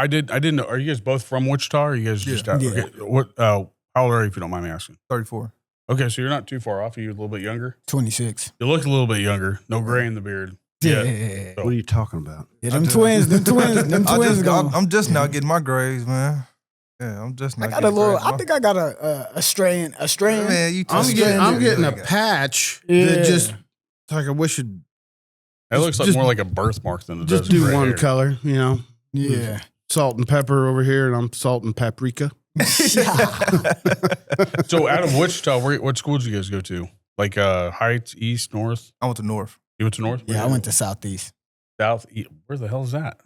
didn't know. Are you guys both from Wichita? Or are you guys just out? Yeah. Okay. What? How old are you, if you don't mind me asking? 34. Okay, so you're not too far off. Are you a little bit younger? 26. You look a little bit younger. No gray in the beard. Yeah. So, What are you talking about? Yeah, them twins gone. I'm just now getting my grades, man. Yeah, I'm just now. I got a little. I think I got a strand. Man, you I'm getting a patch that just like I wish it. It looks like more like a birthmark than it does. Just do gray one hair. color, you know. Yeah. Salt and pepper over here, and I'm salt and paprika. So out of Wichita, what schools did you guys go to? Like Heights, East, North? I went to North. You went to North? Yeah, I went to Southeast. Southeast. Where the hell is that?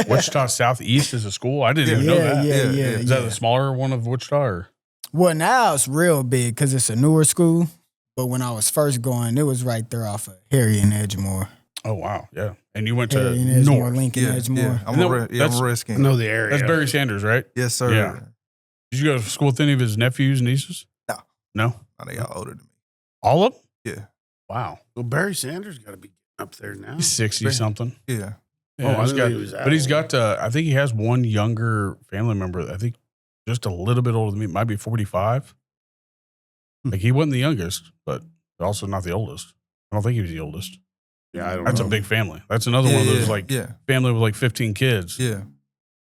Wichita Southeast is a school? I didn't even know that. Yeah. Is that the smaller one of Wichita? Or? Well, now it's real big because it's a newer school. But when I was first going, it was right there off of Harry and Edgemore. Oh, wow. Yeah. And you went Harry to and Edgemore, North. Lincoln, Edgemore. Yeah. I'm a Redskin. I know the area. That's Barry Sanders, right? Yes, sir. Yeah. Did you go to school with any of his nephews and nieces? No. No? Oh, they all older than me. All of them? Yeah. Wow. Well, Barry Sanders got to be up there now. He's 60-something. Yeah. I didn't know he was that but he's old. got, I think he has one younger family member, I think just a little bit older than me, might be 45. Like he wasn't the youngest, but also not the oldest. I don't think he was the oldest. Yeah, I don't That's know. a big family. That's another one of those family with like 15 kids. Yeah.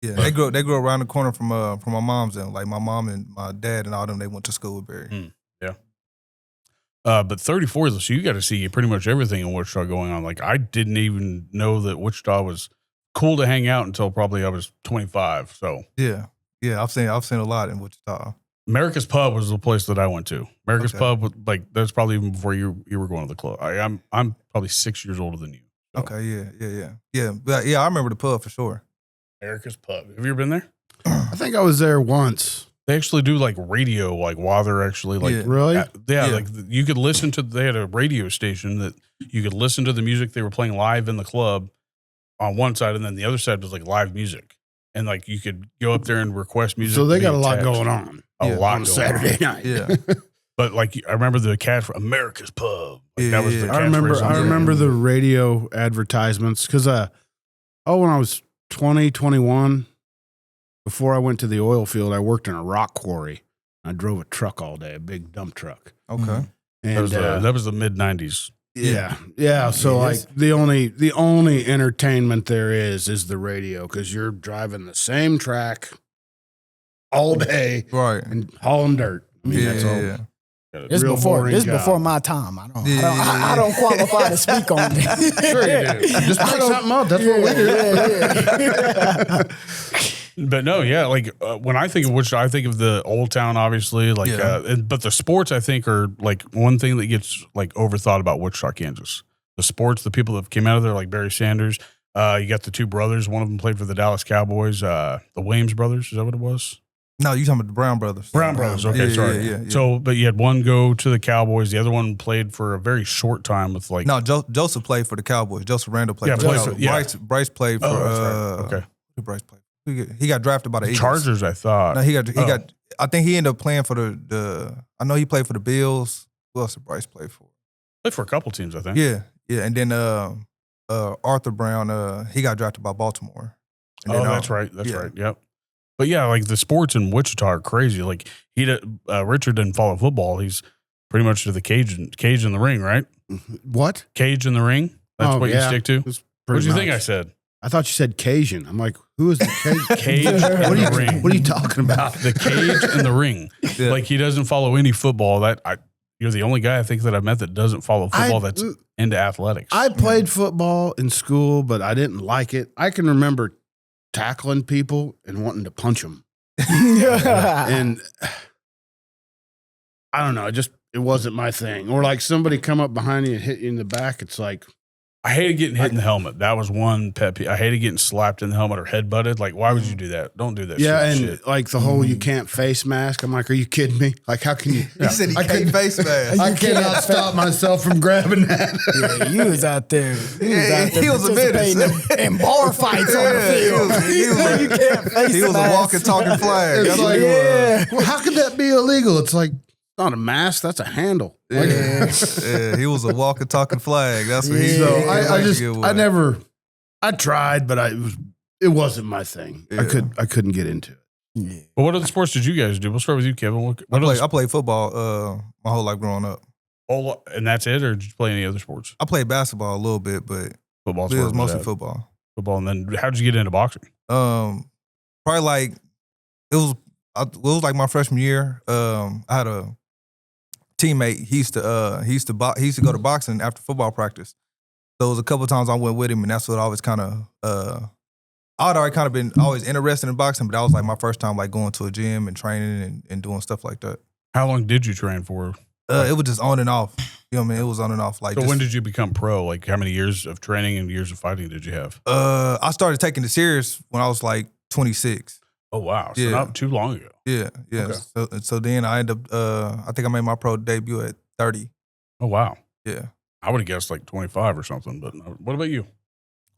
Yeah. They grew up around the corner from my mom's and like my mom and my dad and all them, they went to school with Barry. Yeah. But 34, so you got to see pretty much everything in Wichita going on. Like I didn't even know that Wichita was cool to hang out until probably I was 25. So yeah. I've seen a lot in Wichita. America's Pub was the place that I went to. America's Pub, like that's probably even before you were going to the club. I'm probably 6 years older than you. So. Okay, yeah. But yeah, I remember the pub for sure. America's Pub. Have you ever been there? I think I was there once. They actually do like radio, like while they're actually like Really? like you could listen to. They had a radio station that you could listen to the music they were playing live in the club on one side, and then the other side was like live music, and like you could go up there and request music. So they to be got a lot attached. going on. A lot on going Saturday on. night. Yeah. But like I remember the catch for America's Pub. Like, that was the I remember the radio advertisements because when I was 20, 21, before I went to the oil field, I worked in a rock quarry. I drove a truck all day, a big dump truck. Okay. And that was the mid 90s. Yeah. So like the only entertainment there is the radio because you're driving the same track all day, right, and hauling dirt. I mean, that's all. Yeah. It's before my time. I don't qualify to speak on it. Sure you do. Just make something up. That's what we do. But no, like when I think of Wichita, I think of the Old Town, obviously. Like, but the sports I think are like one thing that gets like overthought about Wichita, Kansas. The sports, the people that came out of there, like Barry Sanders. You got the two brothers. One of them played for the Dallas Cowboys. The Williams brothers. Is that what it was? No, you talking about the Brown brothers. Brown brothers. Okay, sorry. Yeah. So, but you had one go to the Cowboys. The other one played for a very short time with like. No, Joseph played for the Cowboys. Joseph Randall played for the Cowboys. Bryce played for. Okay. Who Bryce played? He got drafted by the Eagles. Chargers, I thought. No, he got. I think he ended up playing for the. I know he played for the Bills. Who else did Bryce play for? Played for a couple teams, I think. Yeah. And then Arthur Brown. He got drafted by Baltimore. And then, that's right. That's right. Yep. But yeah, like the sports in Wichita are crazy. Like Richard didn't follow football. He's pretty much to the cage in the ring, right? What? Cage in the ring. That's what you stick to. What do you think I said? I thought you said Cajun. I'm like, who is the cage? Cage in the ring. What are you talking about? The cage in the ring. Yeah. Like he doesn't follow any football. You're the only guy I think that I've met that doesn't follow football that's into athletics. I played football in school, but I didn't like it. I can remember tackling people and wanting to punch them. And I don't know, it wasn't my thing. Or like somebody come up behind you and hit you in the back. It's like, I hated getting hit in the helmet. That was one pet peeve. I hated getting slapped in the helmet or headbutted. Like, why would you do that? Don't do that. Shit. Like the whole you can't face mask. I'm like, are you kidding me? Like, how can you? He said he can't face mask. I cannot stop myself from grabbing that. Yeah, you was out there. He was a menace. in bar fights on the field. You can't face He was a walking, talking flag. It's like, well, how could that be illegal? It's like, not a mask, that's a handle. Yeah, he was a walking, talking flag. That's what he. So I tried, but it was it wasn't my thing. Yeah. I couldn't get into it. Yeah. Well, what other sports did you guys do? We'll start with you, Kevin. What I played football my whole life growing up. and that's it, or did you play any other sports? I played basketball a little bit, but Football. it was mostly football. Football, and then how did you get into boxing? Probably like it was like my freshman year. I had a teammate. He used to go to boxing after football practice. So it was a couple of times I went with him, and that's what I always kind of. I'd already kind of been always interested in boxing, but that was like my first time like going to a gym and training and doing stuff like that. How long did you train for? It was just on and off. You know what I mean? It was on and off. Like, So when did you become pro? Like, how many years of training and years of fighting did you have? I started taking it serious when I was like 26. Oh wow, so Yeah. not too long ago. Yeah. Okay. So then I ended up. I think I made my pro debut at 30. Oh wow, Yeah. I would have guessed like 25 or something. But what about you?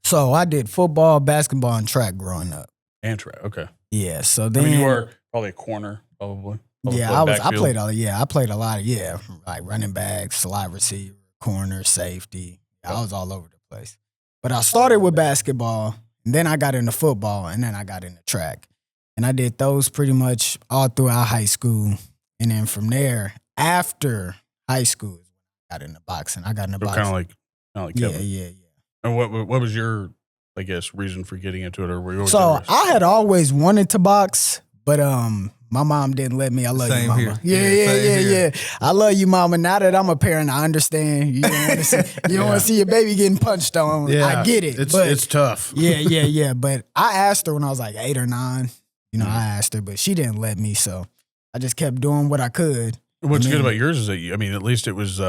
So I did football, basketball, and track growing up. And track. Okay. Yeah. So I then mean, you were probably a corner, probably. Yeah, Probably I backfield. played a lot of like running back, slot receiver, corner, safety. I was all over the place. But I started with basketball, and then I got into football, and then I got into track. And I did those pretty much all throughout high school. And then from there, after high school, I got into boxing. I got into So boxing. kind of like Kevin. yeah. And what was your, I guess, reason for getting into it, or were you always So interested? I had always wanted to box, but my mom didn't let me. I love Same you, mama. here. Yeah. I love you, mama. Now that I'm a parent, I understand. You don't want to see want to see your baby getting punched on. Yeah, I get it. It's tough. Yeah. But I asked her when I was like 8 or 9. You know, I asked her, but she didn't let me. So I just kept doing what I could. What's And good then- about yours is that at least it was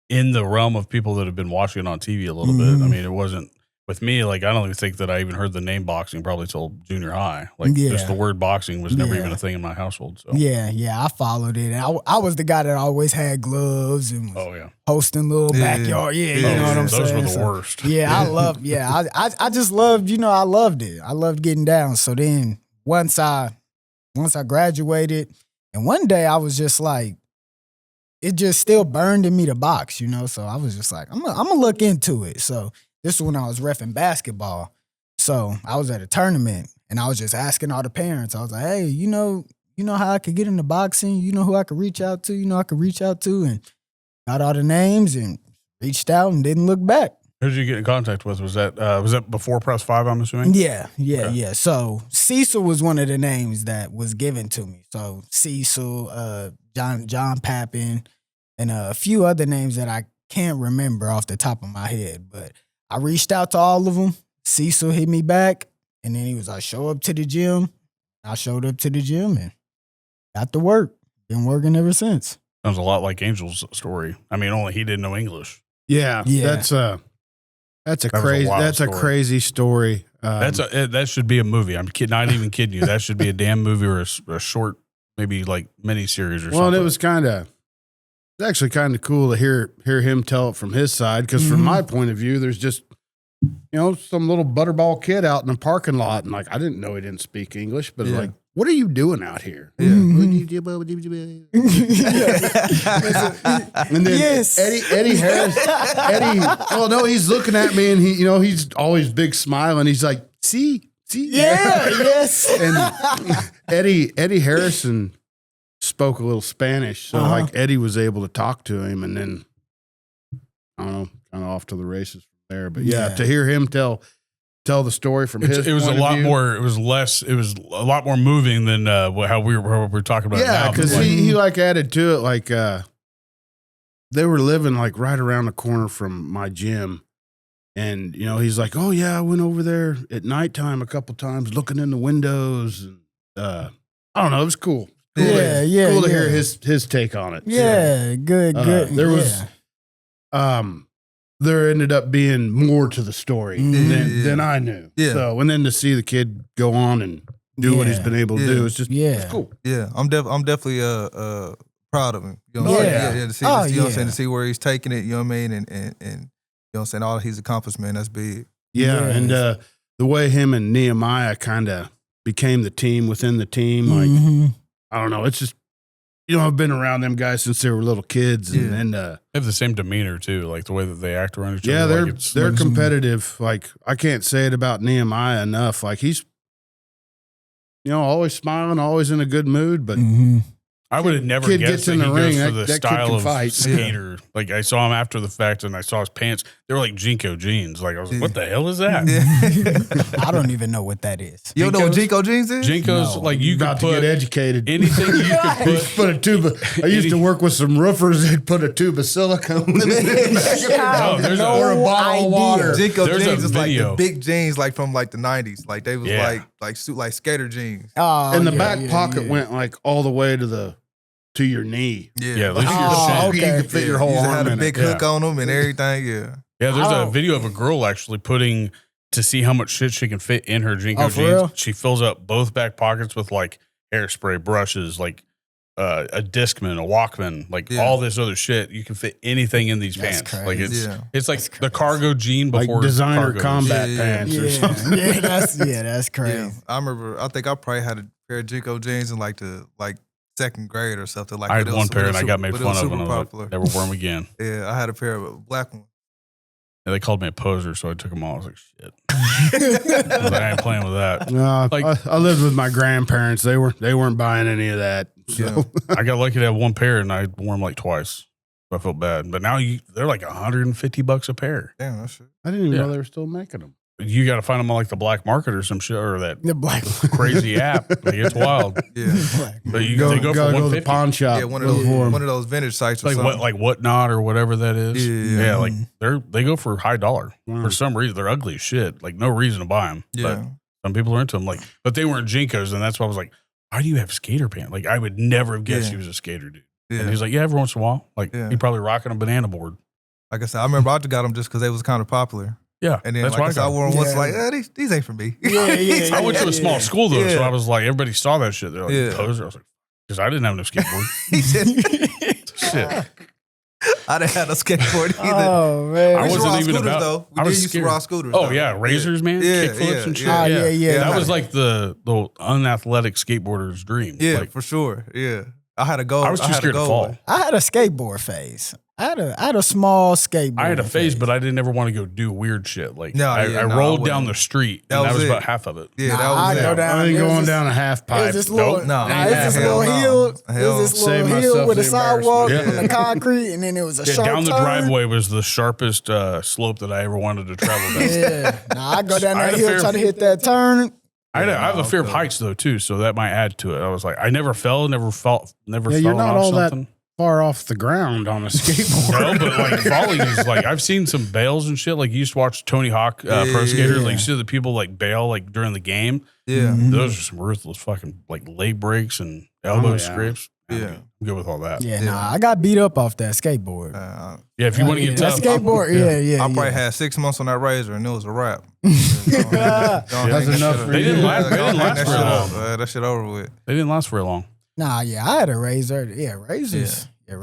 in the realm of people that have been watching it on TV a little Mhm. bit. I mean, it wasn't with me. Like, I don't even think that I even heard the name boxing probably till junior high. Like, Yeah. just the word boxing was never Yeah. even a thing in my household. So, Yeah, I followed it. And I was the guy that always had gloves and was oh yeah, hosting little Yeah. backyard. Yeah, Oh, you know what I'm those saying? were the So- worst. Yeah, I just loved, I loved it. I loved getting down. So then once I graduated, and one day I was just like, it just still burned in me to box, So I was just like, I'm gonna look into it. So this is when I was reffing basketball. So I was at a tournament and I was just asking all the parents. I was like, hey, you know how I could get into boxing? You know who I could reach out to? And got all the names and reached out and didn't look back. Who did you get in contact with? Was that before Press 5, I'm assuming? Yeah. So Cecil was one of the names that was given to me. So Cecil, John Pappin, and a few other names that I can't remember off the top of my head. But I reached out to all of them. Cecil hit me back, and then he was like, show up to the gym. I showed up to the gym and got to work. Been working ever since. Sounds a lot like Angel's story. I mean, only he didn't know English. Yeah. That's a was a crazy wild a story. crazy story. That should be a movie. I'm not even kidding you. That should be a damn movie or a short, maybe like mini series or something. Well, it was actually kind of cool to hear him tell it from his side, because from my point of view, there's just some little butterball kid out in the parking lot, and like I didn't know he didn't speak English, but Yeah. like, what are you doing out here? Mhm. And then Yes. Eddie Harris, oh no, he's looking at me and he's always big smiling. He's like, see. Yeah, yes. And Eddie Harrison spoke a little Spanish, so like Eddie was able to talk to him, and then I don't know, kind of off to the races from there. But yeah, to hear him tell the story from his, it was a point of lot view. more. It was a lot more moving than how we were talking about. Yeah, now. because he like added to it, like they were living like right around the corner from my gym. And, he's like, oh, yeah, I went over there at nighttime a couple times looking in the windows. And I don't know. It was cool. Cool Yeah, Cool to yeah. hear his take on it. Yeah, good. There was, there ended up being more to the story than I knew. Yeah. So, and then to see the kid go on and do what he's been able to do, it's just it's cool. Yeah, I'm definitely proud of him. You know what I'm saying? Yeah, to see, Oh, you know what I'm yeah. saying, to see where he's taking it, you know what I mean, and you know what I'm saying, all he's accomplished, man, that's big. Yeah, Yes. and the way him and Nehemiah kind of became the team within the team, like Mhm. I don't know, it's just I've been around them guys since they were little kids, and They have the same demeanor too, like the way that they act around each yeah, other. they're competitive. Like I can't say it about Nehemiah enough. Like he's, always smiling, always in a good mood, but. I would have never Kid guessed gets that in he the goes ring, for that the kid style can of fight. skater. Like I saw him after the fact, and I saw his pants. They were like Jinko jeans. Like I was like, "What the hell is that?" I don't even know what that is. You don't know what Jinko jeans is? Jinkos, No. like you could About to put get educated. anything you could Put a tube. I used to work with some roofers. They'd put a tube of silicone. No, there's a- or a bottle of water. Jinko There's jeans a is like the video. big jeans, like from like the 90s. Like they was Yeah. like skater jeans. Oh, And the yeah, back yeah, pocket yeah. wate like all the way to your knee. Yeah, like, those Oh, are your shit. okay. You can fit your whole you arm had a in big it. hook on them and everything. Yeah. Yeah, there's a Oh. video of a girl actually putting to see how much shit she can fit in her Jinko Oh, for jeans. real? She fills up both back pockets with like hairspray, brushes, like a Discman, a Walkman, like Yeah. all this other shit. You can fit anything in these That's pants. Like crazy. it's like That's the crazy. cargo jean Like before designer cargos. combat Yeah, pants or Yeah, something. that's crazy. Yeah. I remember, I think I probably had a pair of Jinko jeans in like the second grade or something. Like I had but it one was- pair but it and I was got super- made but it fun was of super and I was popular. like, never wear them again. Yeah, I had a pair of a black one. And they called me a poser, so I took them all. I was like, shit. I was like, I ain't playing with that. No, Like- I lived with my grandparents. They weren't buying any of that. So. Yeah. I got lucky to have one pair and I wore them like twice. So I felt bad. But now they're like $150 a pair. Damn, that shit. I didn't even Yeah. know they were still making them. You got to find them on like the black market or some shit or that The black crazy app. Like it's wild. Yeah. black. But they Go go to for the 150. pawn shop. Yeah, one of look those for 'em. one of those vintage sites or Like something. whatnot or whatever that is. Yeah. like they go for high dollar. Wow. For some reason, they're ugly as shit. Like no reason to buy them. Yeah. But some people are into them. Like, but they weren't Jinkos, and that's why I was like, why do you have skater pants? Like I would never have guessed Yeah. he was a skater dude. Yeah. And he's like, yeah, every once in a while. Like Yeah. he probably rocking a banana board. Like I said, I remember I just got them just because they was kind of popular. Yeah, And then that's like why I said, I wore them once Yeah. like, these ain't for me. Yeah, I went to a small school though, so Yeah. I was like, everybody saw that shit. They're like, Yeah. poser. I was like, because I didn't have no skateboard. He said, Shit. I didn't have a skateboard either. Oh man. I We used to wasn't ride even scooters, about- though. We I was did used to scared. ride scooters. Oh though. yeah, razors, man, Yeah, kickflips yeah, and shit. yeah. Oh, yeah. That I was had- like the unathletic skateboarder's dream. Yeah, Like, for sure. Yeah. I had a goal. I was too had a scared to goal fall. one. I had a skateboard phase. I had a small skateboard. I had a phase, but I didn't ever want to go do weird shit. Like No, I yeah, no, I rolled down wouldn't. the street, That and that was was it. about half of it. Yeah, Nah, that was I it. go down. I ain't It was going this- down a half It pipe. was this little, Nope. No. nah, it's this Hell little no. hill. It Hell. was this Save little myself hill with a the sidewalk embarrassment. and the concrete, and then it was a Yeah, sharp down the turn. driveway was the sharpest slope that I ever wanted to travel down. Yeah, nah, I go down I had that a hill, fair- try to hit that turn. I have a fear of okay. heights though too, so that might add to it. I was like, I never fell, never Yeah, fell you're not off all that something. far off the ground on a skateboard. No, but like falling is like I've seen some bails and shit. Like you used to watch Tony Hawk Pro Skater. Yeah. Like you see the people like bail like during the game. Yeah. Mhm. Those are some ruthless fucking like leg breaks and elbow Oh, yeah. scrapes. Yeah. I'm good with all that. Yeah, Yeah. nah, I got beat up off that skateboard. Yeah, if you want to get that tough, skateboard, yeah. I probably had 6 months on that razor and it was a wrap. That's enough for They you. didn't last- they didn't last very long. That shit over with. they didn't last very long. Nah, yeah, I had a razor. Yeah, razors. Yeah,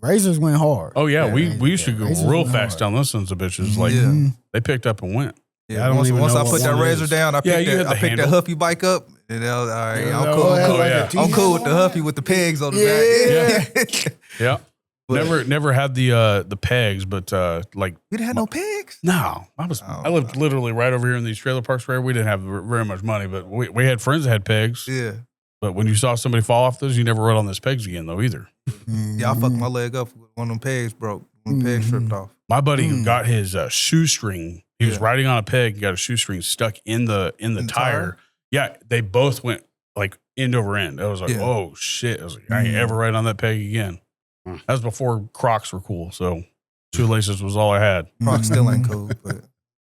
razors went hard. Oh yeah, Yeah, we used to go razors real went fast hard. down those sons of bitches. Like Yeah. they picked up and went. Yeah, I don't once, even once know I what put that one razor is. down, I Yeah, picked, you had that, the I picked that handle. Huffy bike up, and I was all right. Yeah, I'm no, cool. it had like a yeah. I'm cool with the Huffy with the pegs on the back. Yeah, But- never had the pegs, but like You didn't have no pegs. no, I lived literally right over here in these trailer parks where we didn't have very much money, but we had friends that had pegs. Yeah, But when you saw somebody fall off those, you never rode on those pegs again though either. yeah. I fucked my leg up. One of them pegs broke. One of them pegs stripped off. My buddy got his shoestring. He was Yeah. riding on a peg, and got a shoestring stuck in the the tire. tire? Yeah, they both went like end over end. I was like, Yeah. oh shit! I was like, I ain't ever ride on that peg again. Mm. That was before Crocs were cool, so shoelaces was all I had. Crocs still ain't cool, but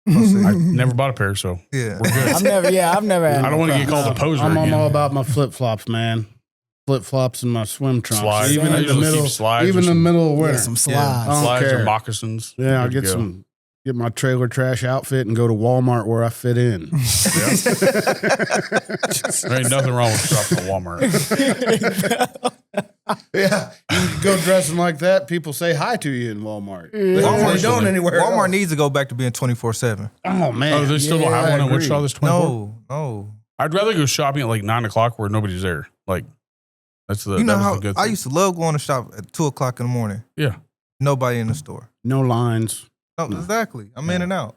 I never bought a pair, so yeah. we're good. I've never had. I don't want to get called a poser I'm again. all about my flip flops, man. Flip flops and my swim trunks. Slides. Even I in the usually keep middle, slides or even in the some- middle of Yeah, winter. some Yeah. slides. I don't Slides or care. moccasins. Yeah, I'll Good to get go. get my trailer trash outfit and go to Walmart where I fit in. There ain't nothing wrong with shopping at Walmart. Yeah, you go dressing like that, people say hi to you in Walmart. Walmart They don't anywhere. Walmart else. needs to go back to being 24/7. Oh man, Oh, they still don't Yeah, have one I in Wichita agree. this 24? No. I'd rather go shopping at like 9 o'clock where nobody's there. Like That's the You know that was how the good I thing. used to love going to shop at 2:00 in the morning. Yeah. Nobody in the store. No lines. No, No. exactly. I'm in and out.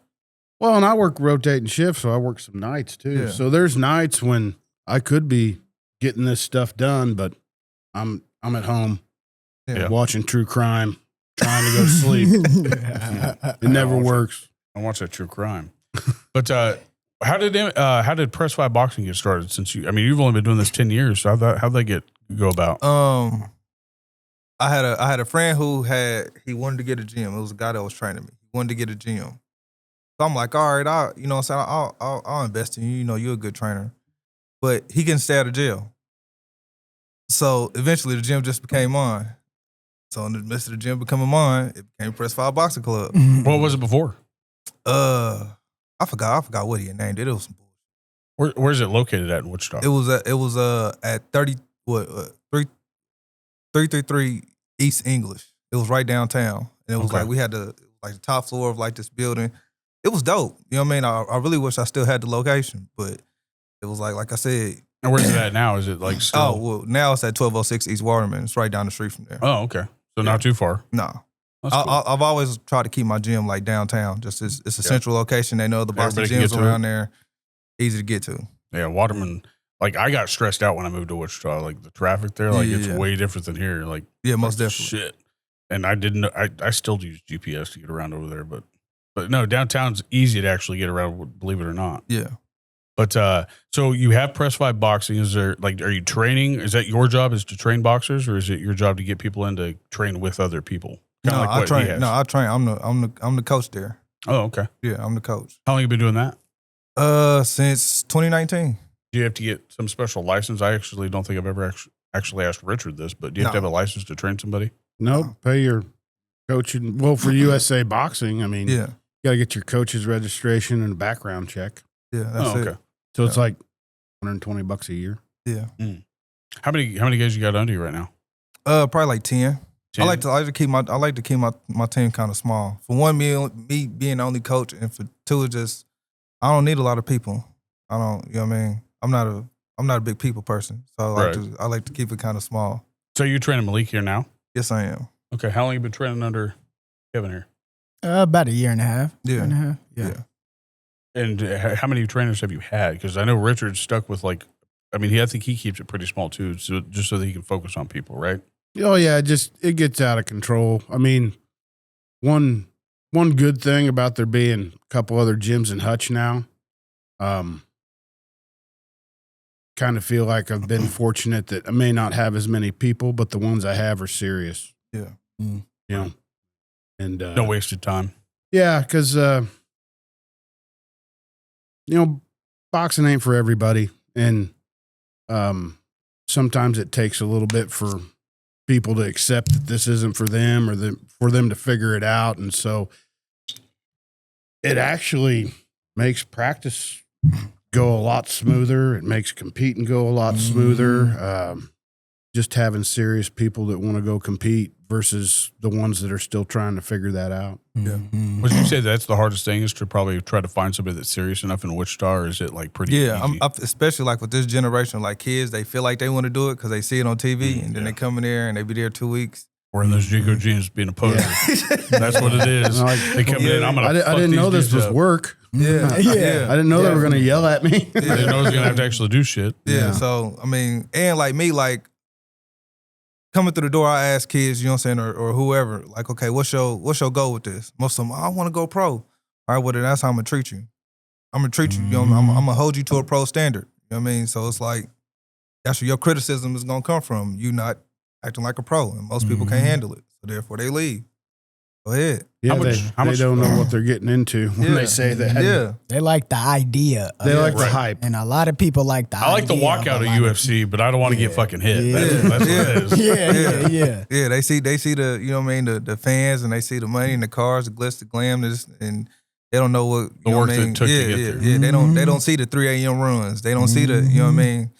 Well, and I work rotating shifts, so I work some nights too. Yeah. So there's nights when I could be getting this stuff done, but I'm at home Yeah. watching true crime, trying to go to sleep. It never works. I watch that true crime. But how did Press 5 Boxing get started? Since you've only been doing this 10 years. So how'd that go about? I had a friend who wanted to get a gym. It was a guy that was training me. He wanted to get a gym. So I'm like, all right, I'll invest in you. You know, you're a good trainer. But he couldn't stay out of jail. So eventually the gym just became mine. So in the midst of the gym becoming mine, it became Press 5 Boxing Club. What was it before? I forgot what he had named it. It was some bullshit. Where's it located at in Wichita? It was at 333 East English. It was right downtown. And it was like we had the top floor of like this building. It was dope. You know what I mean? I really wish I still had the location, but it was like I said. And where's it at now? Is it like still? Oh, well, now it's at 1206 East Waterman. It's right down the street from there. Oh, okay. So not too far. No. That's cool. I've always tried to keep my gym like downtown. Just it's a central location. They know the boxing Everybody can gyms get to around it. there. Easy to get to. Yeah, Waterman. Like I got stressed out when I moved to Wichita. Like the traffic there, it's way different than here. Like Most definitely. Shit. And I didn't know. I still use GPS to get around over there, but no, downtown's easy to actually get around. Believe it or not. Yeah. But so you have Press 5 Boxing. Is there are you training? Is that your job? Is to train boxers, or is it your job to get people in to train with other people? Kinda No, like I what he train. has. No, I train. I'm the coach there. Oh, okay. Yeah, I'm the coach. How long you been doing that? Since 2019. Do you have to get some special license? I actually don't think I've ever actually asked Richard this, but do you have to have a license to train somebody? Nope. Pay your coaching. Well, for USA Boxing, Yeah. you got to get your coach's registration and a background check. Yeah, that's it. Okay. So it's like $120 a year. Yeah. How many guys you got under you right now? Probably like 10. 10? I like to keep my team kind of small. For one, me being the only coach, and for two, it's just I don't need a lot of people. I don't, you know what I mean? I'm not a big people person, so I like to keep it kind of small. So you're training Malik here now? Yes, I am. Okay. How long you been training under Kevin here? About a year and a half. Yeah. Year and a half. Yeah. And how many trainers have you had? Because I know Richard's stuck with I think he keeps it pretty small too, so just so that he can focus on people, right? Oh yeah, it gets out of control. I mean, one good thing about there being a couple other gyms in Hutch now, kind of feel like I've been fortunate that I may not have as many people, but the ones I have are serious. Yeah. You know, and No wasted time. yeah, because boxing ain't for everybody, and sometimes it takes a little bit for people to accept that this isn't for them, or for them to figure it out, and so it actually makes practice go a lot smoother. It makes competing go a lot smoother. Just having serious people that want to go compete versus the ones that are still trying to figure that out. Yeah. Would you say that's the hardest thing is to probably try to find somebody that's serious enough in Wichita, or is it like pretty easy? Especially like with this generation, like kids, they feel like they want to do it because they see it on TV, and then they come in there and they be there 2 weeks. Wearing those Jigo jeans being a poser. That's what it is. They come in, I'm going to I didn't know this was work. Yeah. I didn't know they were going to yell at me. I didn't know I was going to have to actually do shit. Yeah. So, I mean, and like me, like coming through the door, I ask kids, you know what I'm saying, or whoever, like, okay, what's your goal with this? Most of them, I want to go pro. All right, well, then that's how I'm going to treat you. I'm going to treat you. You know what I mean? I'm going to hold you to a pro standard. You know what I mean? So it's like, that's where your criticism is going to come from. You not acting like a pro, and most people can't handle it. So therefore, they leave. Go ahead. Yeah, How much they don't know what they're getting into when they say that. Yeah. They like the idea. They like the Right. hype. And a lot of people like the I like the idea walkout a of lot UFC, but I don't want to get fucking hit. Yeah. That's what it is. Yeah. Yeah, they see the, you know what I mean, the fans, and they see the money and the cars, the glitz, the glam, and they don't know what The you know work what I that mean? it took to yeah, get yeah, there. yeah. They don't see the 3 a.m. runs. They don't see the, you know what I mean?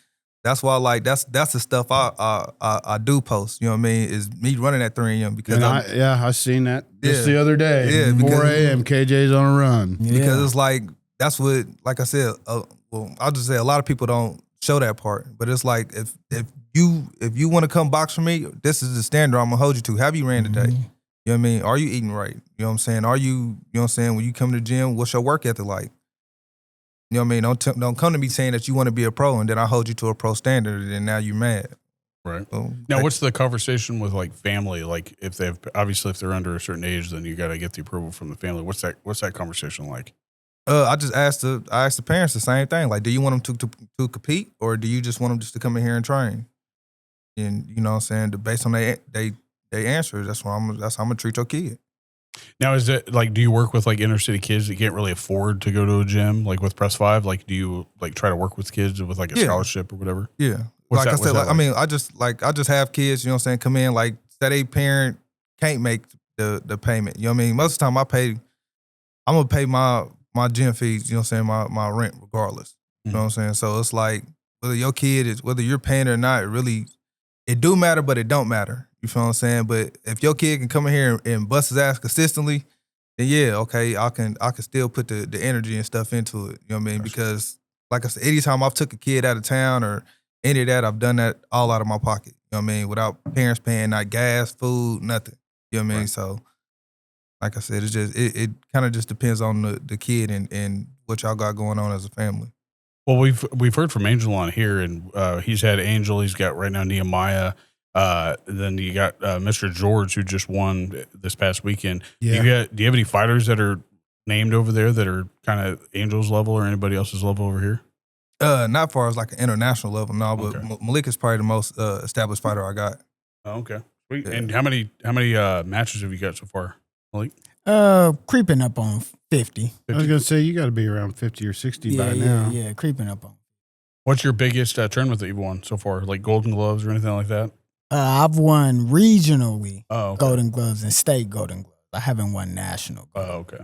That's why, like, that's the stuff I do post. You know what I mean? Is me running at 3 a.m. because And I seen that just Yeah. the other day. Yeah, 4 because- a.m. KJ's on a run. because it's like that's what, like I said, well, I'll just say a lot of people don't show that part, but it's like if if you want to come box for me, this is the standard I'm gonna hold you to. Have you ran today? You know what I mean? Are you eating right? You know what I'm saying? Are you, you know what I'm saying? When you come to the gym, what's your work ethic like? You know what I mean? Don't come to me saying that you want to be a pro and then I hold you to a pro standard and now you're mad. Right. So, Now, what's the conversation with like family? Like if they've obviously if they're under a certain age, then you got to get the approval from the family. What's that conversation like? I just asked the parents the same thing. Like, do you want them to compete or do you just want them just to come in here and train? And you know what I'm saying? Based on they answers, that's how I'm gonna treat your kid. Now, is it like, do you work with like inner city kids that can't really afford to go to a gym, like with Press 5? Like, do you like try to work with kids with like a scholarship or whatever? Yeah. What's like that, I said, like? I mean, I just have kids, you know what I'm saying, come in, like, say they parent can't make the payment. You know what I mean? Most of the time I'm gonna pay my gym fees, you know what I'm saying, my rent regardless. You know what I'm saying? So it's like whether you're paying or not, it do matter, but it don't matter. You feel what I'm saying? But if your kid can come in here and bust his ass consistently, then yeah, okay, I can still put the energy and stuff into it. You know what I mean? Because like I said, anytime I've took a kid out of town or any of that, I've done that all out of my pocket. You know what I mean? Without parents paying, not gas, food, nothing. You know what I mean? Right. So like I said, it's just it kind of just depends on the kid and what y'all got going on as a family. Well, we've heard from Angel on here, and he's had Angel. He's got right now Nehemiah. Then you got Mr. George, who just won this past weekend. Yeah. Do you have any fighters that are named over there that are kind of Angel's level or anybody else's level over here? Not far as like an international level, no. But Okay. Malik is probably the most established fighter I got. Oh, okay. Sweet. Yeah. And how many matches have you got so far, Malik? Creeping up on 50. I was going to say, you got to be around 50 or 60 by now. Yeah, creeping up on. What's your biggest tournament that you've won so far? Like Golden Gloves or anything like that? I've won regionally Golden Golden Gloves and state Golden Gloves. I haven't won national. Okay.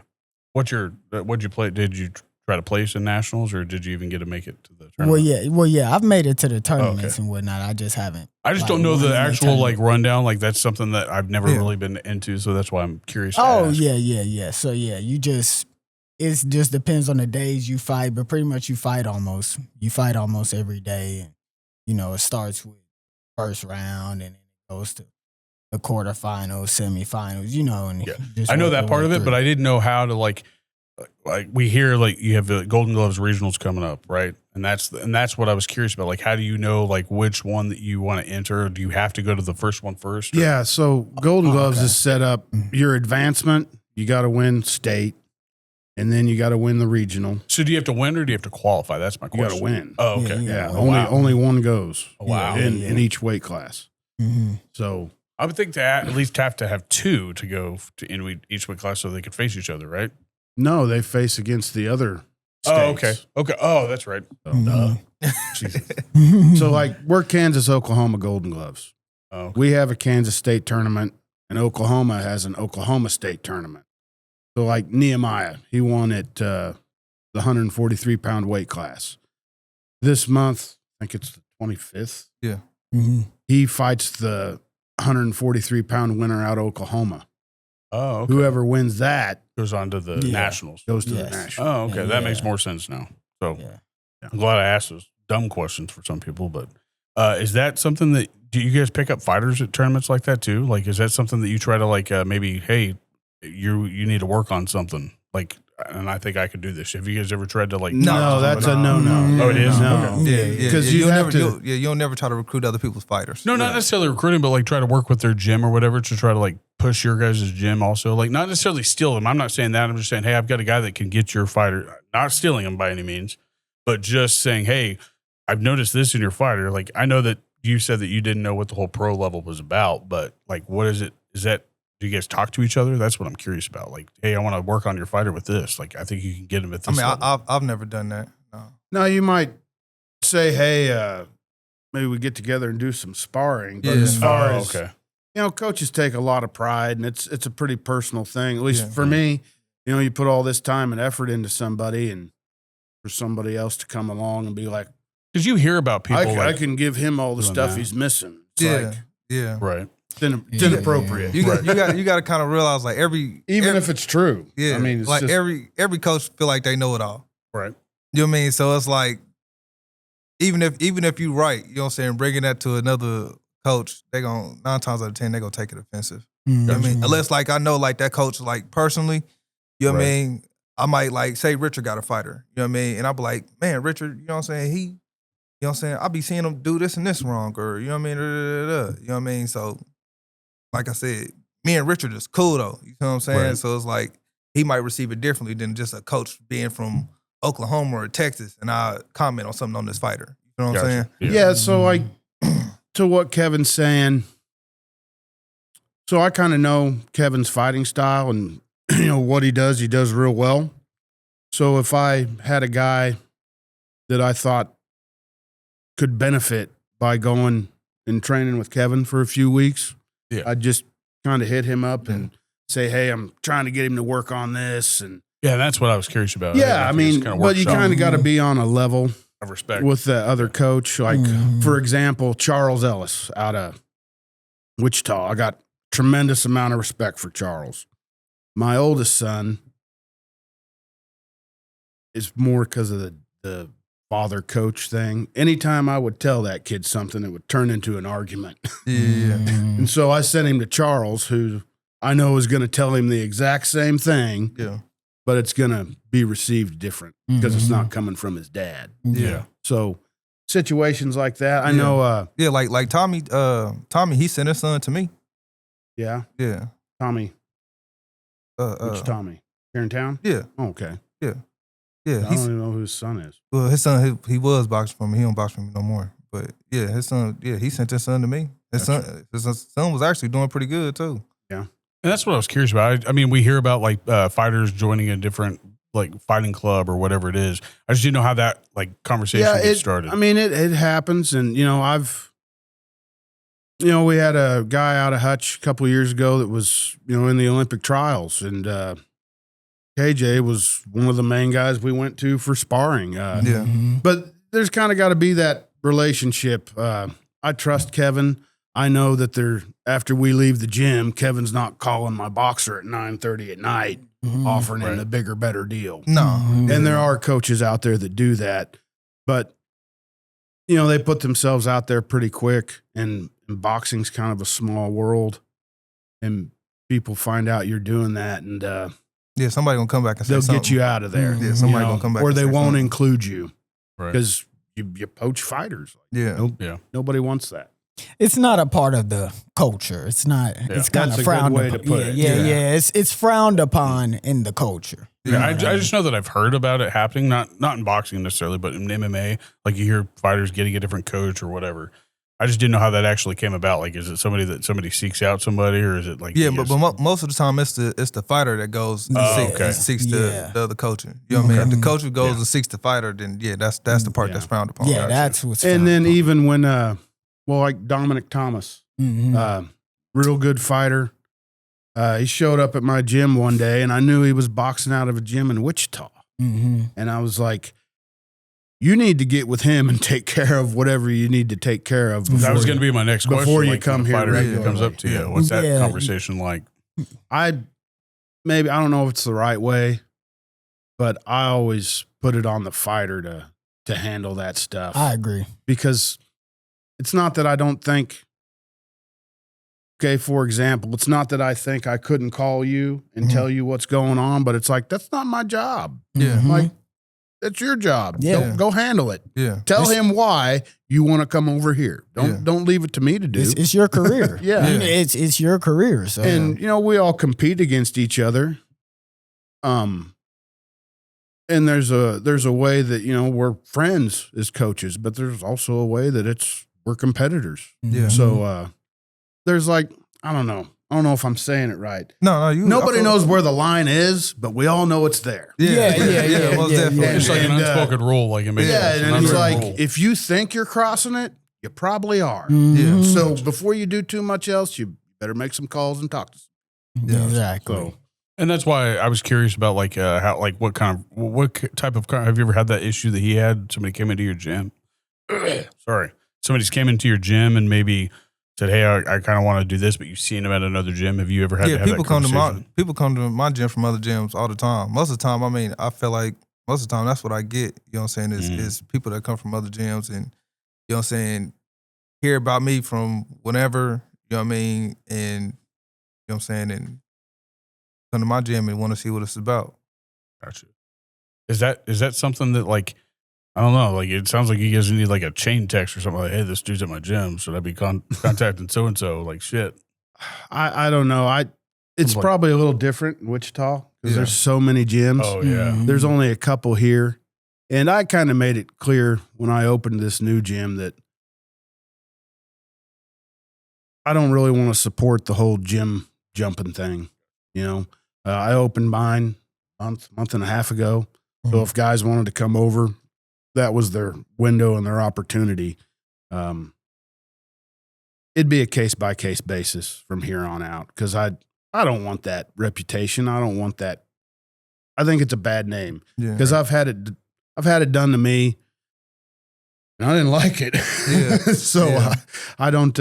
What'd you play? Did you try to place in nationals, or did you even get to make it to the tournament? Well, yeah. I've made it to the tournaments and whatnot. I just haven't. I just don't know the actual like rundown. Like that's something that I've never really been into, so that's why I'm curious. Yeah. So yeah, it just depends on the days you fight, but pretty much you fight almost every day, and you know it starts with first round and it goes to the quarterfinals, semifinals. You know, and I know that part of it, but I didn't know how to like we hear like you have the Golden Gloves regionals coming up, right? And that's what I was curious about. Like, how do you know like which one that you want to enter? Or do you have to go to the first one first? Or? Yeah. So Golden Gloves is set up your advancement. You got to win state, and then you got to win the regional. So do you have to win or do you have to qualify? That's my question. You got to win. Oh, okay. Yeah. Only one goes. Wow. In each weight class. Mm-hmm. So I would think to at least have to have two to go in each weight class so they could face each other, right? no, they face against the other states. Oh, okay. Okay. Oh, that's right. Oh, Mm-hmm. So like we're Kansas, Oklahoma Golden Gloves. Oh, okay. We have a Kansas State tournament, and Oklahoma has an Oklahoma State tournament. So like Nehemiah, he won at the 143-pound weight class. This month, I think it's the 25th. Yeah. Mm-hmm. He fights the 143-pound winner out of Oklahoma. Oh, okay. Whoever wins that Goes on to the nationals. goes to the Yes. national. Oh, okay. Yeah. That makes more sense now. So Yeah. I'm glad I asked those dumb questions for some people, but is that something that, do you guys pick up fighters at tournaments like that too? Like, is that something that you try to like, maybe, hey, you need to work on something like, and I think I could do this. Have you guys ever tried to like? No, that's a no. Oh, it is? No. Okay. Yeah. Because you'll never try to recruit other people's fighters. No, not necessarily recruiting, but like try to work with their gym or whatever to try to like push your guys' gym also. Like not necessarily steal them. I'm not saying that. I'm just saying, hey, I've got a guy that can get your fighter. Not stealing them by any means, but just saying, hey, I've noticed this in your fighter. Like I know that you said that you didn't know what the whole pro level was about, but like what is it? Is that, do you guys talk to each other? That's what I'm curious about. Like, hey, I want to work on your fighter with this. Like, I think you can get him at this level. I've never done that. No. No, you might say, hey, maybe we get together and do some sparring. But Yeah. as far as, okay. you know, coaches take a lot of pride, and it's a pretty personal thing. At least Yeah. for me, you know, you put all this time and effort into somebody, and for somebody else to come along and be like, Because you hear about people I can give him all the doing stuff that. he's missing. It's Yeah. like, Yeah. right. it's inappropriate. You got to kind of realize like Even if it's true. yeah, I mean, it's like just, every coach feel like they know it all. Right. You know what I mean? So it's like even if you right, you know what I'm saying, bringing that to another coach, they gonna 9 times out of 10 they gonna take it offensive. You know what I mean? Unless like I know like that coach like personally, you know what I mean? I might like say Richard got a fighter, you know what I mean? And I'll be like, man, Richard, you know what I'm saying? You know what I'm saying? I'll be seeing him do this and this wrong, or you know what I mean? You know what I mean? So like I said, me and Richard is cool though. You know what I'm saying? Right. So it's like he might receive it differently than just a coach being from Oklahoma or Texas and I comment on something on this fighter. You know what I'm saying? Yeah, so like to what Kevin's saying, so I kind of know Kevin's fighting style and you know what he does real well. So if I had a guy that I thought could benefit by going and training with Kevin for a few weeks, I'd just kind of hit him up and say, hey, I'm trying to get him to work on this. And yeah, that's what I was curious about. yeah, I mean, but you kind of got to be on a level of respect with the other coach. Like, for example, Charles Ellis out of Wichita. I got tremendous amount of respect for Charles. My oldest son is more because of the father coach thing. Anytime I would tell that kid something, it would turn into an argument. Yeah. And so I sent him to Charles, who I know is going to tell him the exact same thing. Yeah. But it's going to be received different because it's not coming from his dad. Yeah. So situations like that, I know. Yeah, like Tommy, he sent his son to me. Yeah. Yeah. Tommy. Which Tommy? Here in town? Yeah. Oh, okay. Yeah. I Yeah. don't even know who his son is. Well, his son, he was boxing for me. He don't box for me no more. But yeah, his son, he sent his son to me. His son was actually doing pretty good too. And that's what I was curious about. I mean, we hear about like fighters joining a different like fighting club or whatever it is. I just didn't know how that like conversation gets started. I mean, it happens. And, you know, we had a guy out of Hutch a couple of years ago that was, you know, in the Olympic trials. And KJ was one of the main guys we went to for sparring. But there's kind of got to be that relationship. I trust Kevin. I know that after we leave the gym, Kevin's not calling my boxer at 9:30 at night, offering him the bigger, better deal. No. And there are coaches out there that do that, but you know, they put themselves out there pretty quick, and boxing's kind of a small world, and people find out you're doing that, and somebody gonna come back and say they'll something. get you out of there. Yeah, somebody gonna come back, or and they say won't something. include you Right. because you poach fighters. Yeah. Nobody wants that. It's not a part of the culture. It's not. It's kind That's of a good frowned way upon. to put it. Yeah. It's frowned upon in the culture. Yeah, I just know that I've heard about it happening, not in boxing necessarily, but in MMA. Like you hear fighters getting a different coach or whatever. I just didn't know how that actually came about. Like, is it somebody seeks out somebody, or is it like but most of the time it's the fighter that goes and seeks the other coach. You know what I mean? If the coach goes and seeks the fighter, then that's the part that's frowned upon. Yeah, that's what's. And then even when like Dominic Thomas, real good fighter. He showed up at my gym one day, and I knew he was boxing out of a gym in Wichita. And I was like, you need to get with him and take care of whatever you need to take care of. That was going to be my next question. Before you like, come when a here fighter regularly. comes up to you. What's that conversation like? I don't know if it's the right way, but I always put it on the fighter to handle that stuff. I agree. Because it's not that I don't think, okay, for example, it's not that I think I couldn't call you and tell you what's going on, but it's like, that's not my job. Yeah. Like, that's your job. Yeah. Go handle it. Yeah. Tell him why you want to come over here. Don't leave it to me to do. It's your career. Yeah. It's your career. So And you know, we all compete against each other. And there's a way that, you know, we're friends as coaches, but there's also a way that we're competitors. Yeah. So there's like, I don't know if I'm saying it right. No, Nobody knows where the line is, but we all know it's there. Yeah, most definitely. It's like an unspoken rule. Like it makes and it's like, rule. if you think you're crossing it, you probably are. Yeah. So before you do too much else, you better make some calls and talk to some. Exactly. So, And that's why I was curious about like how like what type of have you ever had that issue that he had? Somebody came into your gym. Sorry, somebody's came into your gym and maybe said, "Hey, I kind of want to do this," but you've seen him at another gym. Have you ever had? Yeah, to have people that come to conversation? my gym from other gyms all the time. Most of the time, I mean, I feel like most of the time that's what I get. You know what I'm saying? Is people that come from other gyms and, you know what I'm saying, hear about me from whenever, you know what I mean, and, you know what I'm saying, and come to my gym and want to see what it's about. Gotcha. Is that something that, like, I don't know, like, it sounds like you guys need like a chain text or something like, hey, this dude's at my gym, should I be contacting so and so? Like, shit. I don't know. It's Like, probably a little different in Wichita because there's so many gyms. oh yeah. There's only a couple here, and I kind of made it clear when I opened this new gym that I don't really want to support the whole gym jumping thing. You know, I opened mine month and a half ago. So if guys wanted to come over, that was their window and their opportunity. It'd be a case by case basis from here on out because I don't want that reputation. I don't want that. I think it's a bad name because I've had it done to me, and I didn't like it. Yeah. So I don't.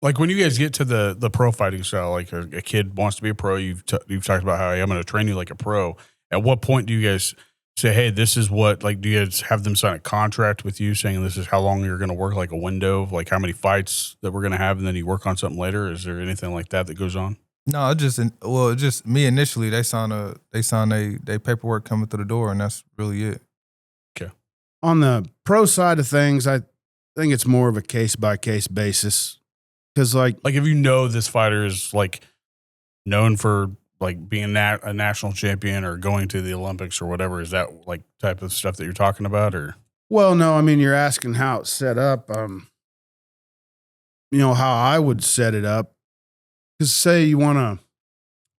Like when you guys get to the pro fighting style, like a kid wants to be a pro, you've talked about how, hey, I'm going to train you like a pro. At what point do you guys say, hey, this is what, like, do you guys have them sign a contract with you saying this is how long you're going to work, like a window of like how many fights that we're going to have, and then you work on something later? Is there anything like that goes on? No, just me initially. They sign they paperwork coming through the door, and that's really it. Okay. On the pro side of things, I think it's more of a case by case basis. Because like if you know this fighter is like known for like being a national champion or going to the Olympics or whatever, is that like type of stuff that you're talking about? Or well, no, I mean, you're asking how it's set up. You know how I would set it up. Because say you want to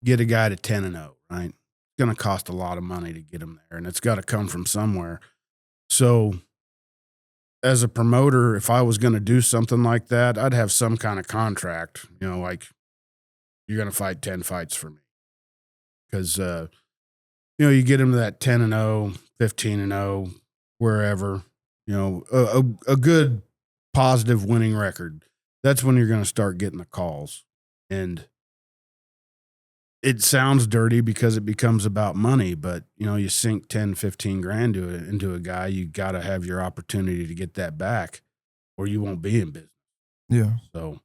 get a guy to 10-0, right? It's going to cost a lot of money to get him there, and it's got to come from somewhere. So as a promoter, if I was going to do something like that, I'd have some kind of contract, you know, like you're going to fight 10 fights for me. Because, you know, you get him to that 10-0, 15-0, wherever, you know, a good positive winning record. That's when you're going to start getting the calls. And it sounds dirty because it becomes about money, but you know, you sink 10, 15 grand into a guy, you got to have your opportunity to get that back or you won't be in business. Yeah. So,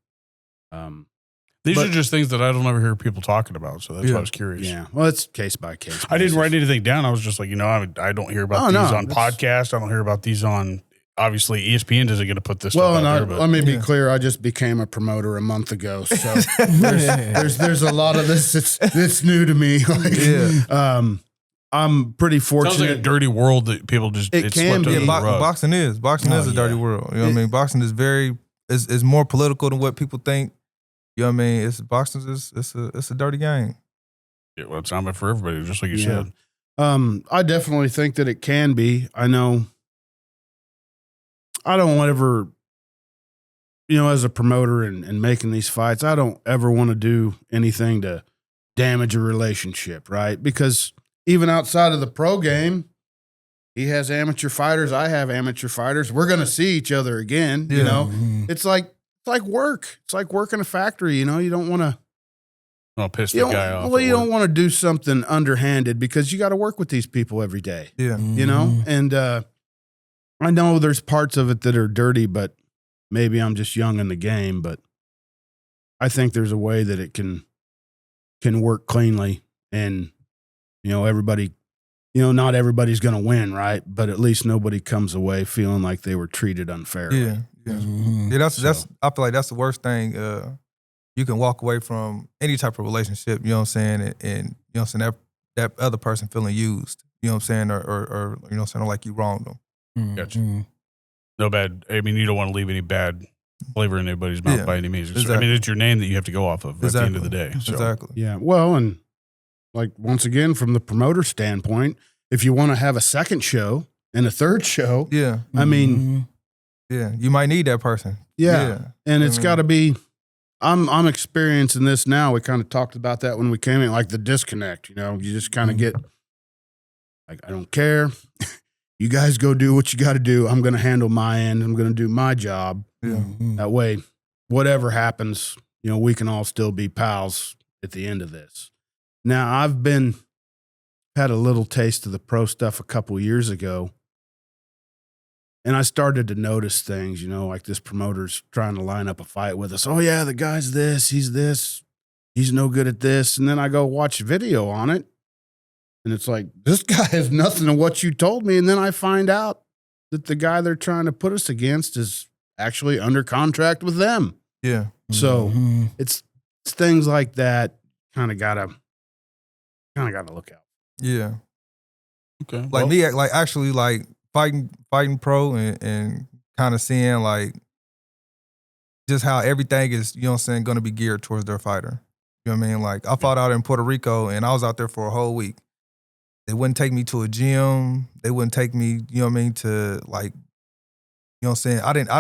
these are just things that I don't ever hear people talking about. So that's why I was curious. Yeah. Well, it's case by case. I didn't write anything down. I was just like, you know, I don't hear about these on podcasts. I don't hear about these on, obviously ESPN isn't going to put this stuff out there. But let me be clear. I just became a promoter a month ago. So there's a lot of this. It's new to me. Like, I'm pretty fortunate. Sounds like a dirty world that people just, it can be. Yeah, boxing is a dirty world. You know what I mean? Boxing is more political than what people think. You know what I mean? It's a dirty game. Yeah, well, it's not for everybody, just like you said. I definitely think that it can be. I know. I don't ever, you know, as a promoter and making these fights, I don't ever want to do anything to damage a relationship, right? Because even outside of the pro game, he has amateur fighters. I have amateur fighters. We're going to see each other again. You know, it's like work. It's like working a factory. You know, you don't want to piss the guy off. Well, you don't want to do something underhanded because you got to work with these people every day. Yeah, you know, and I know there's parts of it that are dirty, but maybe I'm just young in the game. But I think there's a way that it can work cleanly, and you know, everybody. You know, not everybody's going to win, right? But at least nobody comes away feeling like they were treated unfairly. Yeah. That's. I feel like that's the worst thing. You can walk away from any type of relationship. You know what I'm saying, and you know what I'm saying, that other person feeling used. You know what I'm saying, or you know what I'm saying, or like you wronged them. Gotcha. No bad. I mean, you don't want to leave any bad flavor in anybody's mouth by any means. Exactly. I mean, it's your name that you have to go off of at the end of the day. So. Exactly. Yeah. Well, and like once again, from the promoter standpoint, if you want to have a second show and a third show, I mean, you might need that person. Yeah. And it's got to be. I'm experiencing this now. We kind of talked about that when we came in, like the disconnect. You know, you just kind of get like, I don't care. You guys go do what you got to do. I'm going to handle my end. I'm going to do my job. Yeah. That way, whatever happens, you know, we can all still be pals at the end of this. Now, I've been had a little taste of the pro stuff a couple years ago. And I started to notice things, you know, like this promoter's trying to line up a fight with us. Oh, yeah, the guy's this, he's no good at this. And then I go watch video on it. And it's like, this guy has nothing to what you told me. And then I find out that the guy they're trying to put us against is actually under contract with them. Yeah. So it's things like that kind of gotta look out. Yeah. Okay. Like me, like actually like fighting pro and kind of seeing like just how everything is, you know what I'm saying, going to be geared towards their fighter. You know what I mean? Like I fought out in Puerto Rico and I was out there for a whole week. They wouldn't take me to a gym. They wouldn't take me, you know what I mean, to like, you know what I'm saying? I didn't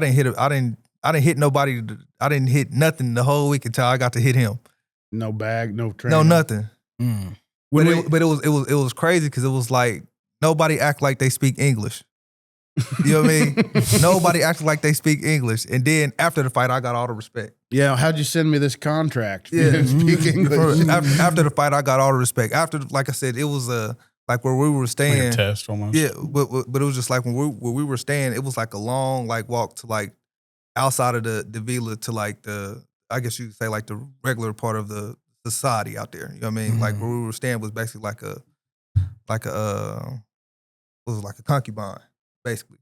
hit nobody. I didn't hit nothing the whole week until I got to hit him. No bag, no training. No, nothing. Mm. But it was crazy because it was like nobody act like they speak English. You know what I mean? Nobody acted like they speak English. And then after the fight, I got all the respect. Yeah, how'd you send me this contract? Yeah. Speak English. After the fight, I got all the respect. After, like I said, it was like where we were staying. Like a test almost. Yeah, but it was just like where we were staying, it was like a long like walk to like outside of the villa to like the, I guess you could say like the regular part of the society out there. You know what I mean? Like where we were staying was basically like a concubine, basically.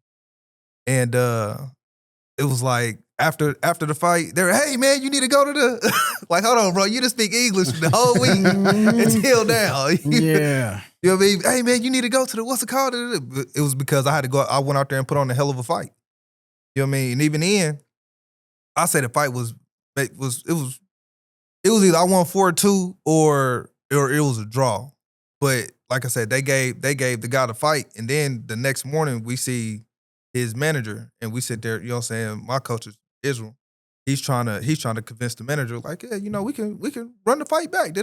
And it was like after the fight, they were, hey man, you need to go to the like, hold on, bro, you didn't speak English the whole week until now. Yeah. You know what I mean? Hey man, you need to go to the, what's it called? It was because I had to go, I went out there and put on a hell of a fight. You know what I mean? And even then, I say the fight was either I won 4-2 or it was a draw. But like I said, they gave the guy the fight, and then the next morning we see his manager, and we sit there. You know what I'm saying? My coach is Israel. He's trying to convince the manager, like, yeah, you know, we can run the fight back. They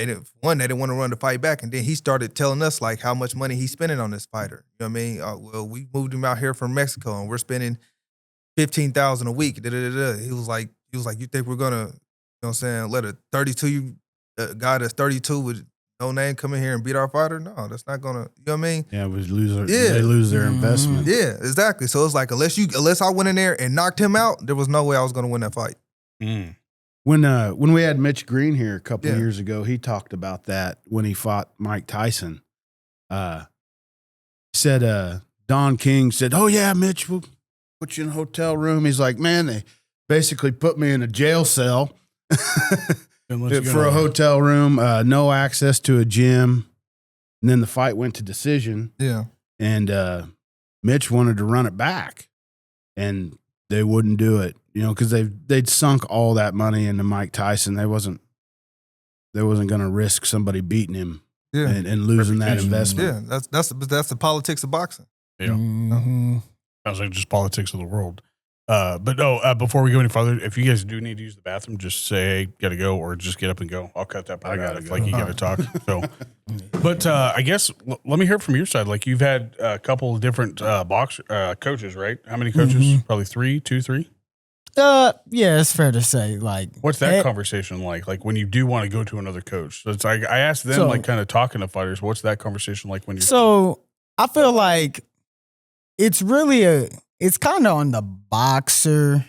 didn't want to run the fight back, and then he started telling us like how much money he's spending on this fighter. You know what I mean? Well, we moved him out here from Mexico, and we're spending $15,000 a week. He was like, you think we're gonna, you know what I'm saying, let a 32 guy that's 32 with no name come in here and beat our fighter? No, that's not gonna, you know what I mean? Yeah, they lose their investment. Yeah, exactly. So it's like unless I went in there and knocked him out, there was no way I was gonna win that fight. Mm. When we had Mitch Green here a couple of years ago, he talked about that when he fought Mike Tyson. Said Don King said, "Oh yeah, Mitch, we'll put you in a hotel room." He's like, "Man, they basically put me in a jail cell for a hotel room, no access to a gym." And then the fight went to decision. Yeah, and Mitch wanted to run it back, and they wouldn't do it. You know, because they'd sunk all that money into Mike Tyson. They wasn't going to risk somebody beating him and losing that investment. Yeah, that's the politics of boxing. Yeah, sounds like just politics of the world. But no, before we go any further, if you guys do need to use the bathroom, just say, hey, gotta go, or just get up and go. I'll cut that part out if like you gotta talk. So, but I guess let me hear from your side. Like you've had a couple of different coaches, right? How many coaches? Probably 2, 3. Yeah, it's fair to say. Like, what's that conversation like? Like when you do want to go to another coach, so it's like I asked them, like, kind of talking to fighters. What's that conversation like when you're? So I feel like it's really it's kind of on the boxer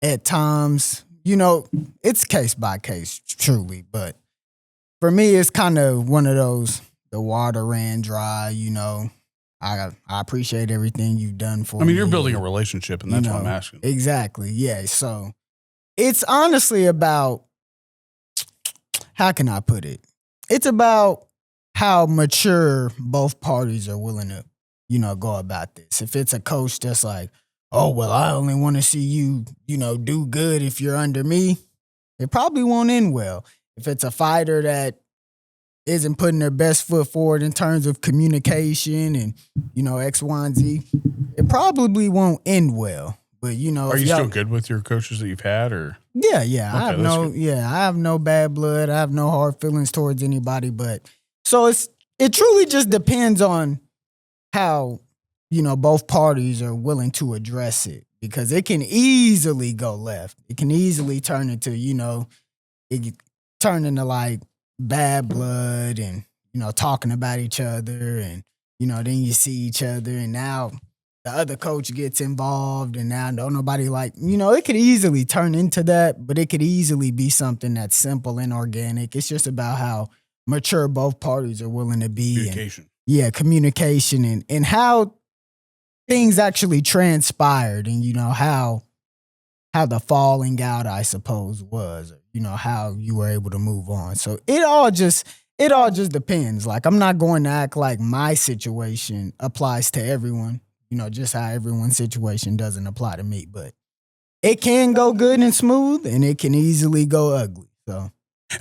at times. You know, it's case by case, truly. But for me, it's kind of one of those. The water ran dry. You know. I appreciate everything you've done for me. I mean, you're building a relationship, and that's what I'm asking. Exactly, yeah. So it's honestly about, how can I put it? It's about how mature both parties are willing to, you know, go about this. If it's a coach that's like, oh, well, I only want to see you, you know, do good if you're under me, it probably won't end well. If it's a fighter that isn't putting their best foot forward in terms of communication and, you know, X, Y, and Z, it probably won't end well. But, you know, are you still good with your coaches that you've had, or? Yeah. Okay, I have no bad blood. I have no hard feelings towards anybody. But so it truly just depends on how, you know, both parties are willing to address it, because it can easily go left. It can easily turn into, you know, like, bad blood and, talking about each other and, then you see each other and now the other coach gets involved and now don't nobody it could easily turn into that, but it could easily be something that's simple and organic. It's just about how mature both parties are willing to be. Communication. Communication and how things actually transpired and, how the falling out, I suppose, was, how you were able to move on. So it all just depends. Like, I'm not going to act like my situation applies to everyone, just how everyone's situation doesn't apply to me. But it can go good and smooth, and it can easily go ugly. So,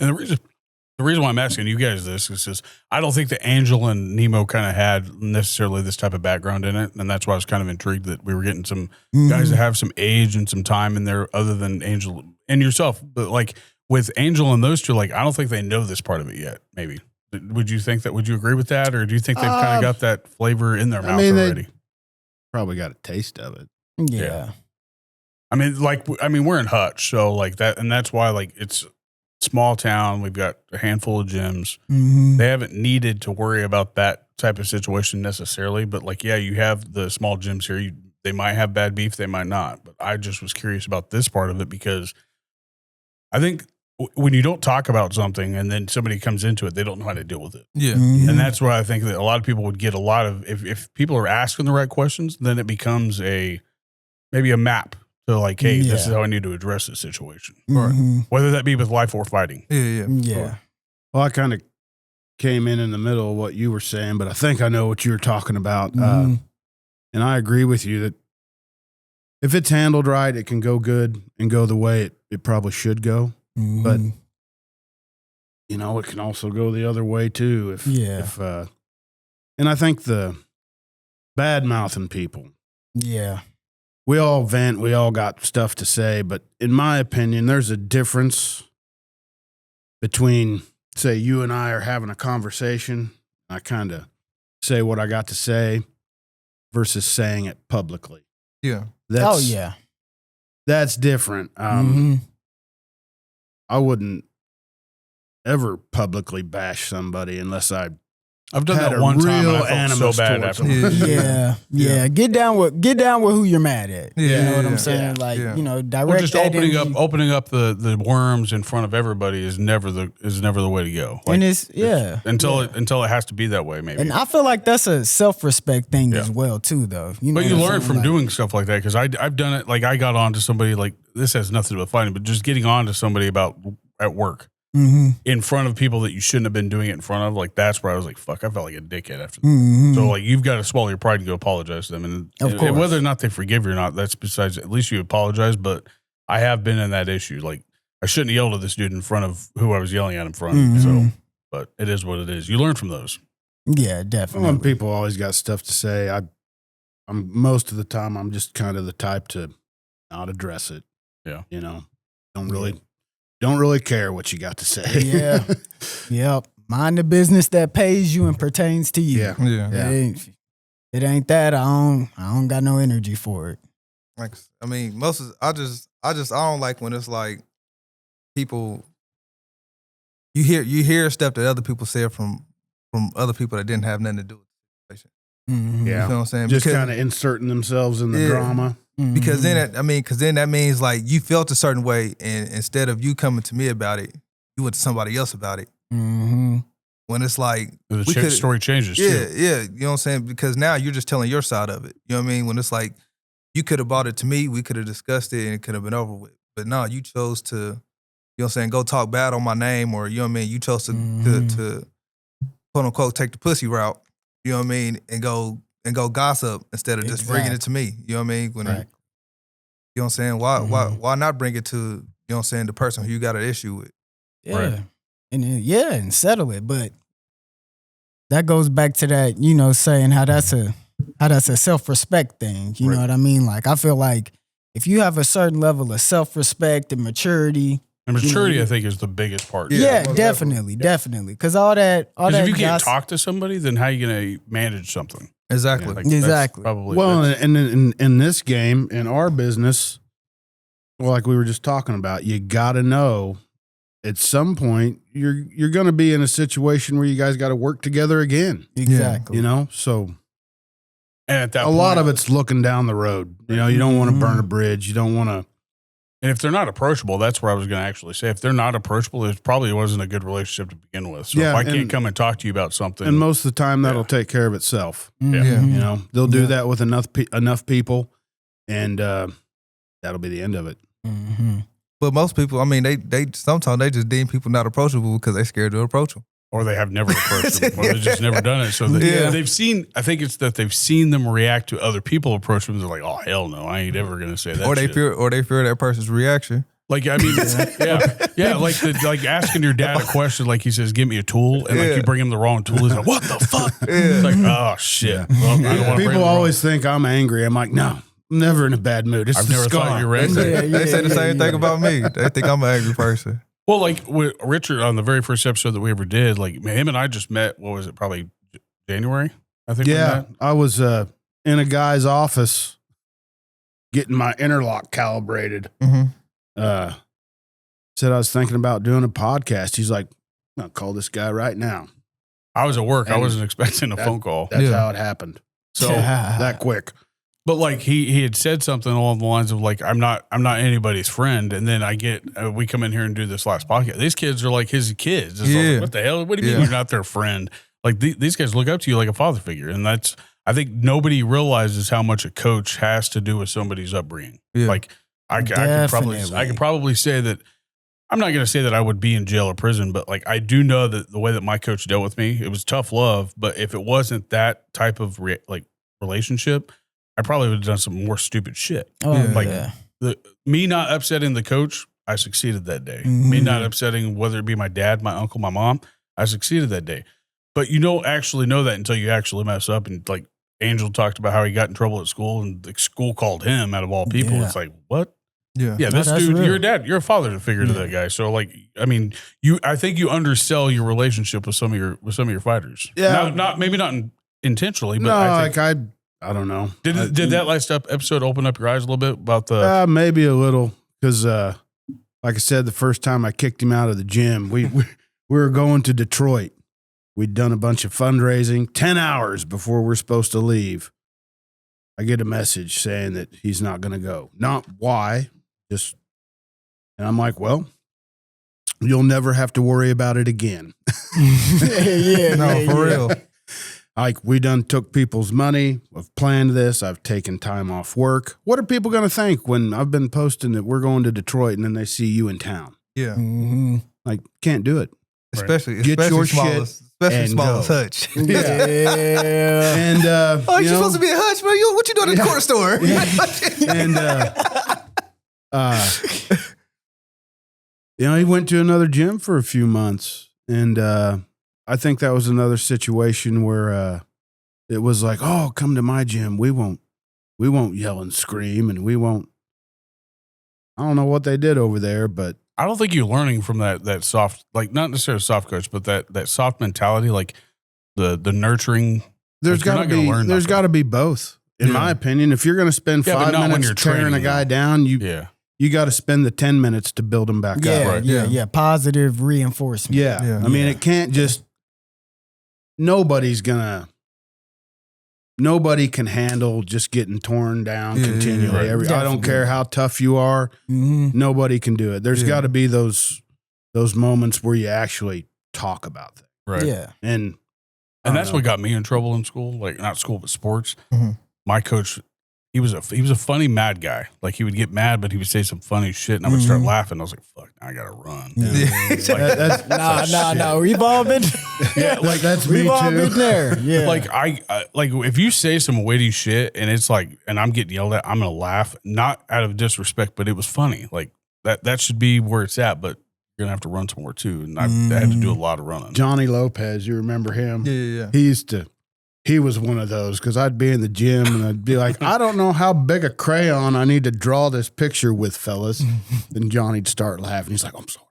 and the reason why I'm asking you guys this is just I don't think that Angel and Nemo kind of had necessarily this type of background in it, and that's why I was kind of intrigued that we were getting some guys that have some age and some time in there other than Angel and yourself. But like with Angel and those two, like I don't think they know this part of it yet. Maybe would you agree with that, or do you think they've kind of got that flavor in their mouth already? Probably got a taste of it. Yeah. I mean, we're in Hutch, so like that, and that's why like it's small town. We've got a handful of gyms. Mm-hmm. They haven't needed to worry about that type of situation necessarily, but like, yeah, you have the small gyms here. They might have bad beef, they might not. But I just was curious about this part of it because I think when you don't talk about something and then somebody comes into it, they don't know how to deal with it. Yeah. Mm-hmm. And that's why I think that a lot of people would get a lot of, if people are asking the right questions, then it becomes maybe a map to like, hey, this is how I need to address this situation. Mm-hmm. Whether that be with life or fighting. Yeah. Well, I kind of came in the middle of what you were saying, but I think I know what you were talking about. Mm-hmm. And I agree with you that if it's handled right, it can go good and go the way it probably should go. Mm-hmm. But, it can also go the other way too. And I think the bad mouthing people. Yeah. We all vent, we all got stuff to say, but in my opinion, there's a difference between, say, you and I are having a conversation. I kind of say what I got to say versus saying it publicly. Yeah. That's different. I wouldn't ever publicly bash somebody unless I've done that one time and I felt so bad after. Yeah. Get down with who you're mad at. You know what I'm saying? Direct just opening up the worms in front of everybody is never the way to go. Like, and it's until it has to be that way, maybe. And I feel like that's a self-respect thing as well too, though. But you learn from doing stuff like that because I've done it. Like I got on to somebody like this has nothing to do with fighting, but just getting on to somebody about at work. Mm-hmm. In front of people that you shouldn't have been doing it in front of, like that's where I was like, "Fuck!" I felt like a dickhead after that. Mm-hmm. So like, you've got to swallow your pride and go apologize to them, and whether or not they forgive you or not, that's besides. At least you apologize. But I have been in that issue. Like I shouldn't have yelled at this dude in front of who I was yelling at in front of. So, but it is what it is. You learn from those. Yeah, definitely. When people always got stuff to say, I'm most of the time I'm just kind of the type to not address it. Yeah, Don't really care what you got to say. Yeah. Yep. Mind the business that pays you and pertains to you. Yeah. It ain't that. I don't got no energy for it. Like, I mean, I don't like when it's like people you hear stuff that other people say from other people that didn't have nothing to do with the situation. Mm-hmm. Yeah. You know what I'm saying? Just kind of inserting themselves in the drama. Because then that means like you felt a certain way, and instead of you coming to me about it, you went to somebody else about it. Mm-hmm. When it's like the story changes. Yeah, too. yeah. You know what I'm saying? Because now you're just telling your side of it. You know what I mean? When it's like you could have brought it to me, we could have discussed it, and it could have been over with. But no, you chose to, you know what I'm saying, go talk bad on my name, or you know what I mean. You chose to quote unquote take the pussy route. You know what I mean, and go gossip instead of just bringing it to me. You know what I mean? When you know what I'm saying? Why not bring it to, you know what I'm saying, the person who you got an issue with? Yeah. Right. And settle it. But that goes back to that, saying how that's a self-respect thing. You know what I mean? Like I feel like if you have a certain level of self-respect and maturity. And maturity, I think, is the biggest part. Yeah, definitely. Because all that. If you can't talk to somebody, then how are you going to manage something? Exactly. Exactly. Probably. Well, and in this game, in our business, well, like we were just talking about, you got to know at some point you're going to be in a situation where you guys got to work together again. Exactly. You know, so And at that a point, lot of it's looking down the road. You know, you don't want to burn a bridge. You don't want to. and if they're not approachable, that's where I was going to actually say. If they're not approachable, it probably wasn't a good relationship to begin with. So Yeah, if I can't and- come and talk to you about something, And most of the time, that'll take care of itself. Yeah. You Mhm. know, they'll do Yeah. that with enough people, and that'll be the end of it. Mhm. But most people, I mean, they sometimes they just deem people not approachable because they're scared to approach them. or they have never approached them, or they've just never done it. So they've seen. I think it's that they've seen them react to other people approach them. They're like, "Oh hell no, I ain't ever gonna say that." Or they shit. fear that person's reaction. Like, I mean, yeah, like asking your dad a question, like he says, "Give me a tool," and like you bring him the wrong tool. He's like, "What the fuck?" It's like, oh shit. Well, I don't wanna bring him People the always think I'm angry. I'm like, no, I'm never in a bad mood. It's I've the never scar. thought you were They angry. say, Yeah, they say the yeah, same yeah. thing about me. They think I'm an angry person. Well, like with Richard on the very first episode that we ever did, like him and I just met. What was it? Probably January. I think. we Yeah, met. I was in a guy's office getting my interlock calibrated. Mm-hmm. Said I was thinking about doing a podcast. He's like, I'll call this guy right now. I was at work. I And wasn't expecting a that- phone call. That's Yeah. how it happened. So, That quick. but like he had said something along the lines of like, I'm not anybody's friend. And then I get we come in here and do this last podcast. These kids are like his kids. It's Yeah. like, what the hell? What do you mean Yeah. you're not their friend? Like these guys look up to you like a father figure, and that's I think nobody realizes how much a coach has to do with somebody's upbringing. Yeah. Like I could probably say that. I'm not going to say that I would be in jail or prison, but like I do know that the way that my coach dealt with me, it was tough love. But if it wasn't that type of relationship, I probably would have done some more stupid shit. Oh, Yeah. Like yeah. Me not upsetting the coach, I succeeded that day. Mhm. Me not upsetting whether it be my dad, my uncle, my mom, I succeeded that day. But you don't actually know that until you actually mess up. And like Angel talked about how he got in trouble at school, and the school called him out of all people. Yeah. It's like, what? Yeah. Yeah, this that's dude, real. you're a dad, you're a father to figure to that guy. So like, I mean, I think you undersell your relationship with some of your fighters. Yeah. not maybe not intentionally, but No, I think, I don't know. did that last episode open up your eyes a little bit about the? Maybe a little, because like I said, the first time I kicked him out of the gym, we were going to Detroit. We'd done a bunch of fundraising. 10 hours before we're supposed to leave, I get a message saying that he's not going to go. Not why, just, and I'm like, well, you'll never have to worry about it again. yeah, No, yeah, for yeah. real. Like, we done took people's money. I've planned this. I've taken time off work. What are people going to think when I've been posting that we're going to Detroit and then they see you in town? Yeah. Mhm. Like, can't do it. Especially Get your smallest, shit especially and smallest go. hutch. Yeah. And, Oh, you're supposed to be a hutch, man. What you doing at the corner store? and, he went to another gym for a few months. And I think that was another situation where it was like, oh, come to my gym. We won't yell and scream, and we won't. I don't know what they did over there, but I don't think you're learning from that soft, like not necessarily soft coach, but that soft mentality, like the nurturing. there's Like, you're got not to gonna be learn there's nothing. got to be both. In Yeah. my opinion, if you're going to spend Yeah, but 5 not when minutes you're tearing training, a guy though. down, Yeah. you got to spend the 10 minutes to build him back Yeah, up. Right. yeah, Yeah. yeah. Positive reinforcement. Yeah. Yeah. I mean, Yeah. it can't just, nobody can handle just getting torn down Yeah, continually. yeah, right. I don't care how tough you are. Mhm. Nobody can do it. There's Yeah. got to be those moments where you actually talk about things. Right. Yeah. And And that's what got me in trouble in school, like not school, but sports. Mhm. My coach, he was a funny, mad guy. Like he would get mad, but he would say some funny shit, and I would start laughing. I was like, "Fuck, now I gotta run." Nah. We've all been. yeah, like that's me We've all too. been there. Yeah. Like like if you say some witty shit and it's like, and I'm getting yelled at, I'm gonna laugh, not out of disrespect, but it was funny. Like that should be where it's at. But you're gonna have to run somewhere too, and I had to do a lot of running. Johnny Lopez, you remember him? Yeah. He was one of those because I'd be in the gym and I'd be like, I don't know how big a crayon I need to draw this picture with, fellas. Then Johnny'd start laughing. He's like, I'm sorry.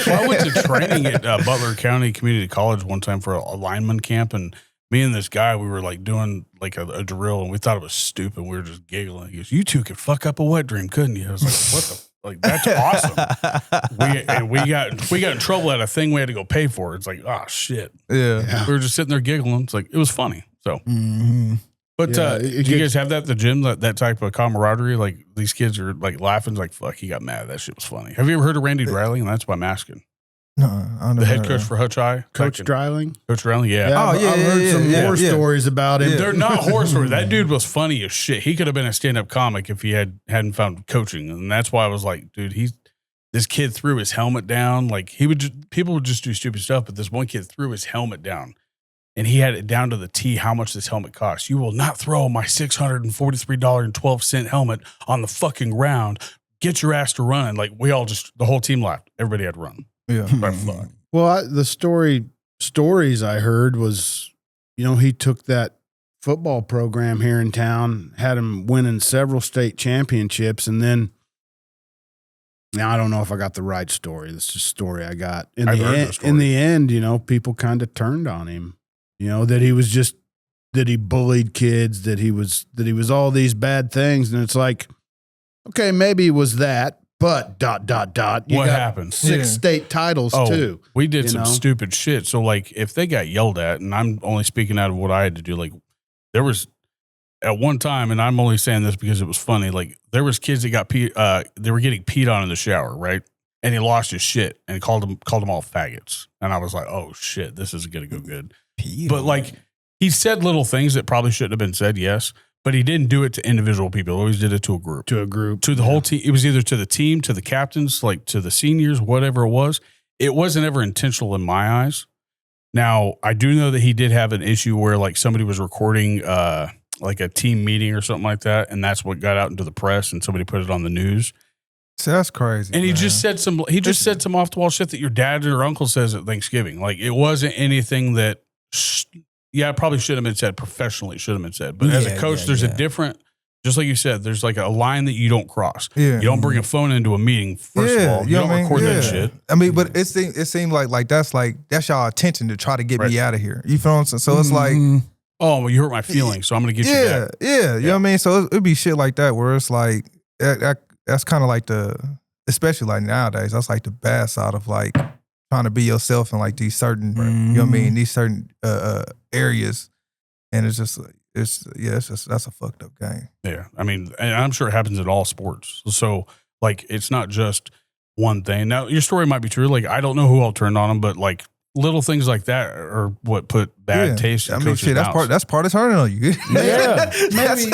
Well, I went to training at Butler County Community College one time for a lineman camp, and me and this guy, we were like doing like a drill, and we thought it was stupid. We were just giggling. He goes, "You two could fuck up a wet dream, couldn't you?" I was like, "What the Like, that's awesome. We got in trouble at a thing we had to go pay for. It's like, oh shit. Yeah. We were just sitting there giggling. It's like, it was funny. So, but Yeah, do you guys have that at the gym, that type of camaraderie? Like, these kids are like laughing, like, fuck, he got mad. That shit was funny. Have you ever heard of Randy Driley? And that's why I'm asking. No, I The head coach for Hutch High. Coach Dreiling. Coach Driley, yeah. I've heard some more stories about him. They're not horror stories. That dude was funny as shit. He could have been a stand-up comic if he hadn't found coaching. And that's why I was like, dude, this kid threw his helmet down. Like, people would just do stupid stuff, but this one kid threw his helmet down. And he had it down to the T how much this helmet costs. You will not throw my $643.12 helmet on the fucking ground. Get your ass to running. Like, the whole team laughed. Everybody had to run. Yeah. Fuck. Well, the stories I heard was, he took that football program here in town, had him winning several state championships, and then now I don't know if I got the right story. That's just a story I got. In the end, people kind of turned on him. That he bullied kids, that he was all these bad things, and it's like, okay, maybe it was that. But ... What happens? 6 state titles too. We did some stupid shit. So like, if they got yelled at, and I'm only speaking out of what I had to do, like there was at one time, and I'm only saying this because it was funny. Like there was kids that got they were getting peed on in the shower, right? And he lost his shit and called them all faggots. And I was like, oh shit, this isn't gonna go good. But like, he said little things that probably shouldn't have been said. Yes. But he didn't do it to individual people. He always did it to a group. To the whole team. It was either to the team, to the captains, like to the seniors, whatever it was. It wasn't ever intentional in my eyes. Now, I do know that he did have an issue where like somebody was recording like a team meeting or something like that, and that's what got out into the press, and somebody put it on the news. So that's crazy. And he just said some off the wall shit that your dad or uncle says at Thanksgiving. Like, it wasn't anything that it probably should have been said professionally. Should have been said. But as a coach, there's a different, just like you said, there's like a line that you don't cross. Yeah. You don't bring a phone into a meeting, first of all. You don't record that shit. I mean, but it seemed like that's y'all attention to try to get me out of here. You feel what I'm saying? So it's like, oh, well, you hurt my feelings, so I'm going to get you back. Yeah. You know what I mean? So it'd be shit like that where it's like, that's kind of like especially like nowadays, that's like the bad side of like trying to be yourself in like these certain, you know what I mean, these certain areas. And it's just like, that's a fucked up game. Yeah. I mean, and I'm sure it happens in all sports. So like, it's not just one thing. Now, your story might be true. Like, I don't know who all turned on him, but like little things like that are what put bad taste in coaches' mouths. That's part of turning on you. Maybe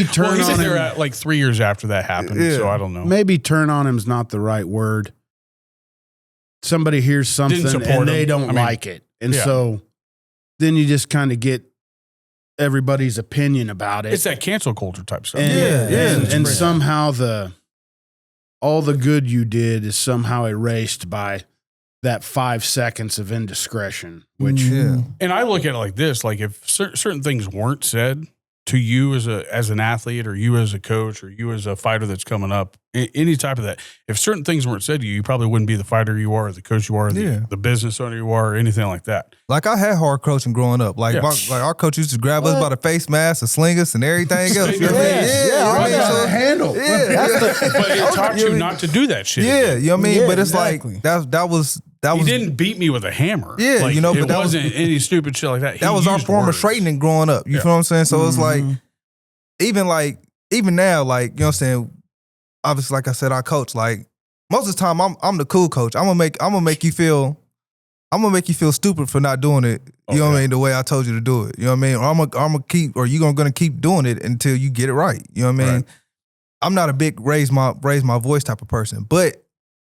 turn on him. He said they're at like 3 years after that happened. So I don't know. Maybe turn on him's not the right word. Somebody hears something and they don't like it. And so then you just kind of get everybody's opinion about it. It's that cancel culture type stuff. And somehow all the good you did is somehow erased by that 5 seconds of indiscretion, which and I look at it like this, like if certain things weren't said to you as an athlete, or you as a coach, or you as a fighter that's coming up, any type of that, if certain things weren't said to you, you probably wouldn't be the fighter you are, or the coach you are, or the business owner you are, or anything like that. Like, I had hard coaching growing up. Like, our coach used to grab us by the face mask and sling us and everything else. You know what I mean? Handle. But it taught you not to do that shit. Yeah, you know what I mean? But it's like, that was. He didn't beat me with a hammer. Yeah, like, you know, but it wasn't any stupid shit like that. That was our form of straightening growing up. You feel what I'm saying? So it's like, even now, like, you know what I'm saying? Obviously, like I said, I coach. Like, most of the time, I'm the cool coach. I'm gonna make you feel stupid for not doing it. You know what I mean? The way I told you to do it. You know what I mean? Or I'm gonna keep doing it until you get it right. You know what I mean? Right. I'm not a big raise my voice type of person, but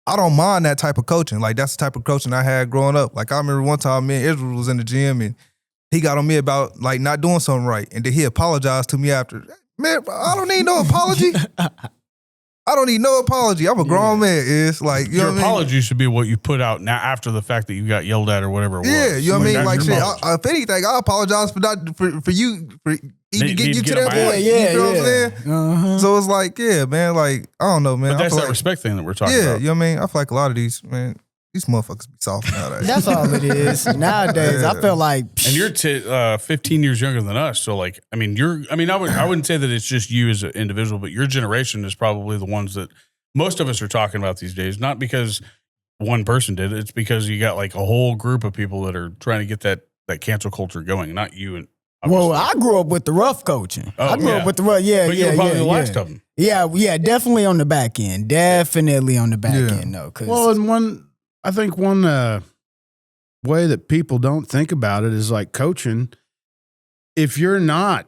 I don't mind that type of coaching. Like, that's the type of coaching I had growing up. Like, I remember one time me and Israel was in the gym and he got on me about like not doing something right. And then he apologized to me after. Man, I don't need no apology. I don't need no apology. I'm a grown man. It's like, you know what I mean? Your apology should be what you put out now after the fact that you got yelled at or whatever it was. Yeah, you know what I mean? Like, shit, if anything, I apologize for you even getting you to that point. You know what I'm saying? So it's like, yeah, man, like, I don't know, man. But that's that respect thing that we're talking about. Yeah, you know what I mean? I feel like a lot of these, man, these motherfuckers be soft nowadays. That's all it is. Nowadays, I feel like. And you're 15 years younger than us, so like, I mean, I wouldn't say that it's just you as an individual, but your generation is probably the ones that most of us are talking about these days, not because one person did it. It's because you got like a whole group of people that are trying to get that cancel culture going, not you. And well, I grew up with the rough coaching. Oh, I grew up with the rough, but you were probably the last of them. Yeah, definitely on the back end. Definitely on the back end, no. Well, and I think one way that people don't think about it is like coaching. If you're not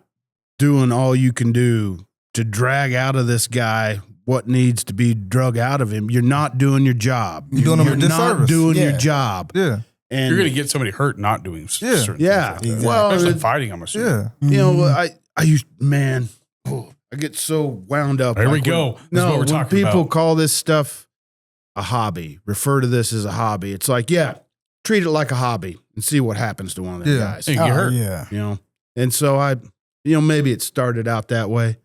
doing all you can do to drag out of this guy what needs to be drug out of him, you're not doing your job. You're doing him a disservice. Not doing your job. Yeah. And you're going to get somebody hurt not doing certain things. Yeah. Like that. Well, especially fighting, I'm assuming. Yeah. You know, I used, man, I get so wound up. There we go. That's what we're talking when people about. call this stuff a hobby, refer to this as a hobby. It's like, yeah, treat it like a hobby and see what happens to one of them guys. You get hurt. Yeah. You know, and so maybe it started out that way,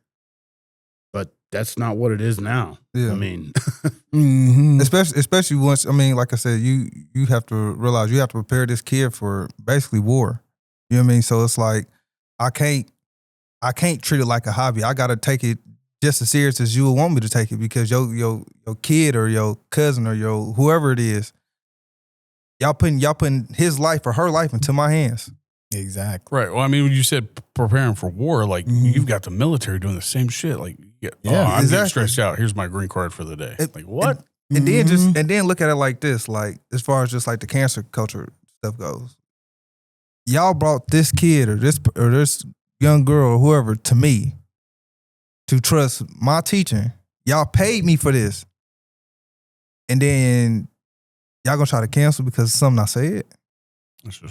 but that's not what it is now. Yeah. I mean, especially once, I mean, like I said, you have to realize you have to prepare this kid for basically war. You know what I mean? So it's like, I can't treat it like a hobby. I got to take it just as serious as you would want me to take it, because your kid or your cousin or your whoever it is, y'all putting his life or her life into my hands. Exactly. Right. Well, I mean, when you said preparing for war, like you've got the military doing the same shit. Like, I'm getting stressed out. Here's my green card for the day. Like, what? And then look at it like this, like as far as just like the cancer culture stuff goes. Y'all brought this kid or this young girl or whoever to me to trust my teaching. Y'all paid me for this. And then y'all gonna try to cancel because of something I said?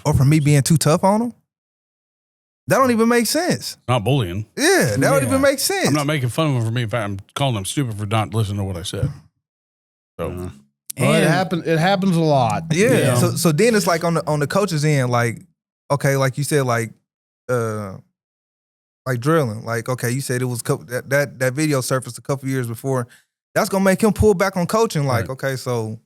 Or for me being too tough on them? That don't even make sense. Not bullying. Yeah, that don't even make sense. I'm not making fun of them for me. In fact, I'm calling them stupid for not listening to what I said. So it happens a lot. Yeah. You know? So then it's like on the coach's end, like, okay, like you said, like drilling. Like, okay, you said it was that video surfaced a couple years before. That's gonna make him pull back on coaching. Like, okay, so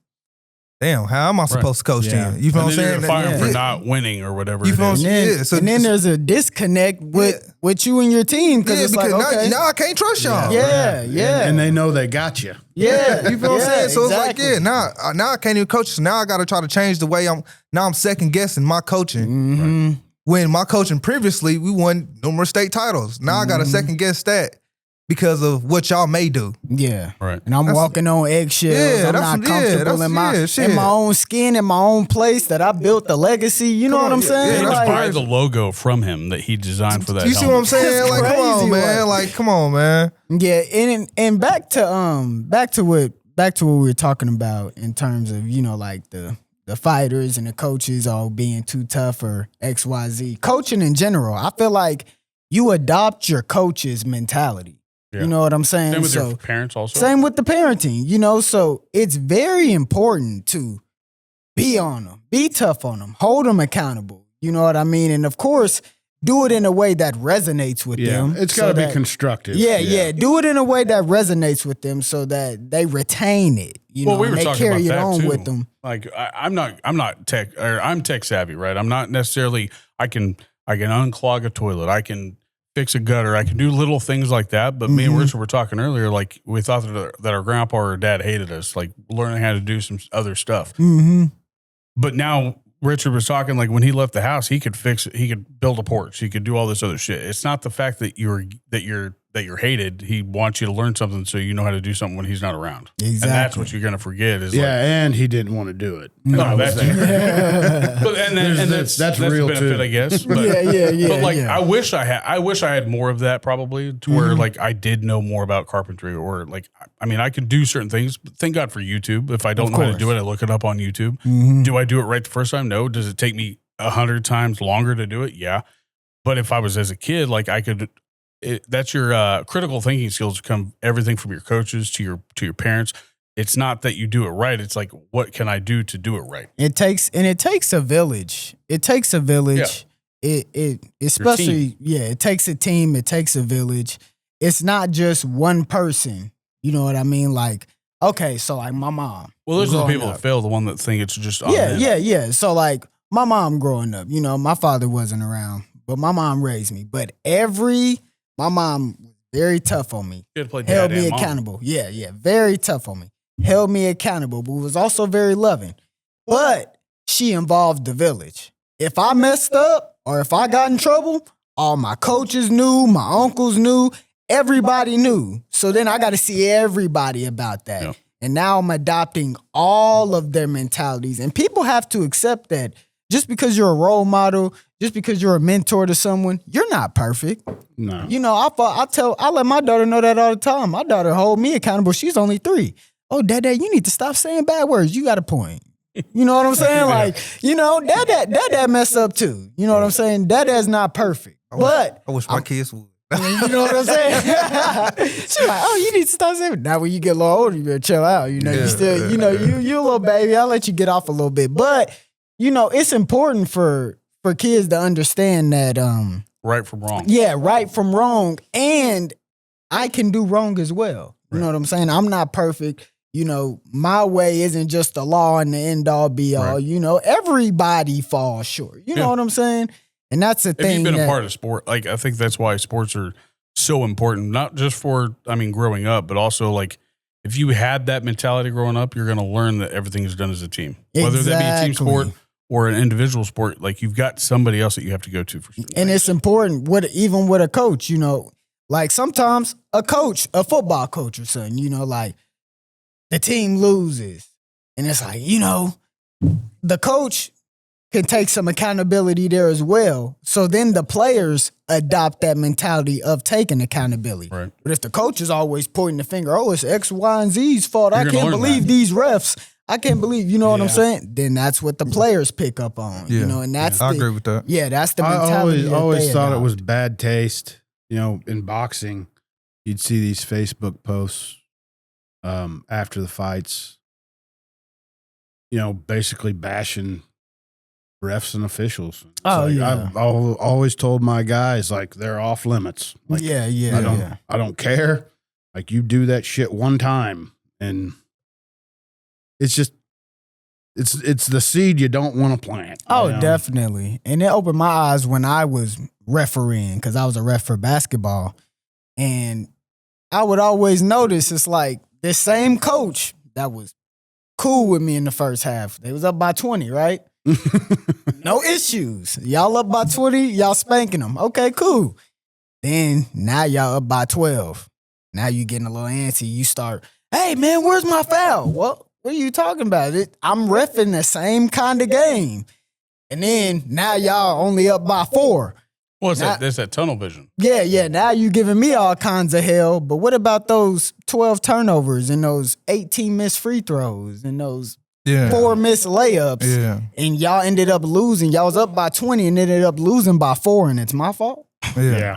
damn, how am I supposed to coach then? You know what I'm saying? You're gonna fire him for not winning or whatever. You know what I'm saying? And then there's a disconnect with you and your team because it's like, okay, now I can't trust y'all. Yeah. And they know they got you. Yeah. You feel what I'm saying? So exactly. it's like, now I can't even coach. So now I got to try to change the way I'm second guessing my coaching. Mm-hmm. When my coaching previously, we won numerous state titles. Now I got to second guess that because of what y'all may do. Yeah. Right. And I'm walking on eggshells. Yeah, I'm not comfortable in my own skin, in my own place that I built the legacy. You know what I'm saying? You Yeah, just buy Like, the logo from him that he designed for that. You see what I'm saying? That's Like, come on, crazy, man. Like, come on, man. yeah, and back to what we were talking about in terms of, you know, like the fighters and the coaches all being too tough or XYZ. Coaching in general, I feel like you adopt your coach's mentality. Yeah. You know what I'm saying? Same with your parents also. Same with the parenting, you know, so it's very important to be on them, be tough on them, hold them accountable. You know what I mean? And of course, do it in a way that resonates with them. It's got to be constructive. Yeah. Do it in a way that resonates with them so that they retain it. You know, we were and they talking carry it about that on too. with them. Like I'm not tech, or I'm tech savvy, right? I'm not necessarily. I can unclog a toilet. I can fix a gutter. I can do little things like that. But me and Richard were talking earlier. Like we thought that our grandpa or dad hated us. Like learning how to do some other stuff. Mm-hmm. But now Richard was talking like when he left the house, he could fix it. He could build a porch. He could do all this other shit. It's not the fact that you're hated. He wants you to learn something so you know how to do something when he's not around. Exactly. And that's what you're going to forget is and he didn't want to do it. no, that's but that's real the benefit, too. I guess. But, Yeah. But like, I wish I had more of that probably to where like I did know more about carpentry or like, I mean, I could do certain things. But thank God for YouTube. If I don't know how to do it, I look it up on YouTube. Mm-hmm. Do I do it right the first time? No. Does it take me 100 times longer to do it? Yeah. But if I was as a kid, like I could. That's your critical thinking skills come everything from your coaches to your parents. It's not that you do it right. It's like, what can I do to do it right? It takes a village. It takes a village. Yeah. It especially it takes a team. It takes a village. It's not just one person. You know what I mean? Like, okay, so like my mom. Well, those are the people that fail. The one that think it's just on them. Yeah. So like my mom growing up, you know, my father wasn't around, but my mom raised me. But my mom was Very tough on me. You had to play Held dad me and mom. accountable. Yeah. Very tough on me. Held me accountable, but was also very loving. But she involved the village. If I messed up or if I got in trouble, all my coaches knew, my uncles knew, everybody knew. So then I got to see everybody about that. Yep. And now I'm adopting all of their mentalities. And people have to accept that just because you're a role model, just because you're a mentor to someone, you're not perfect. No. You know, I let my daughter know that all the time. My daughter hold me accountable. She's only 3. Oh, Dad, you need to stop saying bad words. You got a point. You know what I'm saying? Like, you know, Dad messed up too. You know what I'm saying? Dad's not perfect. But I wish my kids would. you know what I'm saying? She's like, oh, you need to stop saying. Now when you get a little older, you better chill out. You know, you still, you know, you a little baby. I'll let you get off a little bit. But, you know, it's important for kids to understand that Right from wrong. yeah, right from wrong. And I can do wrong as well. You know what I'm saying? I'm not perfect. You know, my way isn't just the law and the end all be all. Right. You know, everybody falls short. You know what I'm saying? And that's the If thing. you've been a part of sport, like I think that's why sports are so important, not just for, growing up, but also like if you had that mentality growing up, you're going to learn that everything is done as a team, whether that be a team sport or an individual sport. Like you've got somebody else that you have to go to for. And it's important even with a coach, you know, like sometimes a football coach or something, you know, like the team loses and it's like, you know, the coach can take some accountability there as well. So then the players adopt that mentality of taking accountability. Right. But if the coach is always pointing the finger, oh, it's X, Y, and Z's fault. I can't believe these refs. I can't believe, you know what I'm saying? Then that's what the players pick up on. You know, and that's I agree with that. Yeah, that's the mentality. I always thought it was bad taste. You know, in boxing, you'd see these Facebook posts after the fights, you know, basically bashing refs and officials. It's I've always told my guys, like, they're off limits. Like, I don't care. Like, you do that shit one time, and it's just it's the seed you don't want to plant. Oh, you know? definitely. And it opened my eyes when I was refereeing, because I was a ref for basketball, and I would always notice it's like this same coach that was cool with me in the first half. They was up by 20, right? No issues. Y'all up by 20, y'all spanking them. Okay, cool. Then now y'all up by 12. Now you getting a little antsy. You start, hey man, where's my foul? What are you talking about? I'm reffing the same kind of game. And then now y'all only up by 4. Well, there's that tunnel vision. Yeah. Now you giving me all kinds of hell. But what about those 12 turnovers and those 18 missed free throws and those 4 missed layups? Yeah. And y'all ended up losing. Y'all was up by 20 and ended up losing by 4, and it's my fault? Yeah.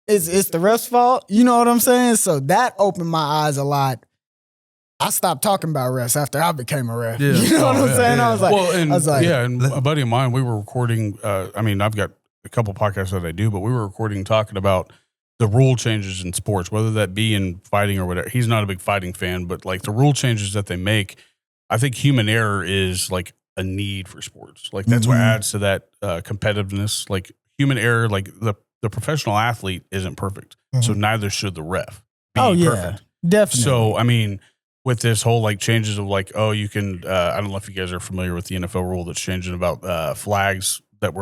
It's the ref's fault. You know what I'm saying? So that opened my eyes a lot. I stopped talking about refs after I became a ref. Yeah. You know what I'm saying? I was like, and a buddy of mine, we were recording. I've got a couple podcasts that I do, but we were recording talking about the rule changes in sports, whether that be in fighting or whatever. He's not a big fighting fan, but like the rule changes that they make, I think human error is like a need for sports. Like that's what adds to that competitiveness. Like human error, like the professional athlete isn't perfect, so neither should the ref be perfect. Definitely. So with this whole like changes of like, oh, you can I don't know if you guys are familiar with the NFL rule that's changing about flags that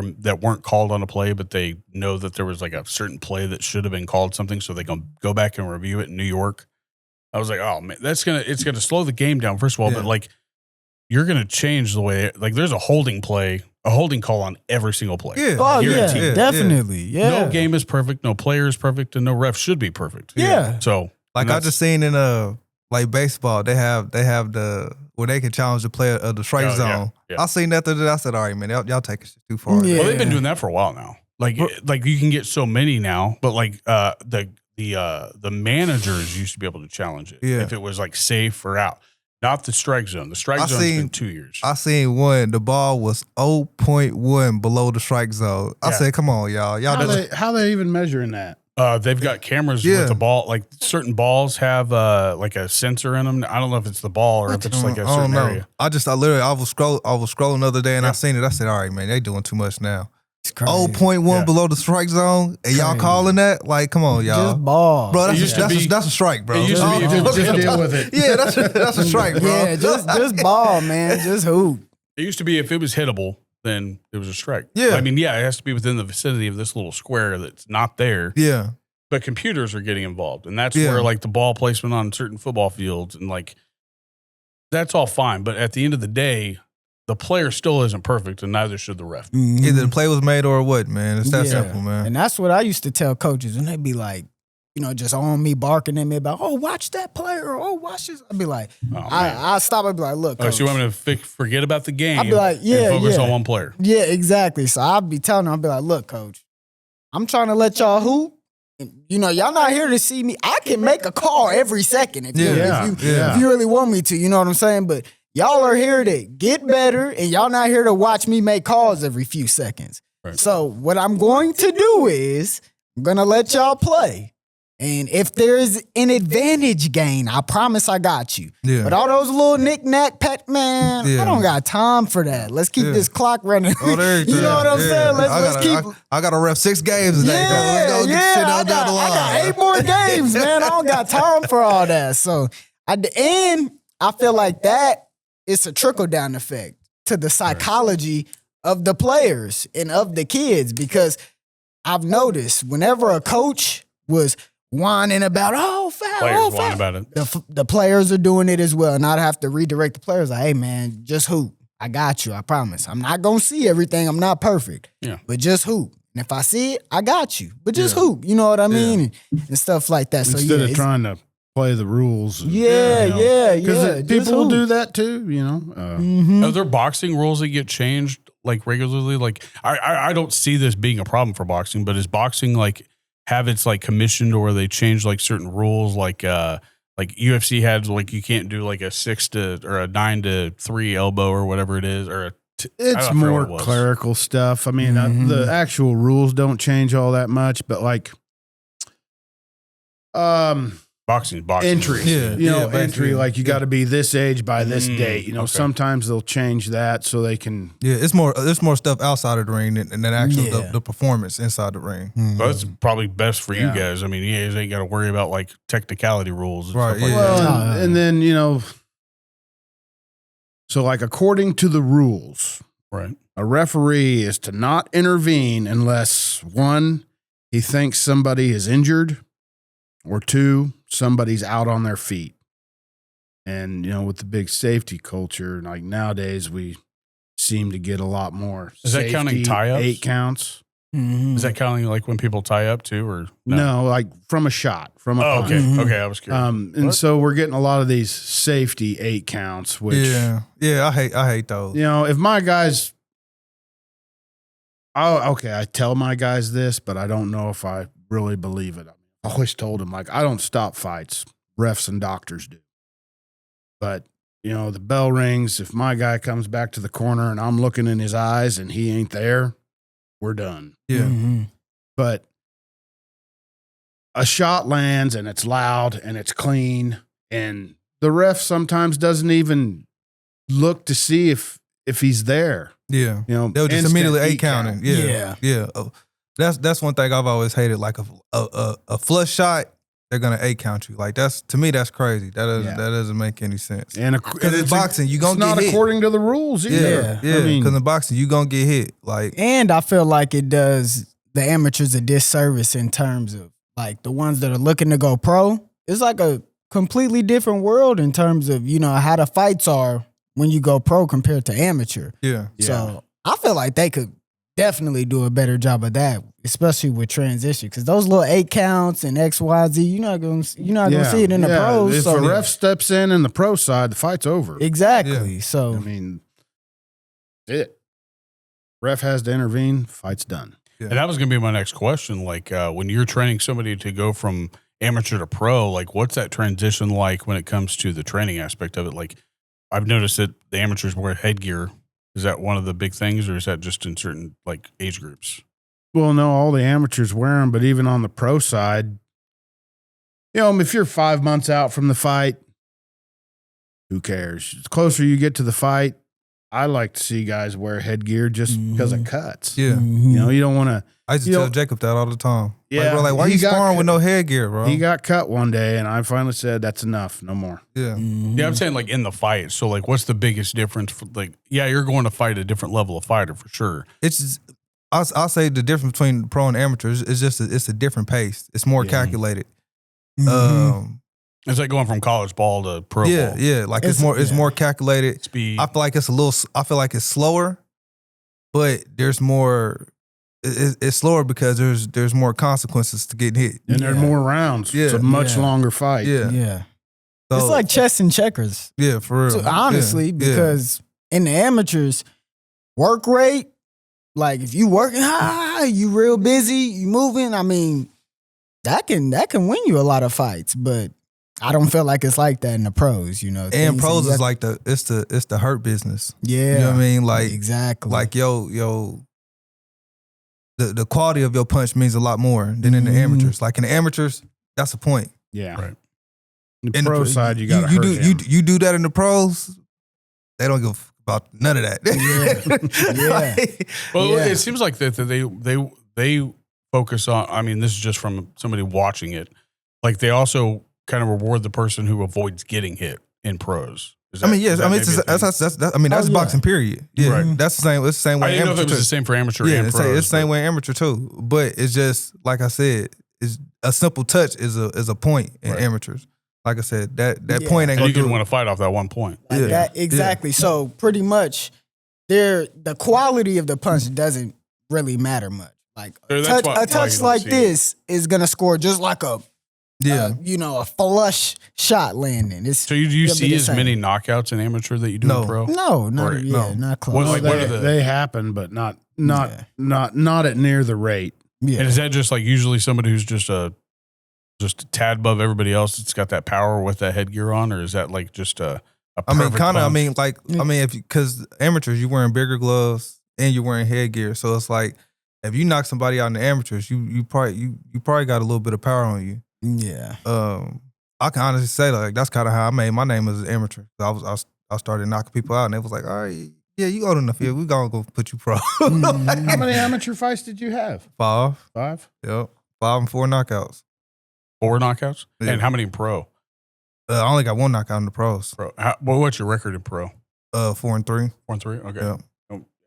weren't called on a play, but they know that there was like a certain play that should have been called something, so they can go back and review it in New York. I was like, oh man, it's gonna slow the game down, first of all, but like you're gonna change the way, like there's a holding call on every single play. Yeah. Oh, definitely. Yeah. No game is perfect, no player is perfect, and no ref should be perfect. Yeah. So like I just seen in like baseball, they have the where they can challenge the player of the strike zone. Yeah. I seen that today. I said, all right, man, y'all taking shit too far. Yeah. Well, they've been doing that for a while now. Like you can get so many now, but like the managers used to be able to challenge it if it was like safe or out. Not the strike zone. The strike zone's been 2 years. I seen one. The ball was 0.1 below the strike zone. I said, come on, y'all. How they even measuring that? They've got cameras with the ball. Like certain balls have like a sensor in them. I don't know if it's the ball or if it's like a certain area. I was scrolling the other day and I seen it. I said, all right, man, they doing too much now. 0.1 below the strike zone, and y'all calling that? Like, come on, y'all. Just ball. Bro, that's a strike, bro. It used to be just deal with it. Yeah, that's a strike, bro. Yeah, just ball, man. Just hoop. It used to be if it was hittable, then it was a strike. Yeah. I mean, yeah, it has to be within the vicinity of this little square that's not there. Yeah. But computers are getting involved. And that's where, like, the ball placement on certain football fields and, like, that's all fine. But at the end of the day, the player still isn't perfect, and neither should the ref. Mm-hmm. Either the play was made or what, man. It's that simple, man. And that's what I used to tell coaches, and they'd be like, you know, just on me, barking at me about, oh, watch that player, or oh, watch this. I'd be like, I stop. I'd be like, look, coach. So you want me to forget about the game? I'd be like, yeah, and focus on one player. Yeah, exactly. So I'd be telling them, I'd be like, look, coach, I'm trying to let y'all hoop. You know, y'all not here to see me. I can make a call every second if you really want me to. You know what I'm saying? But y'all are here to get better, and y'all not here to watch me make calls every few seconds. Right. So what I'm going to do is I'm going to let y'all play. And if there's an advantage gain, I promise I got you. Yeah. But all those little knick-knack pet, man, I don't got time for that. Let's keep this clock running. You know what I'm saying? Let's keep. I got to ref 6 games today. I got 8 more games, man. I don't got time for all that. So at the end, I feel like that is a trickle-down effect to the psychology of the players and of the kids, because I've noticed whenever a coach was whining about, foul, whine about it. The players are doing it as well. And I'd have to redirect the players like, hey, man, just hoop. I got you. I promise. I'm not going to see everything. I'm not perfect. Yeah. But just hoop. And if I see it, I got you. But just hoop. You know what I mean? And stuff like that. Instead of trying to play the rules. Because people will do that too, you know. Are there boxing rules that get changed like regularly? Like, I don't see this being a problem for boxing, but is boxing like have its like commissioned, or they change like certain rules, like UFC had, like you can't do like a 6 to or a 9 to 3 elbow or whatever it is, or it's more clerical stuff. I mean, the actual rules don't change all that much, but like, boxing entry, entry. Like you got to be this age by this date. You know, sometimes they'll change that so they can. Yeah, it's more. There's more stuff outside of the ring than actually the performance inside the ring. So that's probably best for you guys. I mean, you guys ain't got to worry about like technicality rules, and right? Stuff like that. And then so like according to the rules, right? A referee is to not intervene unless 1, he thinks somebody is injured, or 2, somebody's out on their feet. And, with the big safety culture, like nowadays, we seem to get a lot more. Is that counting tie-ups? 8 counts. Mm-hmm. Is that counting like when people tie up too, or no? like from a shot, from a punch. Okay, I was curious. And so we're getting a lot of these safety 8 counts, which I hate those. If my guys, I tell my guys this, but I don't know if I really believe it. I always told him, like, I don't stop fights. Refs and doctors do. But, the bell rings. If my guy comes back to the corner and I'm looking in his eyes and he ain't there, we're done. Yeah. Mm-hmm. But a shot lands and it's loud and it's clean, and the ref sometimes doesn't even look to see if he's there. Yeah. They'll just immediately 8 counting. Yeah. Oh. That's one thing I've always hated. Like a flush shot, they're gonna 8 count you. Like to me that's crazy. That doesn't make any sense. And because in boxing you gonna get hit. It's not according to the rules either. Yeah. Because in boxing you gonna get hit. Like, and I feel like it does the amateurs a disservice in terms of like the ones that are looking to go pro. It's like a completely different world in terms of how the fights are when you go pro compared to amateur. Yeah. So I feel like they could definitely do a better job of that, especially with transition, because those little 8 counts and X, Y, Z, you're not gonna see it in the pros. If a ref steps in the pro side, the fight's over. Exactly. Yeah. So I mean, ref has to intervene. Fight's done. Yeah. And that was gonna be my next question. Like when you're training somebody to go from amateur to pro, like what's that transition like when it comes to the training aspect of it? Like I've noticed that the amateurs wear headgear. Is that one of the big things, or is that just in certain like age groups? Well, no, all the amateurs wear them, but even on the pro side, if you're 5 months out from the fight, who cares? The closer you get to the fight, I like to see guys wear headgear just because it cuts. Yeah. You know, you don't want to. I used to tell Jacob that all the time. Yeah. Like, bro, like, why you sparring with no headgear, bro? He got cut one day, and I finally said, that's enough. No more. Yeah. Yeah, I'm saying like in the fight. So like, what's the biggest difference? For, like, yeah, you're going to fight a different level of fighter for sure. It's just, I'll say the difference between pro and amateurs is just it's a different pace. It's more calculated. It's like going from college ball to pro ball. Yeah. Like it's more calculated. Speed. I feel like it's slower, but there's more. It's slower because there's more consequences to getting hit. And there's more rounds. Yeah. It's a much longer fight. Yeah. Yeah. So, It's like chess and checkers. yeah, for real. So, honestly, because in the amateurs, work rate, like if you working high, you real busy, you moving, I mean, that can win you a lot of fights, but I don't feel like it's like that in the pros, you know. And pros is like it's the hurt business. Yeah. You know what I mean? Like exactly. like the quality of your punch means a lot more than in the amateurs. Like in the amateurs, that's the point. Yeah. Right. The pro side, you got to hurt him. You do that in the pros, they don't give about none of that. Well, it seems like that they focus on. I mean, this is just from somebody watching it. Like they also kind of reward the person who avoids getting hit in pros. That's boxing period. Yeah, right. That's the same. It's the same way. I didn't know if it was too. the same for amateur. Yeah, and it's pros, the same way amateur too. But it's just like I said, is a simple touch is a point in amateurs. Like I said, that point ain't and gonna you do can win a fight off that one point. Like that, exactly. So pretty much, the quality of the punch doesn't really matter much. Like a touch like this is gonna score just like a flush shot landing. So do you see as many knockouts in amateur that you do in pro? No, not close. They happen, but not at near the rate. Yeah. And is that just like usually somebody who's just a tad above everybody else that's got that power with that headgear on, or is that like just a perfect punch? Because amateurs, you're wearing bigger gloves and you're wearing headgear, so it's like if you knock somebody out in the amateurs, you probably got a little bit of power on you. Yeah. I can honestly say like that's kind of how I made my name as an amateur. I started knocking people out, and they was like, all right, yeah, you old enough here. We gonna go put you pro. How many amateur fights did you have? 5. 5? Yep. 5 and 4 knockouts. 4 knockouts? Yeah. And how many in pro? I only got 1 knockout in the pros. Pro. What's your record in pro? 4 and 3. 4 and 3? Okay.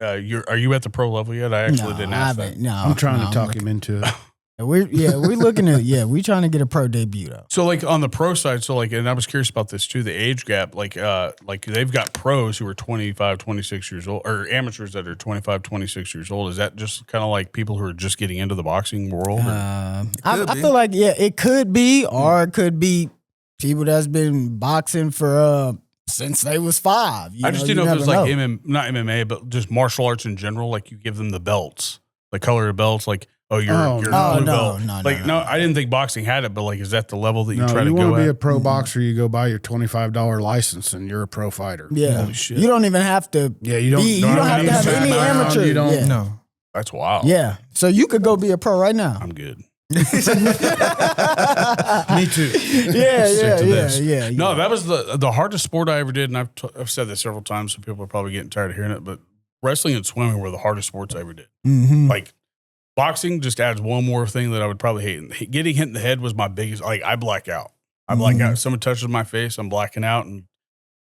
Yeah. Are you at the pro level yet? I actually didn't ask that. No, I'm trying to talk him into it. We're looking at we're trying to get a pro debut though. So like on the pro side, and I was curious about this too, the age gap, like they've got pros who are 25, 26 years old, or amateurs that are 25, 26 years old. Is that just kind of like people who are just getting into the boxing world? I feel like it could be, or it could be people that's been boxing for since they was 5. I just didn't know if it was like not MMA, but just martial arts in general. Like you give them the belts, the color of belts, like. Oh, you're blue belt. No, I didn't think boxing had it, but like, is that the level that you try to go at? You want to be a pro boxer, you go buy your $25 license and you're a pro fighter. Yeah. Holy shit. You don't even have to. Yeah, you don't have to have any amateur. You don't. No. That's wild. Yeah. So you could go be a pro right now. I'm good. Me too. Yeah. No, that was the hardest sport I ever did, and I've said this several times, so people are probably getting tired of hearing it, but wrestling and swimming were the hardest sports I ever did. Mm-hmm. Like, boxing just adds one more thing that I would probably hate. Getting hit in the head was my biggest. Like I black out. If someone touches my face, I'm blacking out, and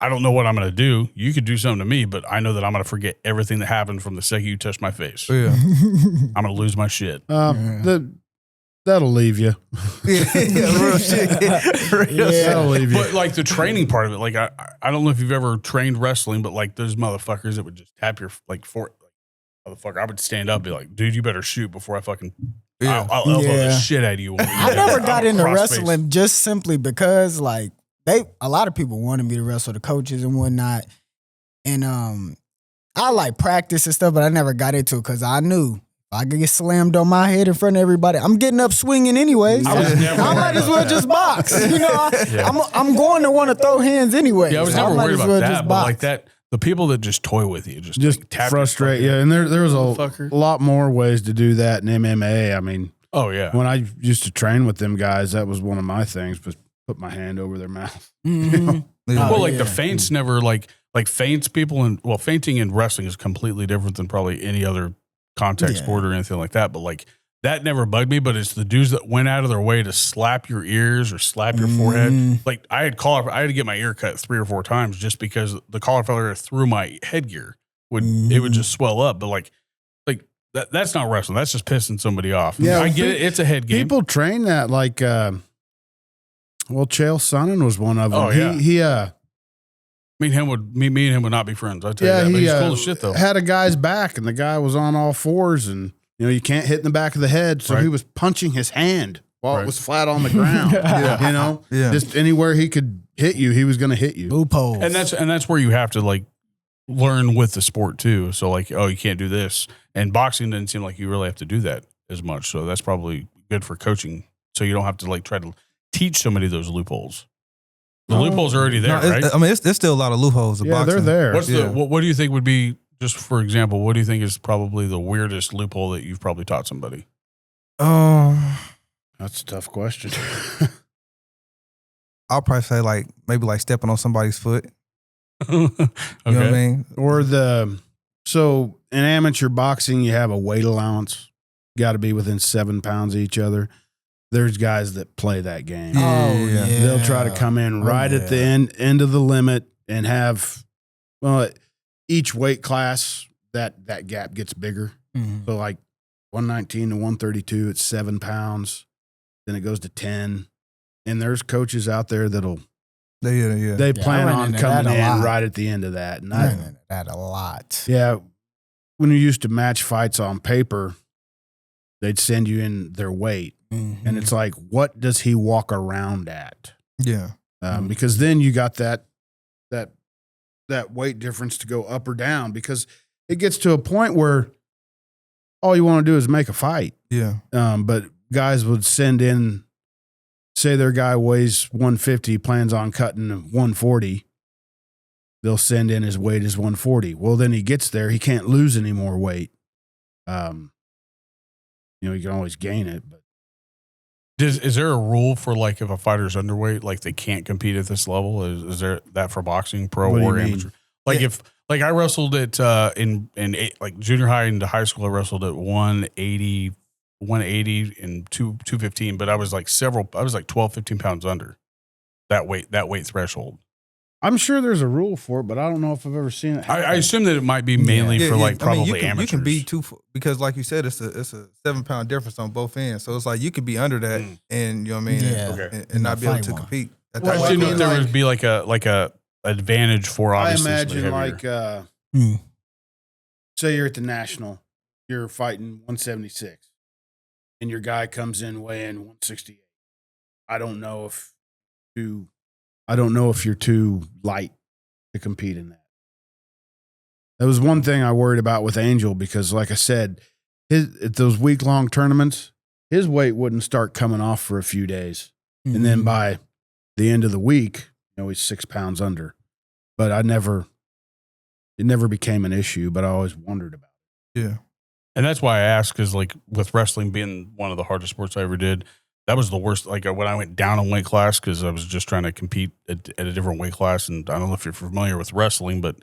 I don't know what I'm going to do. You could do something to me, but I know that I'm going to forget everything that happened from the second you touch my face. Yeah, I'm going to lose my shit. That'll leave you. Real shit. That'll leave you. But like the training part of it, like I don't know if you've ever trained wrestling, but like those motherfuckers that would just tap your motherfucker, I would stand up and be like, dude, you better shoot before I fucking I'll elbow the shit out of you. I never got into wrestling just simply because like a lot of people wanted me to wrestle, the coaches and whatnot. And I like practice and stuff, but I never got into it because I knew if I could get slammed on my head in front of everybody, I'm getting up swinging anyways. I might as well just box. You know, I'm going to want to throw hands anyway. Yeah, I was never worried about that, but like that. The people that just toy with you, just like frustrate you. And there was a lot more ways to do that in MMA. I mean, oh yeah. When I used to train with them guys, that was one of my things, was put my hand over their mouth. Mm-hmm. Yeah. Well, like the feints never like feints people and feinting in wrestling is completely different than probably any other contact sport or anything like that. But like that never bugged me. But it's the dudes that went out of their way to slap your ears or slap your forehead. Like I had to get my ear cut 3 or 4 times just because the cauliflower through my headgear it would just swell up. But like that's not wrestling. That's just pissing somebody off. Yeah, I get it. It's a head game. People train that like, Chael Sonnen was one of them. Oh, yeah. He me and him would not be friends. I tell you that. But he's cool as shit though. Had a guy's back and the guy was on all fours and you can't hit in the back of the head. So he was punching his hand while it was flat on the ground. Just anywhere he could hit you, he was going to hit you. Loopholes. And that's where you have to like learn with the sport too. So like, oh, you can't do this. And boxing doesn't seem like you really have to do that as much. So that's probably good for coaching. So you don't have to like try to teach somebody those loopholes. The loopholes are already there, right? I mean, there's still a lot of loopholes in boxing. They're there. What do you think would be, just for example, what do you think is probably the weirdest loophole that you've probably taught somebody? That's a tough question. I'll probably say like maybe like stepping on somebody's foot. Okay. You know what I mean? Or so in amateur boxing, you have a weight allowance. Got to be within 7 pounds of each other. There's guys that play that game. They'll try to come in right at the end of the limit and have, each weight class, that gap gets bigger. So like 119 to 132, it's 7 pounds. Then it goes to 10. And there's coaches out there that'll, they plan on coming in right at the end of that. And I ran into that a lot. Yeah. When you used to match fights on paper, they'd send you in their weight. And it's like, what does he walk around at? Yeah. Because then you got that weight difference to go up or down, because it gets to a point where all you want to do is make a fight. Yeah. But guys would send in, say their guy weighs 150, plans on cutting 140. They'll send in his weight is 140. Well, then he gets there, he can't lose any more weight. You can always gain it, but. Is there a rule for like if a fighter's underweight, like they can't compete at this level? Is there that for boxing, pro or amateur? Like if like I wrestled at in like junior high into high school, I wrestled at 180 and 215, but I was like 12, 15 pounds under that weight threshold. I'm sure there's a rule for it, but I don't know if I've ever seen it. I assume that it might be mainly for like probably amateurs. You can be because like you said, it's a 7 pound difference on both ends. So it's like you could be under that and you know what I mean, and not be able to compete. I didn't know if there would be like a advantage for obviously. I imagine like say you're at the national, you're fighting 176, and your guy comes in weighing 168. I don't know if you're too light to compete in that. That was one thing I worried about with Angel, because like I said, at those week-long tournaments, his weight wouldn't start coming off for a few days. And then by the end of the week, he's 6 pounds under. But it never became an issue, but I always wondered about it. Yeah. And that's why I asked, because like with wrestling being one of the hardest sports I ever did, that was the worst. Like when I went down in weight class, because I was just trying to compete at a different weight class. And I don't know if you're familiar with wrestling, but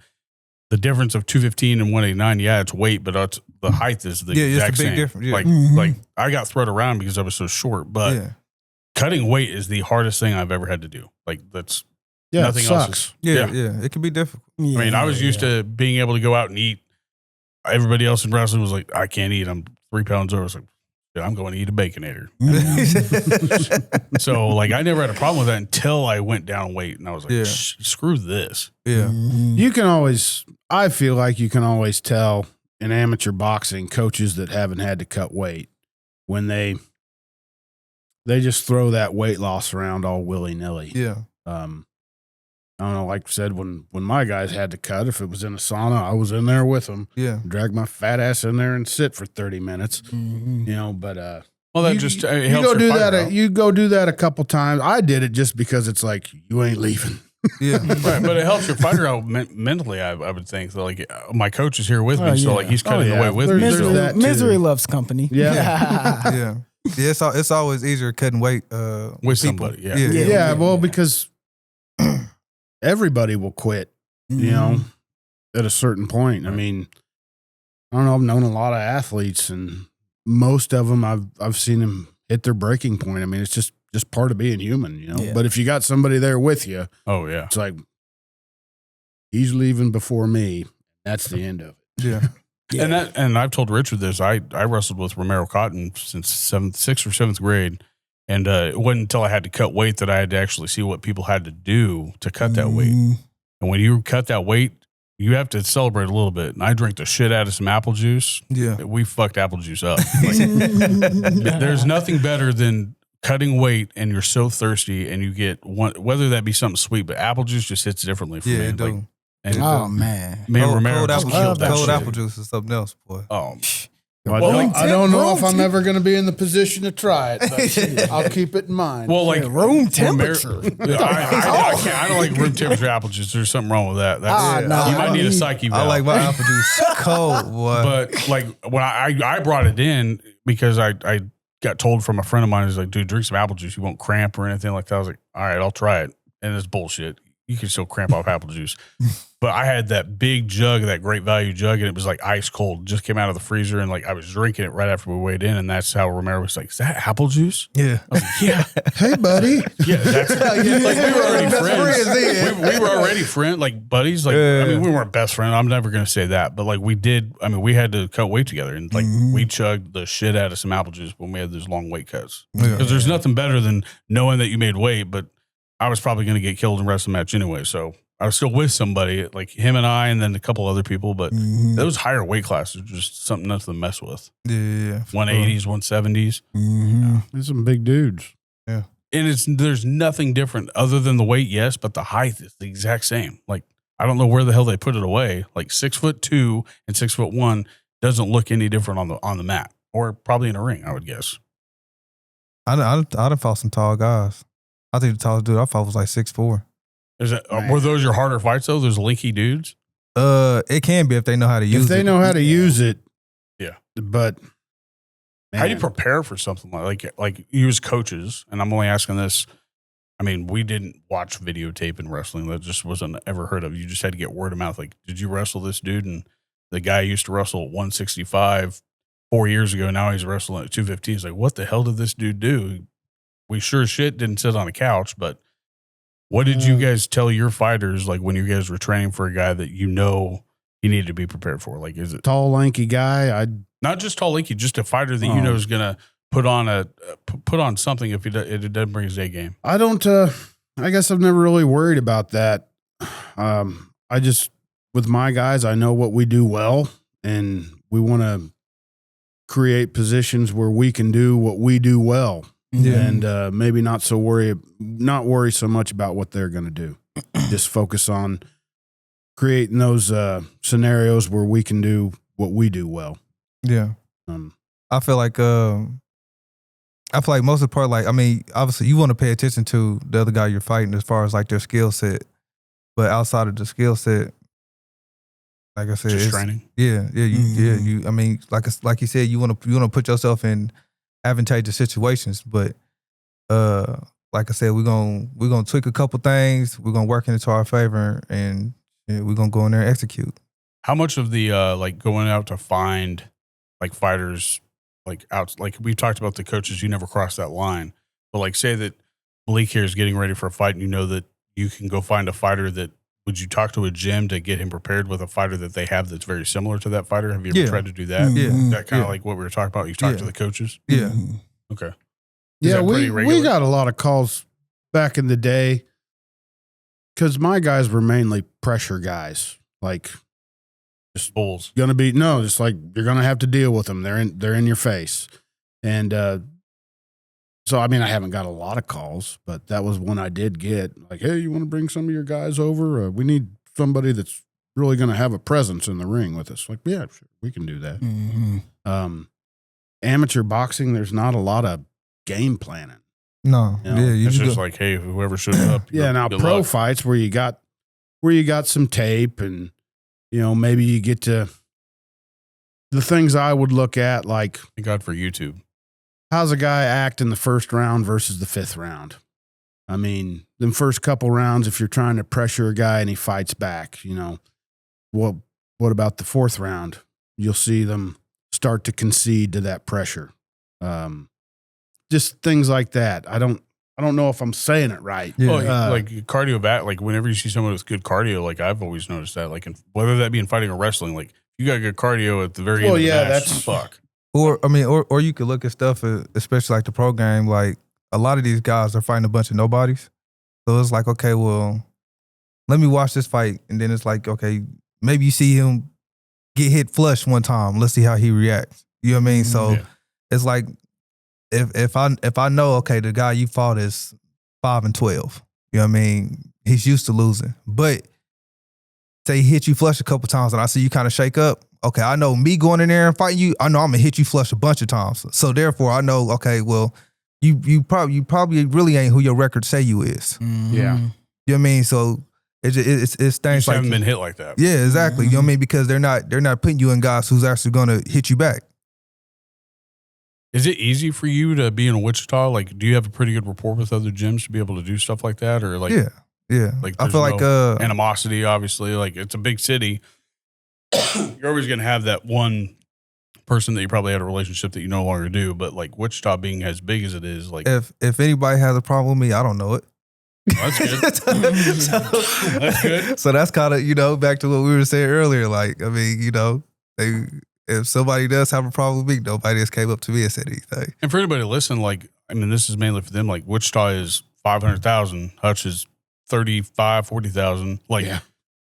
the difference of 215 and 189, it's weight, but the height is the exact same. Difference. Yeah. Like I got thrown around because I was so short, but cutting weight is the hardest thing I've ever had to do. Like that's nothing else. Yeah, it can be difficult. I mean, I was used to being able to go out and eat. Everybody else in wrestling was like, I can't eat. I'm 3 pounds over. I was like, I'm going to eat a Baconator. So like I never had a problem with that until I went down in weight, and I was like, screw this. Yeah. I feel like you can always tell in amateur boxing coaches that haven't had to cut weight when they just throw that weight loss around all willy-nilly. Yeah. I don't know, like I said, when my guys had to cut, if it was in a sauna, I was in there with them. Yeah. Drag my fat ass in there and sit for 30 minutes. But well, that you go do that. You go do that a couple times. I did it just because it's like you ain't leaving. Yeah, right. But it helps your fighter out mentally. I would think. So like my coach is here with me, so like he's cutting the weight with me. Misery loves company. Yeah. Yeah. It's always easier cutting weight with somebody. Yeah. Well, because everybody will quit, you know, at a certain point. I mean, I don't know. I've known a lot of athletes, and most of them I've seen them hit their breaking point. I mean, it's just part of being human, you know. Yeah. But if you got somebody there with you, Oh yeah. it's like he's leaving before me. That's the end of it. Yeah. Yeah. And I've told Richard this. I wrestled with Romero Cotton since 6th or 7th grade, and it wasn't until I had to cut weight that I had to actually see what people had to do to cut that weight. And when you cut that weight, you have to celebrate a little bit. And I drank the shit out of some apple juice. Yeah. We fucked apple juice up. Like, there's nothing better than cutting weight and you're so thirsty and you get one, whether that be something sweet, but apple juice just hits differently for me. Yeah, it Like, do. and Oh man. me and Romero Cold just apple, killed that cold shit. apple juice is something else, boy. Oh, Well, I don't know if I'm ever going to be in the position to try it, but I'll keep it in mind. well, like room Romero- temperature. I can't. I don't like room temperature apple juice. There's something wrong with that. That's, nah, you might I need a need- psyche I valve. like my apple juice cold, boy. But like when I brought it in because I got told from a friend of mine, he's like, dude, drink some apple juice. You won't cramp or anything like that. I was like, all right, I'll try it. And it's bullshit. You can still cramp off apple juice. But I had that big jug, that Great Value jug, and it was like ice cold. Just came out of the freezer, and like I was drinking it right after we weighed in, and that's how Romero was like, is that apple juice? yeah. I was like, yeah. hey, buddy. Yeah, that's like we were already Best friends. friends, yeah. We were already friends, like buddies. Like Yeah. I mean, we weren't best friends. I'm never gonna say that, but like we did. I mean, we had to cut weight together, and like we chugged the shit out of some apple juice when we had those long weight cuts. Yeah. Because there's nothing better than knowing that you made weight, but I was probably gonna get killed in a wrestling match anyway. So I was still with somebody, like him and I, and then a couple other people. But those higher weight classes are just something else to mess with. Yeah. 180s, 170s. There's some big dudes. And there's nothing different other than the weight, yes, but the height is the exact same. Like, I don't know where the hell they put it away. Like 6'2" and 6'1" doesn't look any different on the mat, or probably in a ring, I would guess. I done fought some tall guys. I think the tallest dude I fought was like 6'4". Is it were those your harder fights though? Those linky dudes? It can be if they know how to use it. If they know how to use it. Yeah. But How do you man, prepare for something like you as coaches? And I'm only asking this. I mean, we didn't watch videotape in wrestling. That just wasn't ever heard of. You just had to get word of mouth. Like, did you wrestle this dude? And the guy used to wrestle at 165 4 years ago. Now he's wrestling at 215. He's like, what the hell did this dude do? We sure as shit didn't sit on a couch, but what did you guys tell your fighters, like when you guys were training for a guy that you know you need to be prepared for? Like, is it tall, lanky guy, not just tall, lanky, just a fighter that you know is going to put on something if it doesn't bring his A game? I don't, I guess I've never really worried about that. I just, with my guys, I know what we do well, and we want to create positions where we can do what we do well. Yeah. And maybe not worry so much about what they're going to do. Just focus on creating those scenarios where we can do what we do well. Yeah. I feel like most of the part, like, I mean, obviously you want to pay attention to the other guy you're fighting as far as like their skill set, but outside of the skill set, like I said, Just it's training. You. I mean, like you said, you want to put yourself in advantageous situations, but like I said, we're gonna tweak a couple things. We're gonna work into our favor, and we're gonna go in there and execute. How much of the like going out to find like fighters like out, like we've talked about the coaches, you never cross that line, but like say that Malik here is getting ready for a fight, and you know that you can go find a fighter that. Would you talk to a gym to get him prepared with a fighter that they have that's very similar to that fighter? Have you ever tried to do that? Yeah. That kind of like what we were talking about. You talked to the coaches? Yeah. Okay. Is Yeah, that pretty we regular? got a lot of calls back in the day because my guys were mainly pressure guys. Like, Just bulls. just like you're gonna have to deal with them. They're in your face, and so I mean I haven't got a lot of calls, but that was one I did get. Like, hey, you want to bring some of your guys over? We need somebody that's really gonna have a presence in the ring with us. Like, yeah, sure, we can do that. Amateur boxing, there's not a lot of game planning. No. You know, You It's just go- like, hey, whoever shows up. Yeah, now good pro luck. fights where you got some tape, and maybe you get to the things I would look at, like Thank God for YouTube. how's a guy act in the first round versus the fifth round. I mean, them first couple rounds, if you're trying to pressure a guy and he fights back, what about the fourth round? You'll see them start to concede to that pressure. Just things like that. I don't know if I'm saying it right. Yeah. Well, like cardio back, like whenever you see someone with good cardio, like I've always noticed that, like whether that be in fighting or wrestling, like you got good cardio at the very end of the match. That's fuck. Or you could look at stuff, especially like the pro game, like a lot of these guys are fighting a bunch of nobodies. So it's like, okay, well, let me watch this fight. And then it's like, okay, maybe you see him get hit flush one time. Let's see how he reacts. You know what I mean? So it's like, if I know, okay, the guy you fought is 5-12, you know what I mean? He's used to losing. But say he hit you flush a couple times and I see you kind of shake up. Okay, I know me going in there and fighting you, I know I'm gonna hit you flush a bunch of times. So therefore I know, okay, well, you probably really ain't who your record say you is. Mm-hmm. Yeah. You know what I mean? So it's things You like haven't been hit like that. Yeah, exactly. You know what I mean? Because they're not putting you in guys who's actually gonna hit you back. Is it easy for you to be in Wichita? Like, do you have a pretty good rapport with other gyms to be able to do stuff like that? Or like, yeah. Like I feel no animosity, obviously. Like, it's a big city. You're always going to have that one person that you probably had a relationship that you no longer do. But like Wichita being as big as it is, like, if anybody has a problem with me, I don't know it. that's good. That's good. So that's kind of, back to what we were saying earlier. Like, I mean, if somebody does have a problem with me, nobody else came up to me and said anything. And for anybody listening, like, I mean, this is mainly for them. Like, Wichita is 500,000. Hutch is 35, 40,000. Like,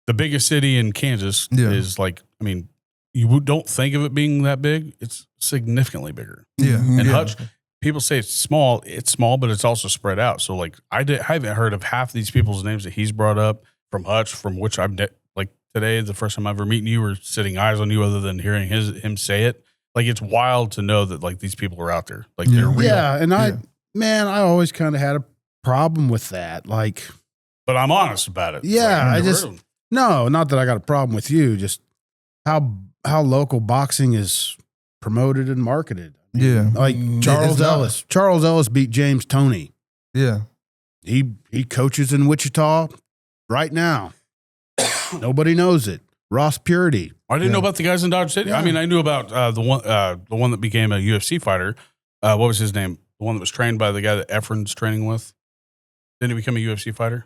the biggest city in Kansas is like, I mean, you don't think of it being that big. It's significantly bigger. Yeah. And Hutch, people say it's small, but it's also spread out. So like, I haven't heard of half of these people's names that he's brought up from Hutch, from which I've like today, the first time I ever meeting you or sitting eyes on you, other than hearing him say it. Like, it's wild to know that like these people are out there. Like, they're real. Yeah. And I always kind of had a problem with that. Like, but I'm honest about it. Yeah. Like, no, not that I got a problem with you, just how local boxing is promoted and marketed. Yeah. Like Charles Ellis. Charles Ellis beat James Toney. Yeah. He coaches in Wichita right now. Nobody knows it. Ross Purity. I didn't know about the guys in Dodge City. Yeah. I mean, I knew about the one that became a UFC fighter. What was his name? The one that was trained by the guy that Efren's training with. Didn't he become a UFC fighter?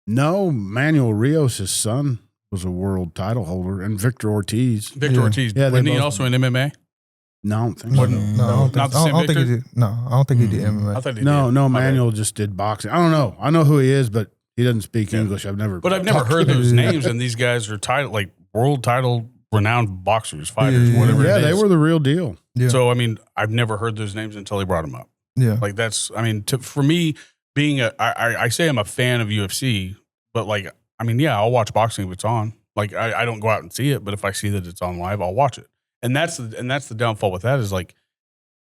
No, Manuel Rios' son was a world title holder, and Victor Ortiz. Ortiz. Yeah, wasn't he also in MMA? No, I don't think so. No, I don't think he did. No, I don't think he did MMA. I thought he did. No, Manuel just did boxing. I don't know. I know who he is, but he doesn't speak English. I've never heard those names, and these guys are like world title renowned boxers, fighters, whatever. Yeah, they were the real deal. Yeah. So I mean, I've never heard those names until he brought them up. Yeah, like that's. I mean, for me, being I say I'm a fan of UFC, but like, I mean, yeah, I'll watch boxing if it's on. Like, I don't go out and see it, but if I see that it's on live, I'll watch it. And that's the downfall with that is like,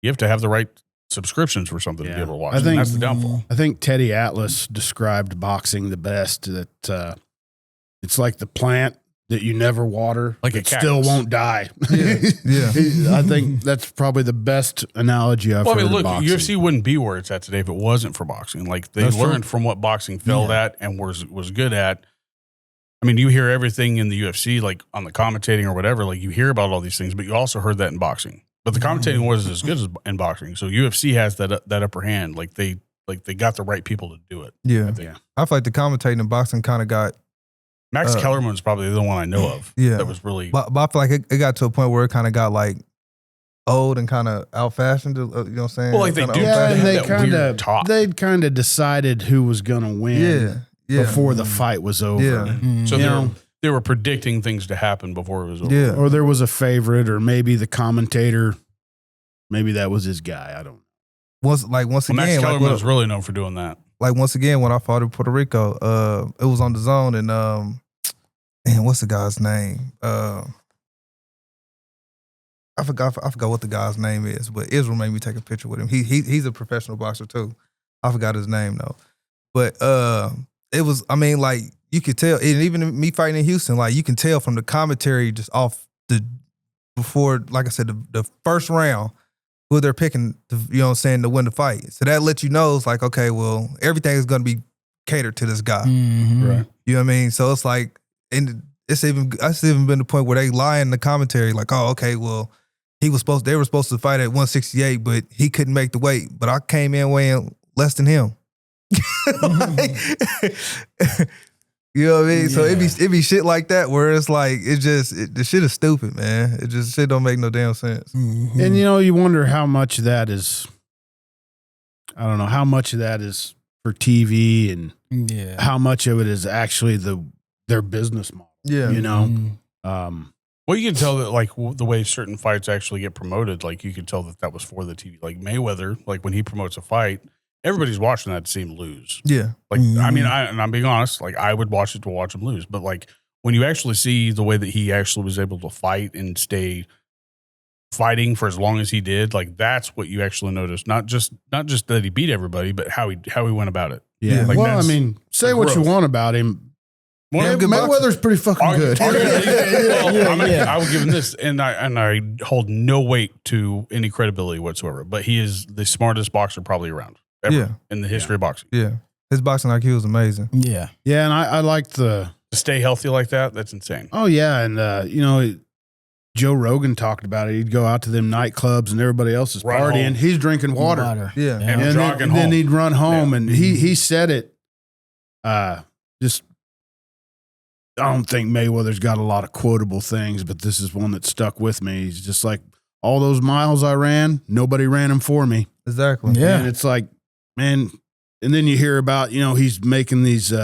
you have to have the right subscriptions for something to be able to watch. And that's the downfall. I think Teddy Atlas described boxing the best, that it's like the plant that you never water, like it still won't die. Yeah. I think that's probably the best analogy I've heard. I mean, look, boxing. UFC wouldn't be where it's at today if it wasn't for boxing. Like, they learned from what boxing failed at and was good at. I mean, you hear everything in the UFC, like on the commentating or whatever, like you hear about all these things, but you also heard that in boxing. But the commentating wasn't as good as in boxing. So UFC has that upper hand. Like they got the right people to do it. Yeah. I feel like the commentating in boxing kind of got. Max Kellerman's probably the one I know of. Yeah. That was really. But I feel like it got to a point where it kind of got like old and kind of out fashioned. You know what I'm saying? Well, like they do. Yeah, and they'd kind of decided who was going to win. Yeah. Before the fight was over. Yeah. So they were predicting things to happen before it was over. Yeah. Or there was a favorite, or maybe the commentator, maybe that was his guy. I don't know. Once again, Max Kellerman was really known for doing that. Like, once again, when I fought in Puerto Rico, it was on the zone, and man, what's the guy's name? I forgot what the guy's name is, but Israel made me take a picture with him. He's a professional boxer too. I forgot his name though. But it was, I mean, like, you could tell, and even me fighting in Houston, like, you can tell from the commentary just off before, like I said, the first round, who they're picking, to, you know what I'm saying, to win the fight. So that lets you know, it's like, okay, well, everything is going to be catered to this guy. Mm-hmm. Right. You know what I mean? So it's like, and it's even been the point where they lie in the commentary, like, oh, okay, well, they were supposed to fight at 168, but he couldn't make the weight. But I came in weighing less than him. Like, you know what I mean? So it be shit like that where it's like, the shit is stupid, man. It just, shit don't make no damn sense. Mm-hmm. And you wonder how much of that is, I don't know, how much of that is for TV and how much of it is actually their business model. Yeah. Mm-hmm. Well, you can tell that, like, the way certain fights actually get promoted, like, you can tell that was for the TV. Like, Mayweather, like, when he promotes a fight, everybody's watching that to see him lose. Yeah. Like, I mean, and I'm being honest, like, I would watch it to watch him lose. But, like, when you actually see the way that he actually was able to fight and stay fighting for as long as he did, like, that's what you actually notice. Not just that he beat everybody, but how he went about it. Yeah. Like, well, I mean, say what you want about him. Mayweather's pretty fucking good. I will give him this, and I hold no weight to any credibility whatsoever. But he is the smartest boxer probably around ever in the history of boxing. Yeah, his boxing IQ is amazing. Yeah, yeah, and I like to stay healthy like that. That's insane. Oh yeah, and Joe Rogan talked about it. He'd go out to them nightclubs and everybody else is partying. Home. He's drinking water. Yeah, and jogging home. Then he'd run home, and he said it. Just. I don't think Mayweather's got a lot of quotable things, but this is one that stuck with me. He's just like, all those miles I ran, nobody ran them for me. Exactly. Yeah. And it's like, man, and then you hear about, he's making these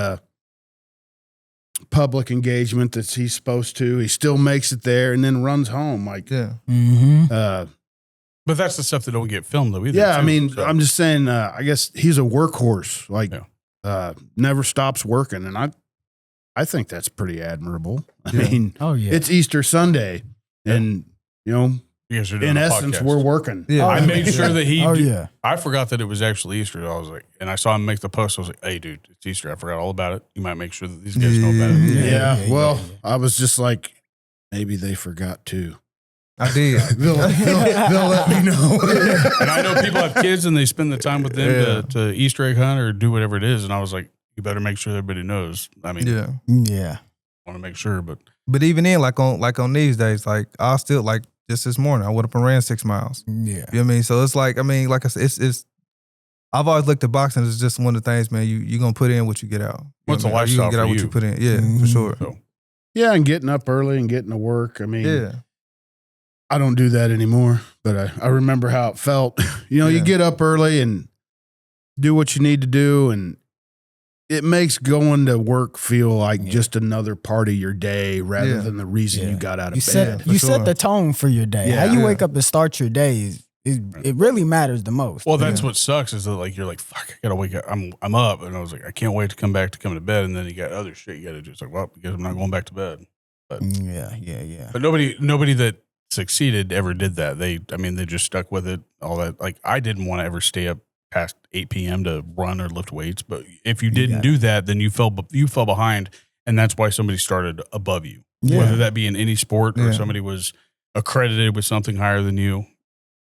public engagement that he's supposed to. He still makes it there and then runs home. Like, yeah. Mm-hmm. But that's the stuff that don't get filmed though either. Yeah, too, I mean, so. I'm just saying, I guess he's a workhorse, like never stops working. And I think that's pretty admirable. I mean, it's Easter Sunday, and in essence, we're working. Yeah. I made sure that he. yeah. I forgot that it was actually Easter. I was like, and I saw him make the post. I was like, "Hey, dude, it's Easter. I forgot all about it. You might make sure that these guys know about it." Yeah. Well, I was just like, maybe they forgot too. I did. They'll let me know. And I know people have kids and they spend the time with them to Easter egg hunt or do whatever it is. And I was like, you better make sure everybody knows. I mean, yeah. Want to make sure, but even then, like on these days, like I still like just this morning, I went up and ran 6 miles. Yeah. You know what I mean? So it's like, I mean, like I said, it's I've always looked at boxing as just one of the things, man, you're going to put in what you get out. What's a lifestyle you get out for what you? you put in. Yeah, for sure. So. Yeah, and getting up early and getting to work. I mean, yeah. I don't do that anymore, but I remember how it felt. You get up early and do what you need to do, and it makes going to work feel like just another part of your day rather than the reason you got out of bed. You set the tone for your day. Yeah. How you wake up and start your day it really matters the most. Well, that's what sucks is that like you're like, fuck, I gotta wake up. I'm up, and I was like, I can't wait to come to bed, and then you got other shit you got to do. It's like, well, because I'm not going back to bed. But yeah. But nobody that succeeded ever did that. They just stuck with it. All that. Like I didn't want to ever stay up past 8 p.m. to run or lift weights. But if you didn't do that, then you fell behind, and that's why somebody started above you. Yeah. Whether that be in any sport or somebody was accredited with something higher than you.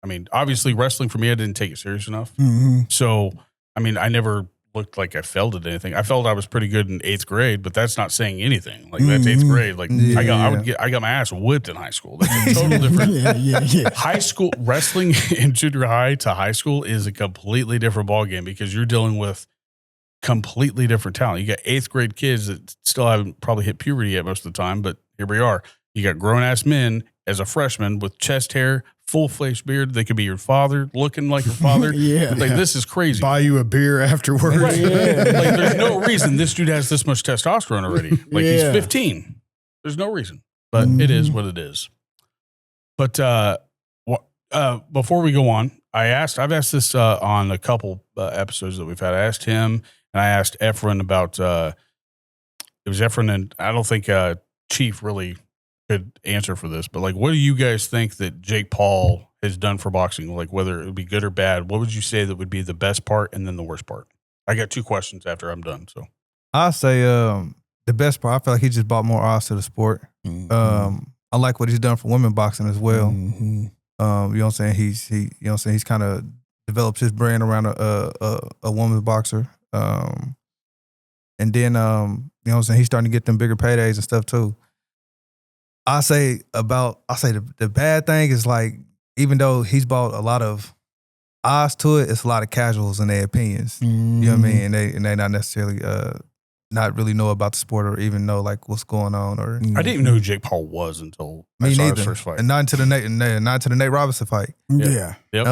I mean, obviously wrestling for me, I didn't take it serious enough. Mm-hmm. So, I mean, I never looked like I failed at anything. I felt I was pretty good in 8th grade, but that's not saying anything. Like that's 8th grade. Like I got my ass whipped in high school. That's a total different. High school wrestling in junior high to high school is a completely different ballgame because you're dealing with completely different talent. You got 8th grade kids that still haven't probably hit puberty yet most of the time, but here we are. You got grown ass men as a freshman with chest hair, full face beard. They could be your father, looking like your father. Like this is crazy. Buy you a beer afterwards. Right. Like there's no reason this dude has this much testosterone already. Like he's 15. There's no reason, but it is what it is. But before we go on, I've asked this on a couple episodes that we've had. I asked him and I asked Efren about. It was Efren and I don't think Chief really could answer for this, but like, what do you guys think that Jake Paul has done for boxing? Like, whether it would be good or bad, what would you say that would be the best part and then the worst part? I got 2 questions after I'm done. So I say the best part. I feel like he just brought more eyes to the sport. I like what he's done for women boxing as well. You know what I'm saying? He's kind of developed his brand around a woman's boxer. And then, you know what I'm saying? He's starting to get them bigger paydays and stuff too. I say the bad thing is like, even though he's brought a lot of eyes to it, it's a lot of casuals in their opinions. You know what I mean? And they not necessarily not really know about the sport or even know like what's going on. Or I didn't even know who Jake Paul was until I saw his first fight. And not until the Nate Robinson fight. Yeah. Yep.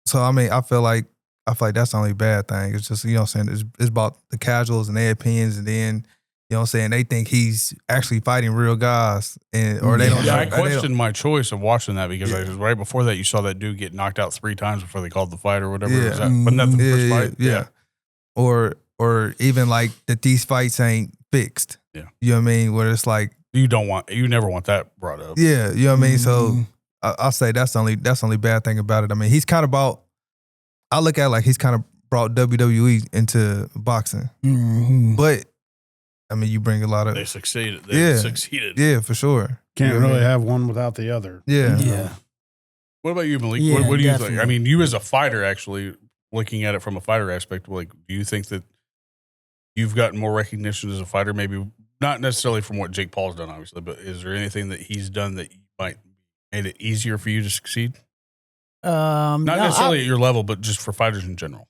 So I mean, I feel like that's the only bad thing. It's just, you know what I'm saying, it's about the casuals and their opinions, and then, you know what I'm saying, they think he's actually fighting real guys, or they don't. Yeah, I questioned my choice of watching that because right before that, you saw that dude get knocked out 3 times before they called the fight or whatever. Yeah. Wasn't that the first fight? Yeah. Or even like that these fights ain't fixed. Yeah. You know what I mean? Where it's like you never want that brought up. Yeah, you know what I mean? So I'll say that's the only bad thing about it. I mean, he's kind of I look at it like he's kind of brought WWE into boxing. But I mean, you bring a lot of... They succeeded. They succeeded. Yeah, for sure. Can't really have one without the other. Yeah. Yeah. What about you, Malik? Yeah, what do you definitely. think? I mean, you as a fighter, actually, looking at it from a fighter aspect, like, do you think that you've gotten more recognition as a fighter? Maybe not necessarily from what Jake Paul's done, obviously, but is there anything that he's done that might made it easier for you to succeed? Not necessarily at your level, but just for fighters in general.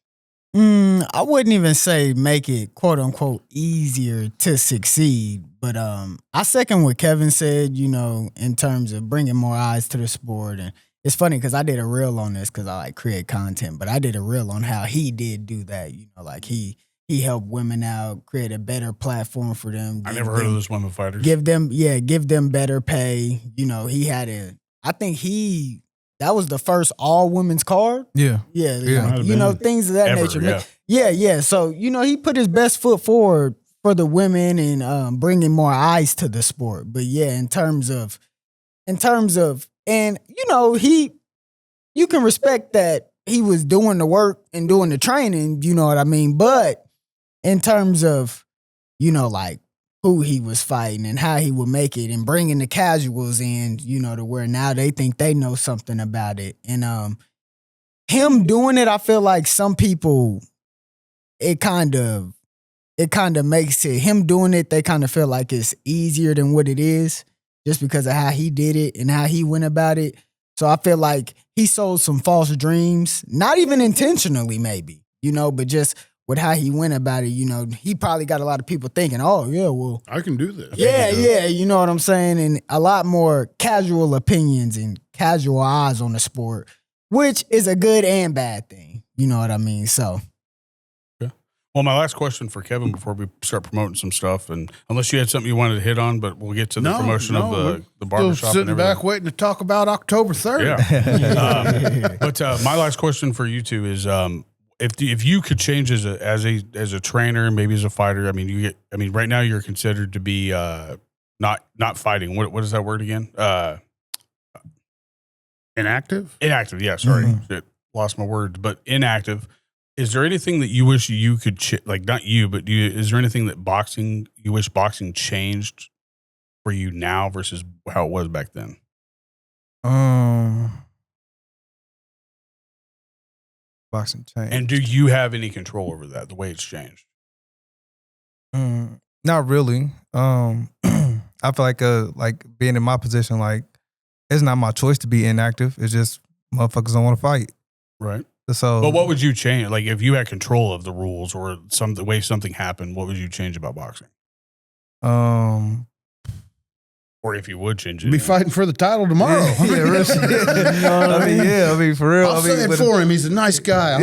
I wouldn't even say make it quote unquote easier to succeed, but I second what Kevin said, you know, in terms of bringing more eyes to the sport. And it's funny because I did a reel on this because I like create content, but I did a reel on how he did do that. You know, like he helped women out, create a better platform for them. I never heard of those women fighters. Give them better pay. You know, that was the first all women's card. Yeah. Yeah. Like, you know, things of that nature. Yeah. So, you know, he put his best foot forward for the women and bringing more eyes to the sport. But yeah, in terms of, and you know, you can respect that he was doing the work and doing the training, you know what I mean? But in terms of, you know, like who he was fighting and how he would make it and bringing the casuals in, you know, to where now they think they know something about it. And him doing it, I feel like some people, it kind of makes it, him doing it, they kind of feel like it's easier than what it is just because of how he did it and how he went about it. So I feel like he sold some false dreams, not even intentionally maybe, you know, but just with how he went about it, you know, he probably got a lot of people thinking, oh, yeah, well, I can do this. Yeah, you know what I'm saying? And a lot more casual opinions and casual eyes on the sport, which is a good and bad thing. You know what I mean? So. Yeah. Well, my last question for Kevin before we start promoting some stuff, and unless you had something you wanted to hit on, but we'll get to the promotion of the barbershop. Still sitting back waiting to talk about October 3rd. Yeah. But my last question for you two is, if you could change as a trainer, maybe as a fighter, I mean, right now you're considered to be not fighting. What is that word again? Inactive? Inactive. Yeah. Sorry, lost my words. But inactive. Is there anything that you wish you could not you, but is there anything that you wish boxing changed for you now versus how it was back then? Boxing changed. And do you have any control over that, the way it's changed? Not really. I feel like being in my position, like it's not my choice to be inactive. It's just motherfuckers don't want to fight. Right. So, but what would you change? Like if you had control of the rules or the way something happened, what would you change about boxing? Or if you would change it, be fighting for the title tomorrow. I mean, for real. I'll say it for him. He's a nice guy.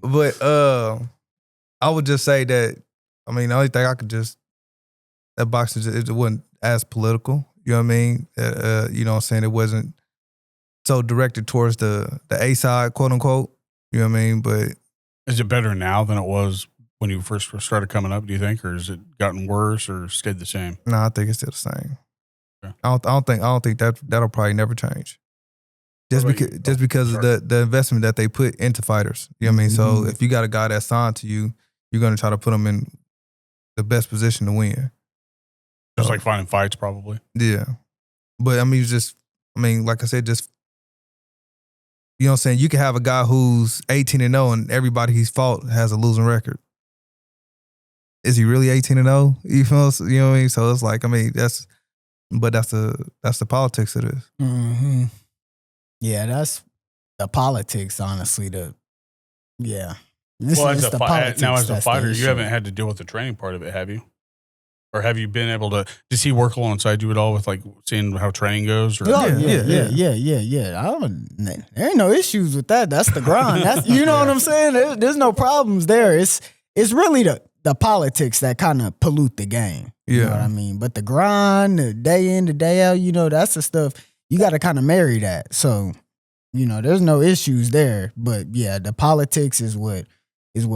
But I would just say that, I mean, the only thing I could that boxing, it wasn't as political. You know what I mean? You know what I'm saying? It wasn't so directed towards the A side, quote unquote. You know what I mean? But is it better now than it was when you first started coming up, do you think, or has it gotten worse or stayed the same? No, I think it's still the same. Okay. I don't think that'll probably never change. Just because of the investment that they put into fighters. You know what I mean? So if you got a guy that's signed to you, you're gonna try to put him in the best position to win. Just like finding fights, probably. Yeah. But I mean, like I said, just, you know what I'm saying? You can have a guy who's 18-0 and everybody he's fought has a losing record. Is he really 18-0? You know what I mean? So it's like, I mean, that's the politics of this. Mm-hmm. Yeah, that's the politics, honestly. Well, as a fighter, you haven't had to deal with the training part of it, have you? Or have you been able to? Does he work alongside you at all with like seeing how training goes? Or? Yeah. There ain't no issues with that. That's the grind. That's what I'm saying. There's no problems there. It's really the politics that kind of pollute the game. You know what I mean? But the grind, the day in, the day out, that's the stuff you got to kind of marry that. So, there's no issues there. But yeah, the politics is what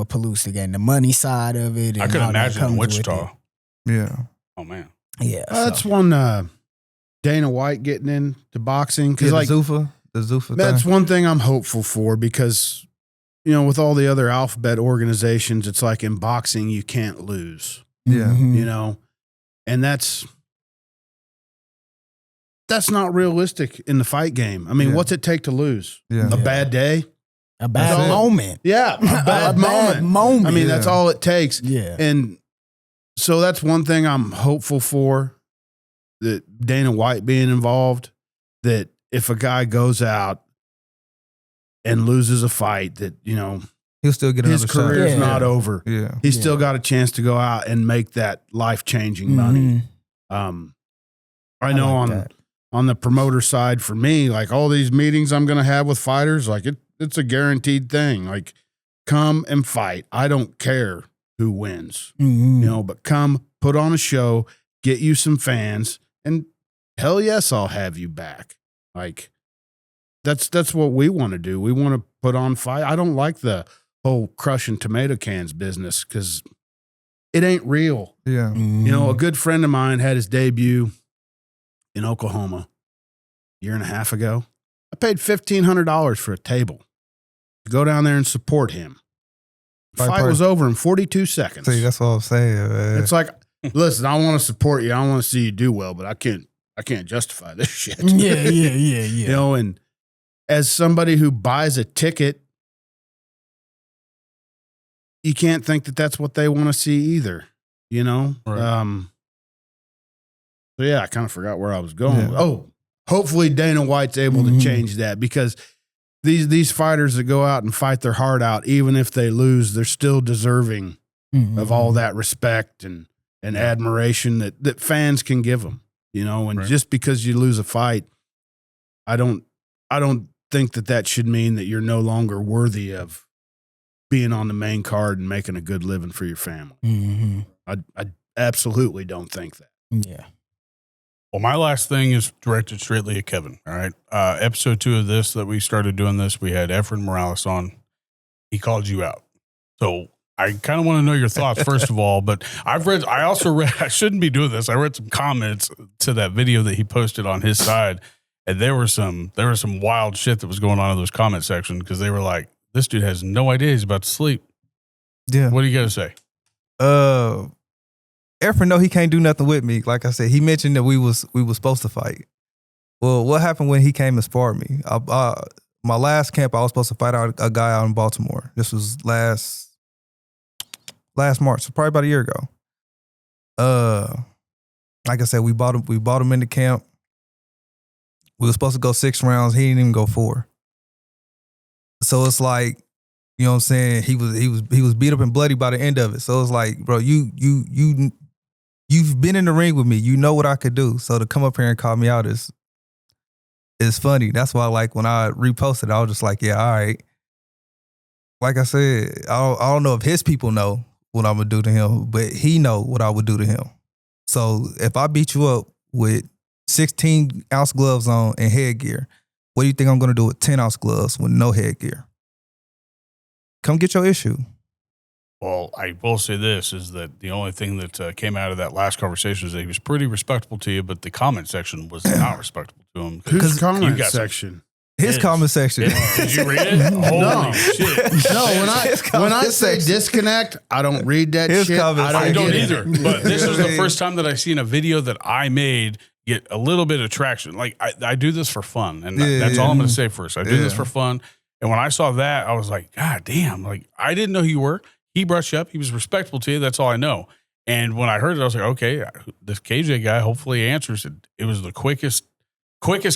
pollutes the game. The money side of it. And I could imagine in Wichita. Yeah. Oh man. Yeah. That's one Dana White getting into boxing because the Zuffa. That's one thing I'm hopeful for because with all the other alphabet organizations, it's like in boxing you can't lose. Yeah. Mm-hmm. And that's not realistic in the fight game. I mean, what's it take to lose? Yeah. A bad day, a bad moment. Yeah, a bad moment. I mean, that's all it takes. Yeah. And so that's one thing I'm hopeful for, that Dana White being involved, that if a guy goes out and loses a fight, that, he'll still get his another career's shot. not over. Yeah. He's still got a chance to go out and make that life-changing money. I know like on the promoter side for me, like all these meetings I'm going to have with fighters, like it's a guaranteed thing. Like, come and fight. I don't care who wins, but come put on a show, get you some fans, and hell yes, I'll have you back. Like that's what we want to do. We want to put on fight. I don't like the whole crushing tomato cans business because it ain't real. Yeah. A good friend of mine had his debut in Oklahoma a year and a half ago. I paid $1,500 for a table to go down there and support him. Fight was over in 42 seconds. See, that's what I'm saying, man. It's like, listen, I want to support you. I want to see you do well, but I can't justify this shit. Yeah. And as somebody who buys a ticket, you can't think that that's what they want to see either. Right. So yeah, I kind of forgot where I was going. Yeah. Oh, hopefully Dana White's able to change that because these fighters that go out and fight their heart out, even if they lose, they're still deserving of all that respect and admiration that fans can give them, and just because you lose a fight, I don't think that should mean that you're no longer worthy of being on the main card and making a good living for your family. I absolutely don't think that. Yeah. Well, my last thing is directed straightly at Kevin. All right. Episode 2 of this that we started doing this, we had Efren Morales on. He called you out. So I kind of want to know your thoughts, first of all, but I also read, I shouldn't be doing this. I read some comments to that video that he posted on his side, and there was some wild shit that was going on in those comment section because they were like, this dude has no idea he's about to sleep. Yeah. What do you got to say? Efren, no, he can't do nothing with me. Like I said, he mentioned that we was supposed to fight. Well, what happened when he came and sparred me? My last camp, I was supposed to fight out a guy out in Baltimore. This was last March, so probably about a year ago. Like I said, we bought him into camp. We were supposed to go 6 rounds. He didn't even go 4. So it's like, you know what I'm saying? He was beat up and bloody by the end of it. So it's like, bro, you've been in the ring with me. You know what I could do. So to come up here and call me out is funny. That's why, like, when I reposted, I was just like, yeah, all right. Like I said, I don't know if his people know what I'm gonna do to him, but he know what I would do to him. So if I beat you up with 16-ounce gloves on and headgear, what do you think I'm gonna do with 10-ounce gloves with no headgear? Come get your issue. Well, I will say this, is that the only thing that came out of that last conversation is that he was pretty respectful to you, but the comment section was not respectful to him. Whose comment section? His comment section. Did you read it? Holy shit. No, when I say disconnect, I don't read that shit. I don't either. But this was the first time that I seen a video that I made get a little bit of traction. Like I do this for fun, and that's all I'm going to say first. I do this for fun. And when I saw that, I was like, God damn! Like I didn't know who you were. He brushed you up. He was respectful to you. That's all I know. And when I heard it, I was like, okay, this KJ guy hopefully answers it. It was the quickest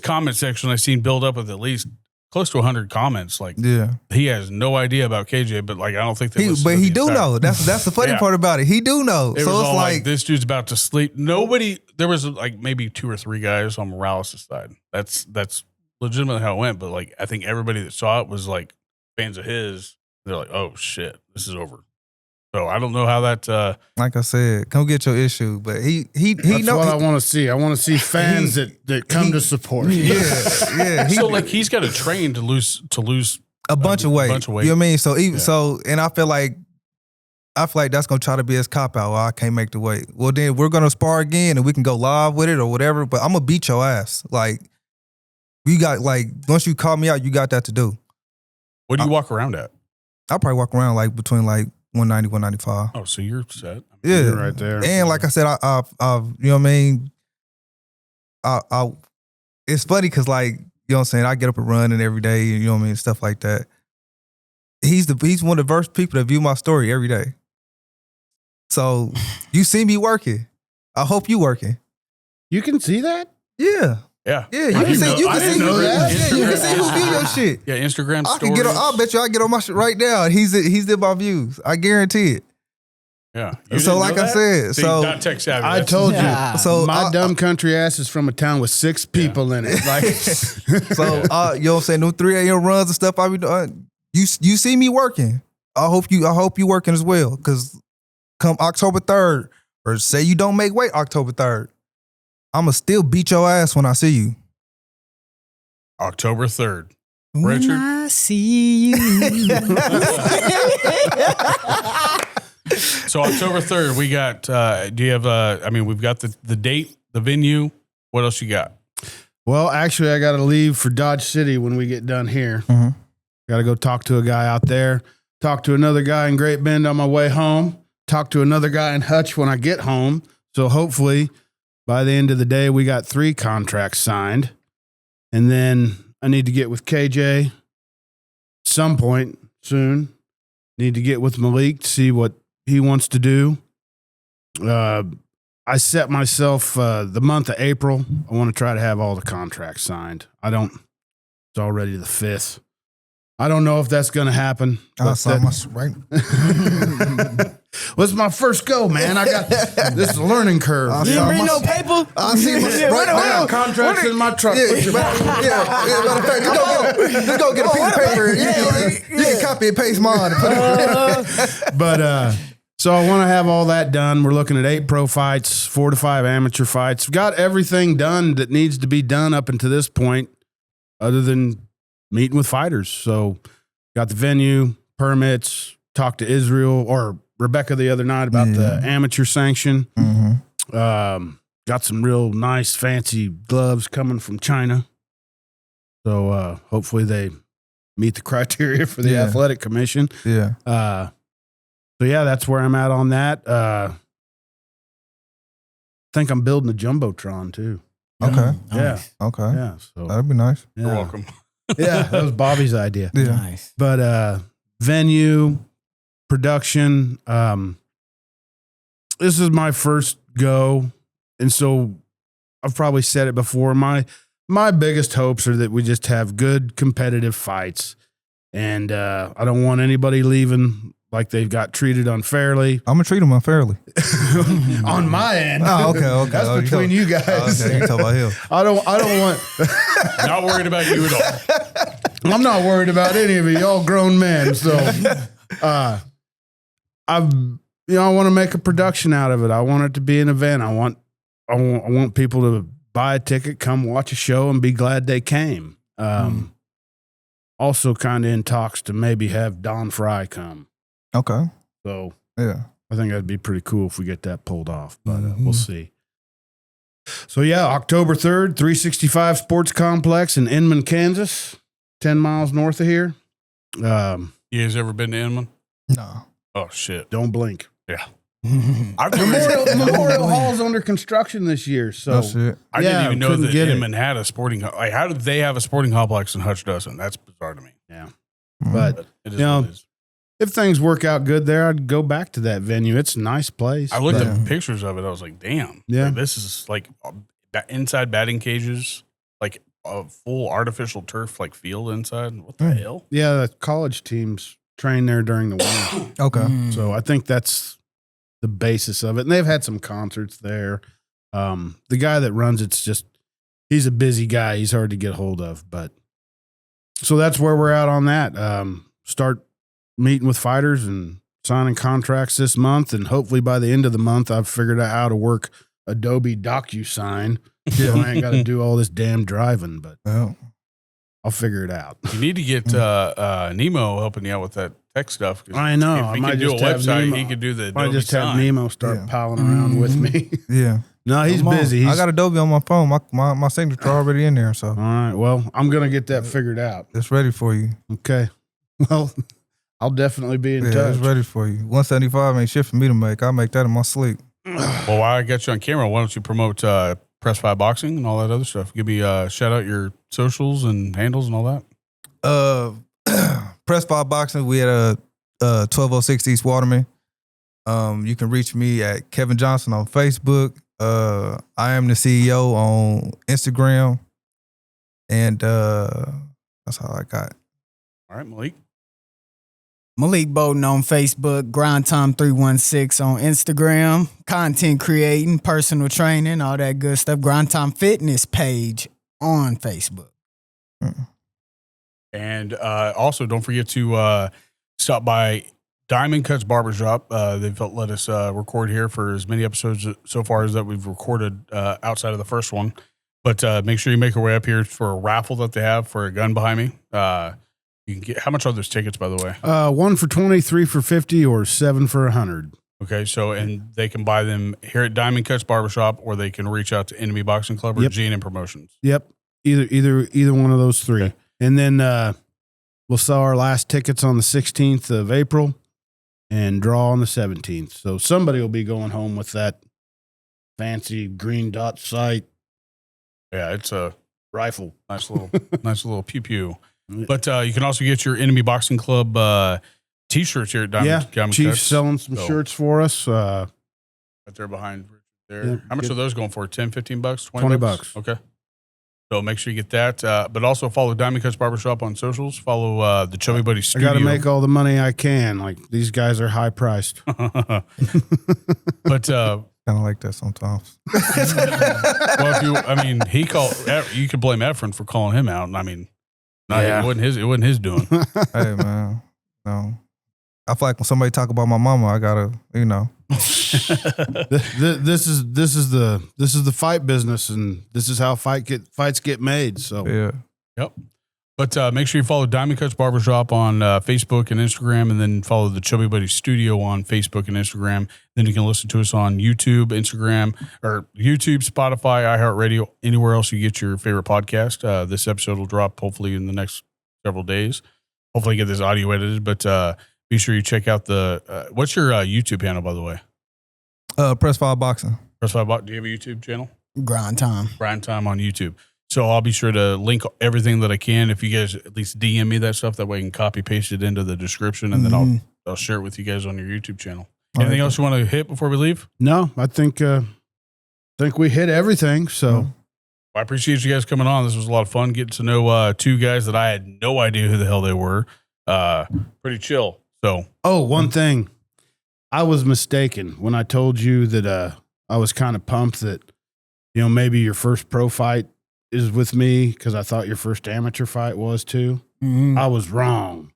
comment section I've seen build up with at least close to 100 comments. Like, he has no idea about KJ, but like, I don't think he do know. That's the funny part about it. He do know. So it's like this dude's about to sleep. There was like maybe 2 or 3 guys on Morales' side. That's legitimately how it went. But like, I think everybody that saw it was like fans of his. They're like, oh shit, this is over. So I don't know how that. Like I said, come get your issue. But he That's what I want to see. I want to see fans that come to support. Yeah. So like he's got to train to lose a bunch of weight. You know what I mean? So and I feel like that's gonna try to be his cop out. Well, I can't make the weight. Well, then we're gonna spar again and we can go live with it or whatever. But I'm gonna beat your ass. Like you got once you call me out, you got that to do. What do you walk around at? I'll probably walk around like between like 190, 195. Oh, so you're set. Yeah. You're right there. And like I said, I you know what I mean? It's funny because like, you know what I'm saying, I get up and run and every day, you know what I mean, stuff like that. He's one of the first people that view my story every day. So you see me working. I hope you working. You can see that? Yeah. Yeah. Yeah, you can see who view your shit. Yeah, Instagram I stories. can I'll bet you I get on my shit right now. He's in my views. I guarantee it. Yeah. So like I said, so not tech savvy. I told you. So my dumb country ass is from a town with 6 people in it. Like so you know what I'm saying, no 3 a.m. runs and stuff I be doing. You see me working. I hope you working as well. Cause come October 3rd, or say you don't make weight October 3rd, I'ma still beat your ass when I see you. October 3rd. When Richard? I see you. So October 3rd, we got, do you have, we've got the date, the venue. What else you got? Well, actually, I got to leave for Dodge City when we get done here. Mm-hmm. Got to go talk to a guy out there, talk to another guy in Great Bend on my way home, talk to another guy in Hutch when I get home. So hopefully by the end of the day, we got 3 contracts signed. And then I need to get with KJ some point soon. Need to get with Malik to see what he wants to do. I set myself the month of April. I want to try to have all the contracts signed. It's already the 5th. I don't know if that's going to happen. Right. Well, it's my first go, man. I got this learning curve. You didn't bring no paper? I see right now. Contracts in my truck. Matter of fact, just go get a piece of paper. You can copy and paste mine and put it. But so I want to have all that done. We're looking at 8 pro fights, 4 to 5 amateur fights. Got everything done that needs to be done up until this point, other than meeting with fighters. So got the venue, permits, talked to Israel or Rebecca the other night about the amateur sanction. Mm-hmm. Got some real nice, fancy gloves coming from China. So hopefully they meet the criteria for the athletic commission. Yeah. So yeah, that's where I'm at on that. I think I'm building a jumbotron too. Okay. Yeah. Okay. Yeah. So That'd be nice. yeah. You're welcome. Yeah, that was Bobby's idea. Yeah. Nice. But venue, production, this is my first go. And so I've probably said it before. My biggest hopes are that we just have good competitive fights. And I don't want anybody leaving like they've got treated unfairly. I'm gonna treat them unfairly. On my end. Oh, okay. That's between you guys. Okay, you talk about him. I don't want Not worried about you at all. I'm not worried about any of you. Y'all grown men. So I want to make a production out of it. I want it to be an event. I want people to buy a ticket, come watch a show, and be glad they came. Also kind of in talks to maybe have Don Fry come. Okay. So Yeah. I think that'd be pretty cool if we get that pulled off, but we'll see. So yeah, October 3rd, 365 Sports Complex in Inman, Kansas, 10 miles north of here. You guys ever been to Inman? No. Oh, shit. Don't blink. Yeah. Memorial Hall's under construction this year, so That's it. I didn't even know couldn't that get it. Inman had a sporting. Like, how did they have a sporting complex and Hutch doesn't? That's bizarre to me. Yeah, Mhm. but It is You know, what it is. if things work out good there, I'd go back to that venue. It's a nice place. I looked but- at pictures of it. I was like, damn. Yeah. Like, this is like inside batting cages, like a full artificial turf, like field inside. What the hell? Yeah, the college teams train there during the winter, Okay. Mm. so I think that's the basis of it. And they've had some concerts there. The guy that runs he's a busy guy. He's hard to get hold of, but so that's where we're at on that. Start meeting with fighters and signing contracts this month, and hopefully by the end of the month, I've figured out how to work Adobe DocuSign. So I ain't got to do all this damn driving, but Well, I'll figure it out. You need to get Nemo helping you out with that tech stuff. 'Cause I know. If I he might could do a just have website, Nemo. he could do the I Adobe just have sign. Nemo start Yeah. piling around with me. yeah. No, he's Come on. busy. I got Adobe on my phone. My signature already in there, so All right. Well, I'm gonna get that figured out. it's ready for you. Okay. Well, I'll definitely be in Yeah, touch. it's ready for you. 175 ain't shit for me to make. I'll make that in my sleep. Well, while I got you on camera, why don't you promote Press 5 Boxing and all that other stuff? Give me shout out your socials and handles and all that. Press 5 Boxing. We had a 1206 East Waterman. You can reach me at Kevin Johnson on Facebook. I am the CEO on Instagram, and that's all I got. All right, Malik. Malik Bolton on Facebook, Grind Time 316 on Instagram, content creating, personal training, all that good stuff. Grind Time Fitness page on Facebook. And also, don't forget to stop by Diamond Cuts Barbershop. They've let us record here for as many episodes so far as that we've recorded outside of the first one. But make sure you make your way up here for a raffle that they have for a gun behind me. You can get, how much are those tickets, by the way? 1 for 20, 3 for 50, or 7 for 100. Okay, so and they can buy them here at Diamond Cuts Barbershop, or they can reach out to Enemy Boxing Club or Yep. G&M Promotions. Yep. Either one of those three. Okay. And then we'll sell our last tickets on the 16th of April and draw on the 17th. So somebody will be going home with that fancy green dot sight Yeah, it's a rifle. nice little pew pew. But you can also get your Enemy Boxing Club T-shirts here at Diamond Chief's Cuts. selling some So- shirts for us. Right there behind there. Yeah, How much get- are those going for? 10, 15 bucks? 20 bucks? Okay. So make sure you get that. But also follow Diamond Cuts Barbershop on socials. Follow the Chubby Buddy I Studio. got to make all the money I can. Like, these guys are high priced. But Kind of like that sometimes. well, if he called. You could blame Efren for calling him out. And I mean, Yeah. it wasn't his doing. Hey man, no. I feel like when somebody talk about my mama, I gotta, This is the fight business, and this is how fights get made. So yeah. Yep. But make sure you follow Diamond Cuts Barbershop on Facebook and Instagram, and then follow the Chubby Buddy Studio on Facebook and Instagram. Then you can listen to us on YouTube, Instagram, or YouTube, Spotify, iHeartRadio, anywhere else you get your favorite podcast. This episode will drop hopefully in the next several days. Hopefully get this audio edited, but be sure you check out the what's your YouTube handle, by the way? Press 5 Boxing. Press 5 Box. Do you have a YouTube channel? Grind Time. Grind Time on YouTube. So I'll be sure to link everything that I can. If you guys at least DM me that stuff, that way I can copy paste it into the description, and then I'll share it with you guys on your YouTube channel. Anything else you want to hit before we leave? no, I think we hit everything. So Well, I appreciate you guys coming on. This was a lot of fun getting to know two guys that I had no idea who the hell they were. Pretty chill. So one thing, I was mistaken when I told you that I was kind of pumped that maybe your first pro fight is with me, because I thought your first amateur fight was too. Mhm. I was wrong.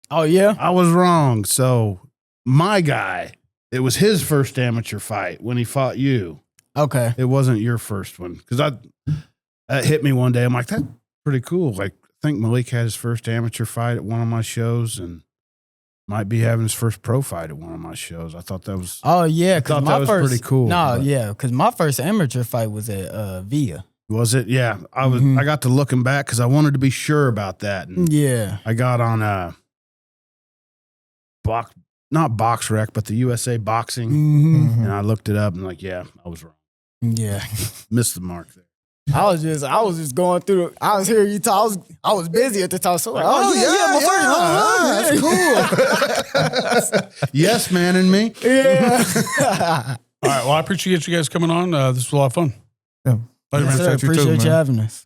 Oh, yeah? I was wrong. So my guy, it was his first amateur fight when he fought you. Okay. It wasn't your first one, because that hit me one day. I'm like, that's pretty cool. Like, I think Malik had his first amateur fight at one of my shows, and might be having his first pro fight at one of my shows. I thought that was Oh, yeah. Because thought my that was first, pretty cool, No, but- yeah. Because my first amateur fight was at Via. was it? Yeah, I was. Mhm. I got to looking back because I wanted to be sure about that. And Yeah. I got on not Box Rec, but the USA Boxing. Mm-hmm. And I looked it up and like, yeah, I was wrong. Yeah. Missed the mark there. I was just going through. I was hearing you talk. I was busy at the time. So like, That's cool. Yes, man, and me. Yeah. All right. Well, I appreciate you guys coming on. This was a lot of fun. Yeah. Later, man. Appreciate you having us.